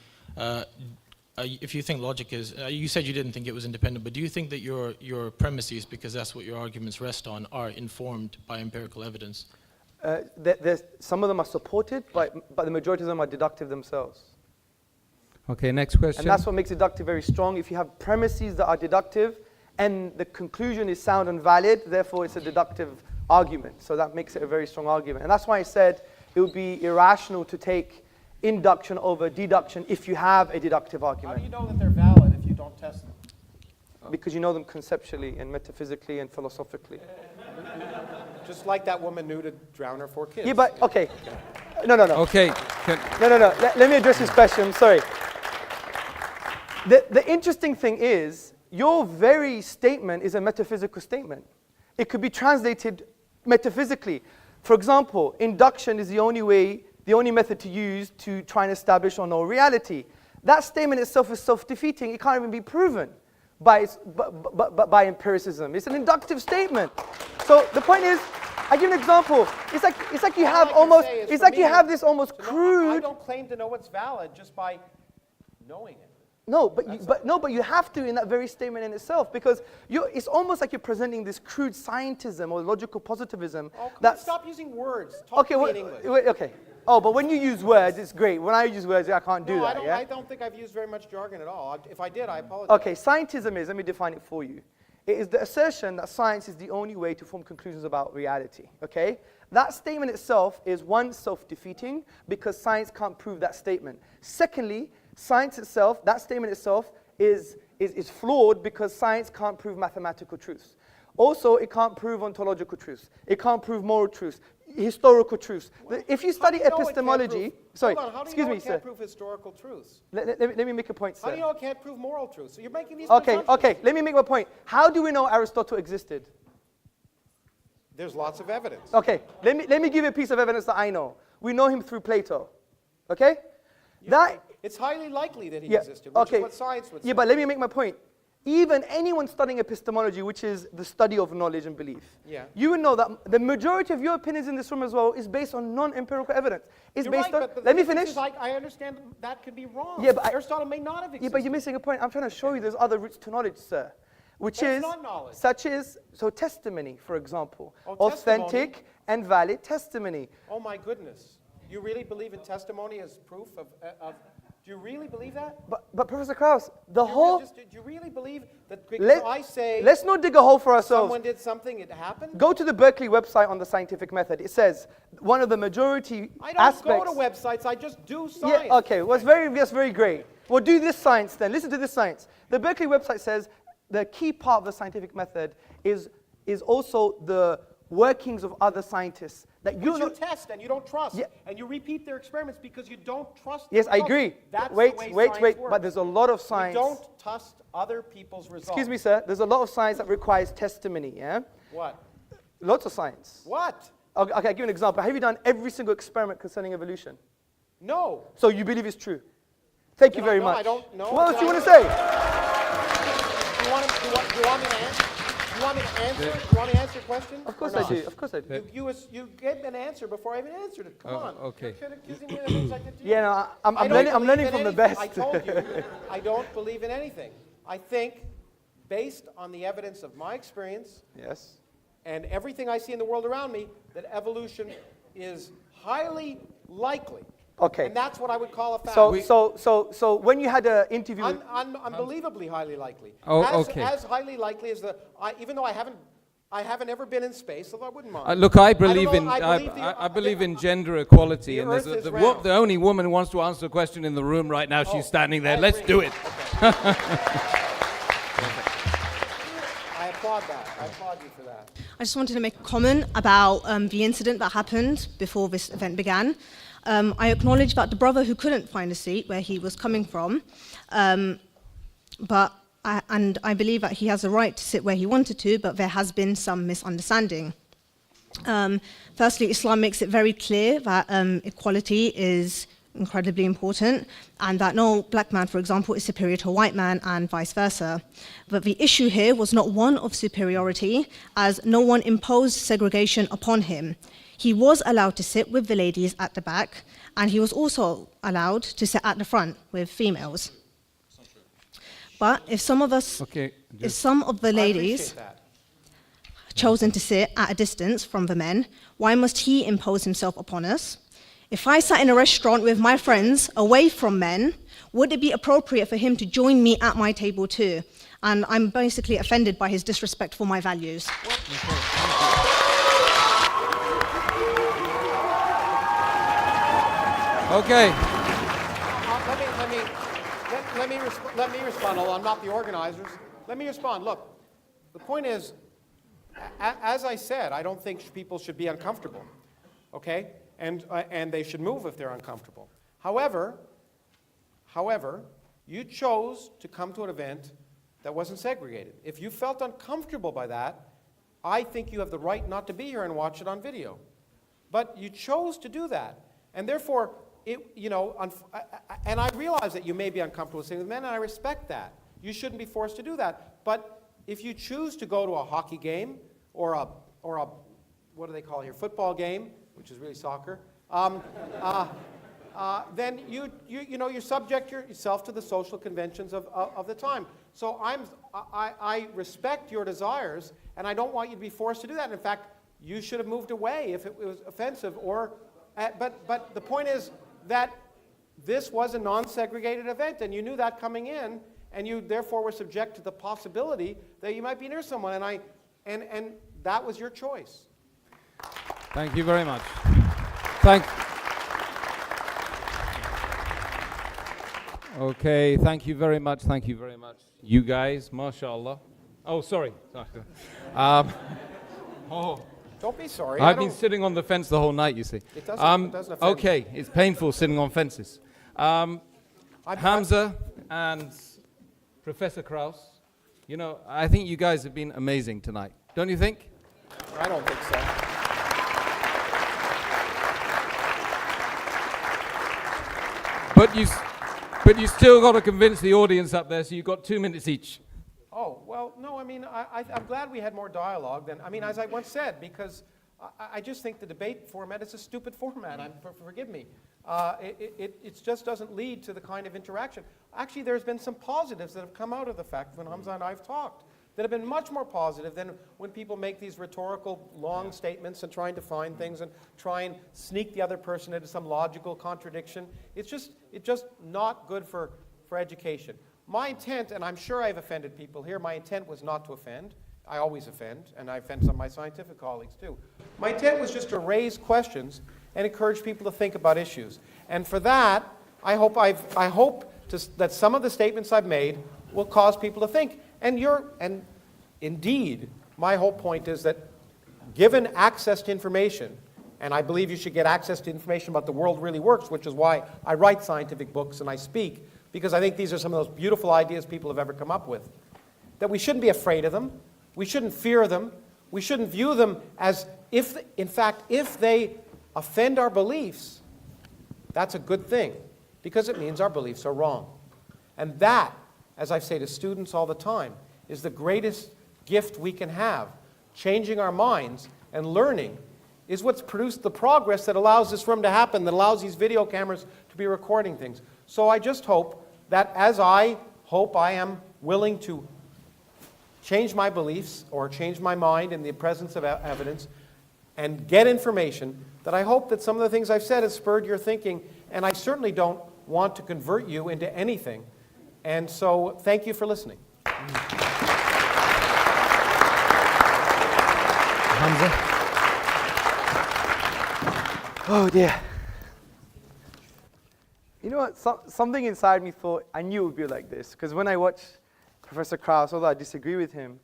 if you think logic is, you said you didn't think it was independent, but do you think that your premises, because that's what your arguments rest on, are informed by empirical evidence? some of them are supported, but the majority of them are deductive themselves. Okay, next question. And that's what makes deductive very strong. If you have premises that are deductive, and the conclusion is sound and valid, therefore it's a deductive argument. So that makes it a very strong argument. And that's why I said it would be irrational to take induction over deduction if you have a deductive argument. How do you know that they're valid if you don't test them? Because you know them conceptually and metaphysically and philosophically. Just like that woman knew to drown her 4 kids. Yeah, but, okay. No. Okay. No. Let me address this question. I'm sorry. The interesting thing is, your very statement is a metaphysical statement. It could be translated metaphysically. For example, induction is the only method to use to try and establish or know reality. That statement itself is self-defeating. It can't even be proven by empiricism. It's an inductive statement. So the point is, I give an example. It's like you have almost, it's like you have this almost crude. I don't claim to know what's valid just by knowing it. No, but you have to in that very statement in itself, because it's almost like you're presenting this crude scientism or logical positivism. Oh, come on, stop using words. Talk Okay, to me in English. okay. Oh, but when you use words, it's great. When I use words, I can't do that. I don't think I've used very much jargon at all. If I did, I apologize. Okay, scientism is, let me define it for you. It is the assertion that science is the only way to form conclusions about reality, okay? That statement itself is, one, self-defeating, because science can't prove that statement. Secondly, science itself, that statement itself is flawed because science can't prove mathematical truths. Also, it can't prove ontological truths. It can't prove moral truths, historical truths. If you study epistemology, sorry, excuse me, sir. How do you know it can't prove historical truths? Let me make a point, sir. How do you know it can't prove moral truths? So you're making these Okay, let me make my point. How do we know Aristotle existed? There's lots of evidence. Okay, let me give you a piece of evidence that I know. We know him through Plato, okay? It's highly likely that he existed, which is what science would say. Yeah, but let me make my point. Even anyone studying epistemology, which is the study of knowledge and belief, you would know that the majority of your opinions in this room as well is based on non-empirical evidence. It's You're based right, on. but Let me finish. I understand that could be wrong. Yeah, but Aristotle may not have existed. Yeah, but you're missing a point. I'm trying to show you there's other routes to knowledge, sir. Which But is it's not knowledge. such as testimony, for example, testimony? authentic and valid testimony. Oh my goodness! You really believe in testimony as proof of? Do you really believe that? But Professor Krauss, Do you really believe that because I say let's not dig a hole for ourselves. someone did something, it happened? Go to the Berkeley website on the scientific method. It says one of the majority I don't aspects. go to websites. I just do science. Yeah, okay. Well, that's very great. Well, do this science then. Listen to this science. The Berkeley website says the key part of the scientific method is also the workings of other scientists that you test and you don't trust, and you repeat their experiments because you don't trust. Yes, I agree. That's wait. the way science works. But there's a lot of science. You don't trust other people's results. Excuse me, sir. There's a lot of science that requires testimony. Yeah. What? Lots of science. What? Okay, I'll give you an example. Have you done every single experiment concerning evolution? No. So you believe it's true? Thank you very much. I don't know. What else do you want to say? Do you want me to answer? Do you want me to answer? Do you want me to answer your question? Of course I do. Of course I do. You get an answer before I even answered it. Come on. Okay. You're accusing me of things I did to you. Yeah, no, I'm learning from the best. I told you, I don't believe in anything. I think, based on the evidence of my experience, yes, and everything I see in the world around me, that evolution is highly likely. Okay. And that's what I would call a fact. So when you had an interview, Unbelievably highly likely. Okay. As highly likely as even though I haven't ever been in space, although I wouldn't mind. Look, I believe in gender equality, and there's the only woman who wants to answer a question in the room right now. She's standing there. Let's do it. Okay. I applaud that. I applaud you for that. I just wanted to make a comment about the incident that happened before this event began. I acknowledge that the brother who couldn't find a seat where he was coming from, but I believe that he has a right to sit where he wanted to, but there has been some misunderstanding. Firstly, Islam makes it very clear that equality is incredibly important, and that no black man, for example, is superior to a white man, and vice versa. But the issue here was not one of superiority, as no one imposed segregation upon him. He was allowed to sit with the ladies at the back, and he was also allowed to sit at the front with females. But if some of the ladies chosen to sit at a distance from the men, why must he impose himself upon us? If I sat in a restaurant with my friends away from men, would it be appropriate for him to join me at my table too? And I'm basically offended by his disrespect for my values. Okay. Let me respond, although I'm not the organizers. Let me respond. Look, the point is, as I said, I don't think people should be uncomfortable, okay? And they should move if they're uncomfortable. However, you chose to come to an event that wasn't segregated. If you felt uncomfortable by that, I think you have the right not to be here and watch it on video. But you chose to do that, and therefore, and I realize that you may be uncomfortable with sitting with men, and I respect that. You shouldn't be forced to do that. But if you choose to go to a hockey game or a what do they call it here, football game, which is really soccer, then you subject yourself to the social conventions of the time. So I respect your desires, and I don't want you to be forced to do that. And in fact, you should have moved away if it was offensive. But the point is that this was a non-segregated event, and you knew that coming in, and you therefore were subject to the possibility that you might be near someone, and that was your choice. Thank you very much. Okay, thank you very much. Thank you very much. You guys, mashallah. Oh, sorry. Don't be sorry. I've been sitting on the fence the whole night, you see. It doesn't offend okay, it's painful sitting on fences. Hamza and Professor Krauss, I think you guys have been amazing tonight. Don't you think? I don't think so. But you still got to convince the audience up there, so you've got 2 minutes each. Oh, well, no, I mean, I'm glad we had more dialogue than, as I once said, because I just think the debate format is a stupid format. Forgive me. It just doesn't lead to the kind of interaction. Actually, there's been some positives that have come out of the fact when Hamza and I have talked that have been much more positive than when people make these rhetorical long statements and trying to find things and try and sneak the other person into some logical contradiction. It's just not good for education. My intent, and I'm sure I've offended people here, my intent was not to offend. I always offend, and I offend some of my scientific colleagues too. My intent was just to raise questions and encourage people to think about issues. And for that, I hope that some of the statements I've made will cause people to think. And indeed, my whole point is that given access to information, and I believe you should get access to information about the world really works, which is why I write scientific books and I speak, because I think these are some of those beautiful ideas people have ever come up with, that we shouldn't be afraid of them, we shouldn't fear them, we shouldn't view them as if they offend our beliefs, that's a good thing, because it means our beliefs are wrong. And that, as I say to students all the time, is the greatest gift we can have. Changing our minds and learning is what's produced the progress that allows this room to happen, that allows these video cameras to be recording things. So I just hope that as I hope I am willing to change my beliefs or change my mind in the presence of evidence and get information, that I hope that some of the things I've said has spurred your thinking, and I certainly don't want to convert you into anything. And so thank you for listening. Hamza. Oh dear. You know what, something inside me thought, I knew it would be like this, because when I watch Professor Krauss, although I disagree with him,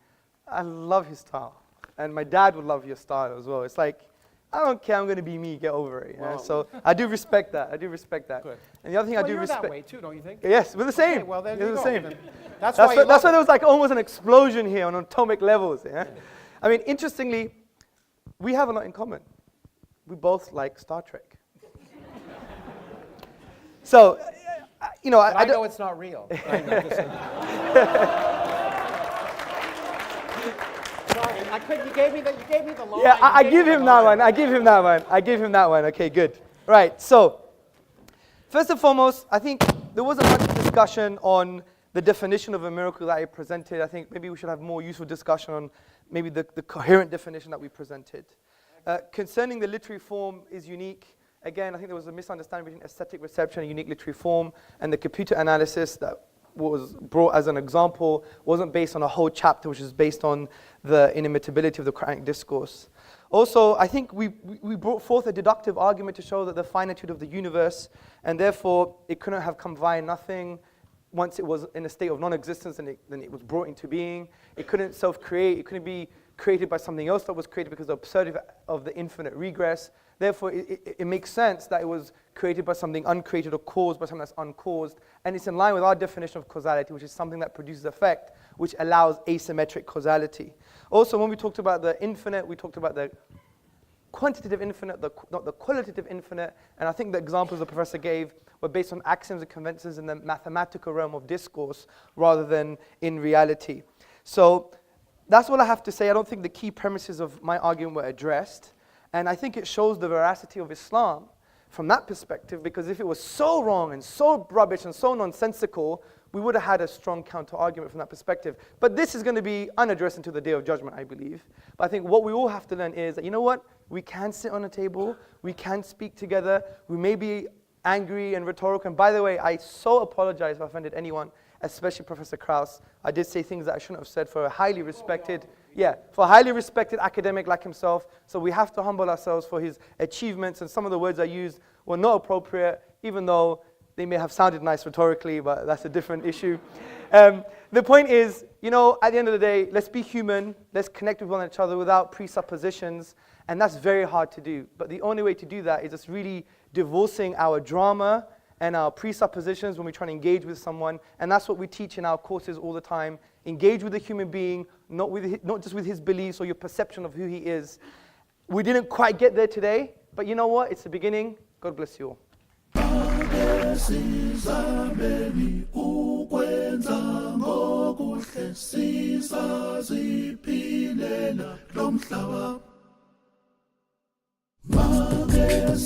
I love his style. And my dad would love your style as well. It's like, I don't care, I'm going to be me, get over it. Well, so I do respect that, Good. And the other thing I do you're respect... that way too, don't you think? Yes, we're the same. Okay, well, then we're you the go. same. That's why there was like almost an explosion here on atomic levels. Yeah? I mean, interestingly, we have a lot in common. We both like Star Trek. So, I know it's not real. Sorry, you gave me the line. Yeah, I give him that one. Okay, good. Right, so, first and foremost, I think there wasn't much discussion on the definition of a miracle that I presented. I think maybe we should have more useful discussion on maybe the coherent definition that we presented. Concerning the literary form is unique. Again, I think there was a misunderstanding between aesthetic reception and unique literary form, and the computer analysis that was brought as an example wasn't based on a whole chapter, which is based on the inimitability of the Quranic discourse. Also, I think we brought forth a deductive argument to show that the finitude of the universe, and therefore it couldn't have come via nothing. Once it was in a state of non-existence, and then it was brought into being. It couldn't self-create. It couldn't be created by something else that was created because of the absurdity of the infinite regress. Therefore, it makes sense that it was created by something uncreated or caused by something that's uncaused. And it's in line with our definition of causality, which is something that produces effect, which allows asymmetric causality. Also, when we talked about the infinite, we talked about the quantitative infinite, not the qualitative infinite. And I think the examples the professor gave were based on axioms and conventions in the mathematical realm of discourse rather than in reality. So that's all I have to say. I don't think the key premises of my argument were addressed. And I think it shows the veracity of Islam from that perspective, because if it was so wrong and so rubbish and so nonsensical, we would have had a strong counter-argument from that perspective. But this is going to be unaddressed until the Day of Judgment, I believe. But I think what we all have to learn is that, you know what? We can sit on a table. We can speak together. We may be angry and rhetorical. And by the way, I so apologize if I offended anyone, especially Professor Krauss. I did say things that I shouldn't have said for a highly respected, academic like himself. So we have to humble ourselves for his achievements. And some of the words I used were not appropriate, even though they may have sounded nice rhetorically, but that's a different issue. The point is, you know, at the end of the day, let's be human. Let's connect with one another without presuppositions. And that's very hard to do. But the only way to do that is just really divorcing our drama and our presuppositions when we try to engage with someone. And that's what we teach in our courses all the time. Engage with a human being, not just with his beliefs or your perception of who he is. We didn't quite get there today, but you know what? It's the beginning. God bless you all. Sizameni ukwenza ngokuhle sisaziphilela lo mhlaba. Make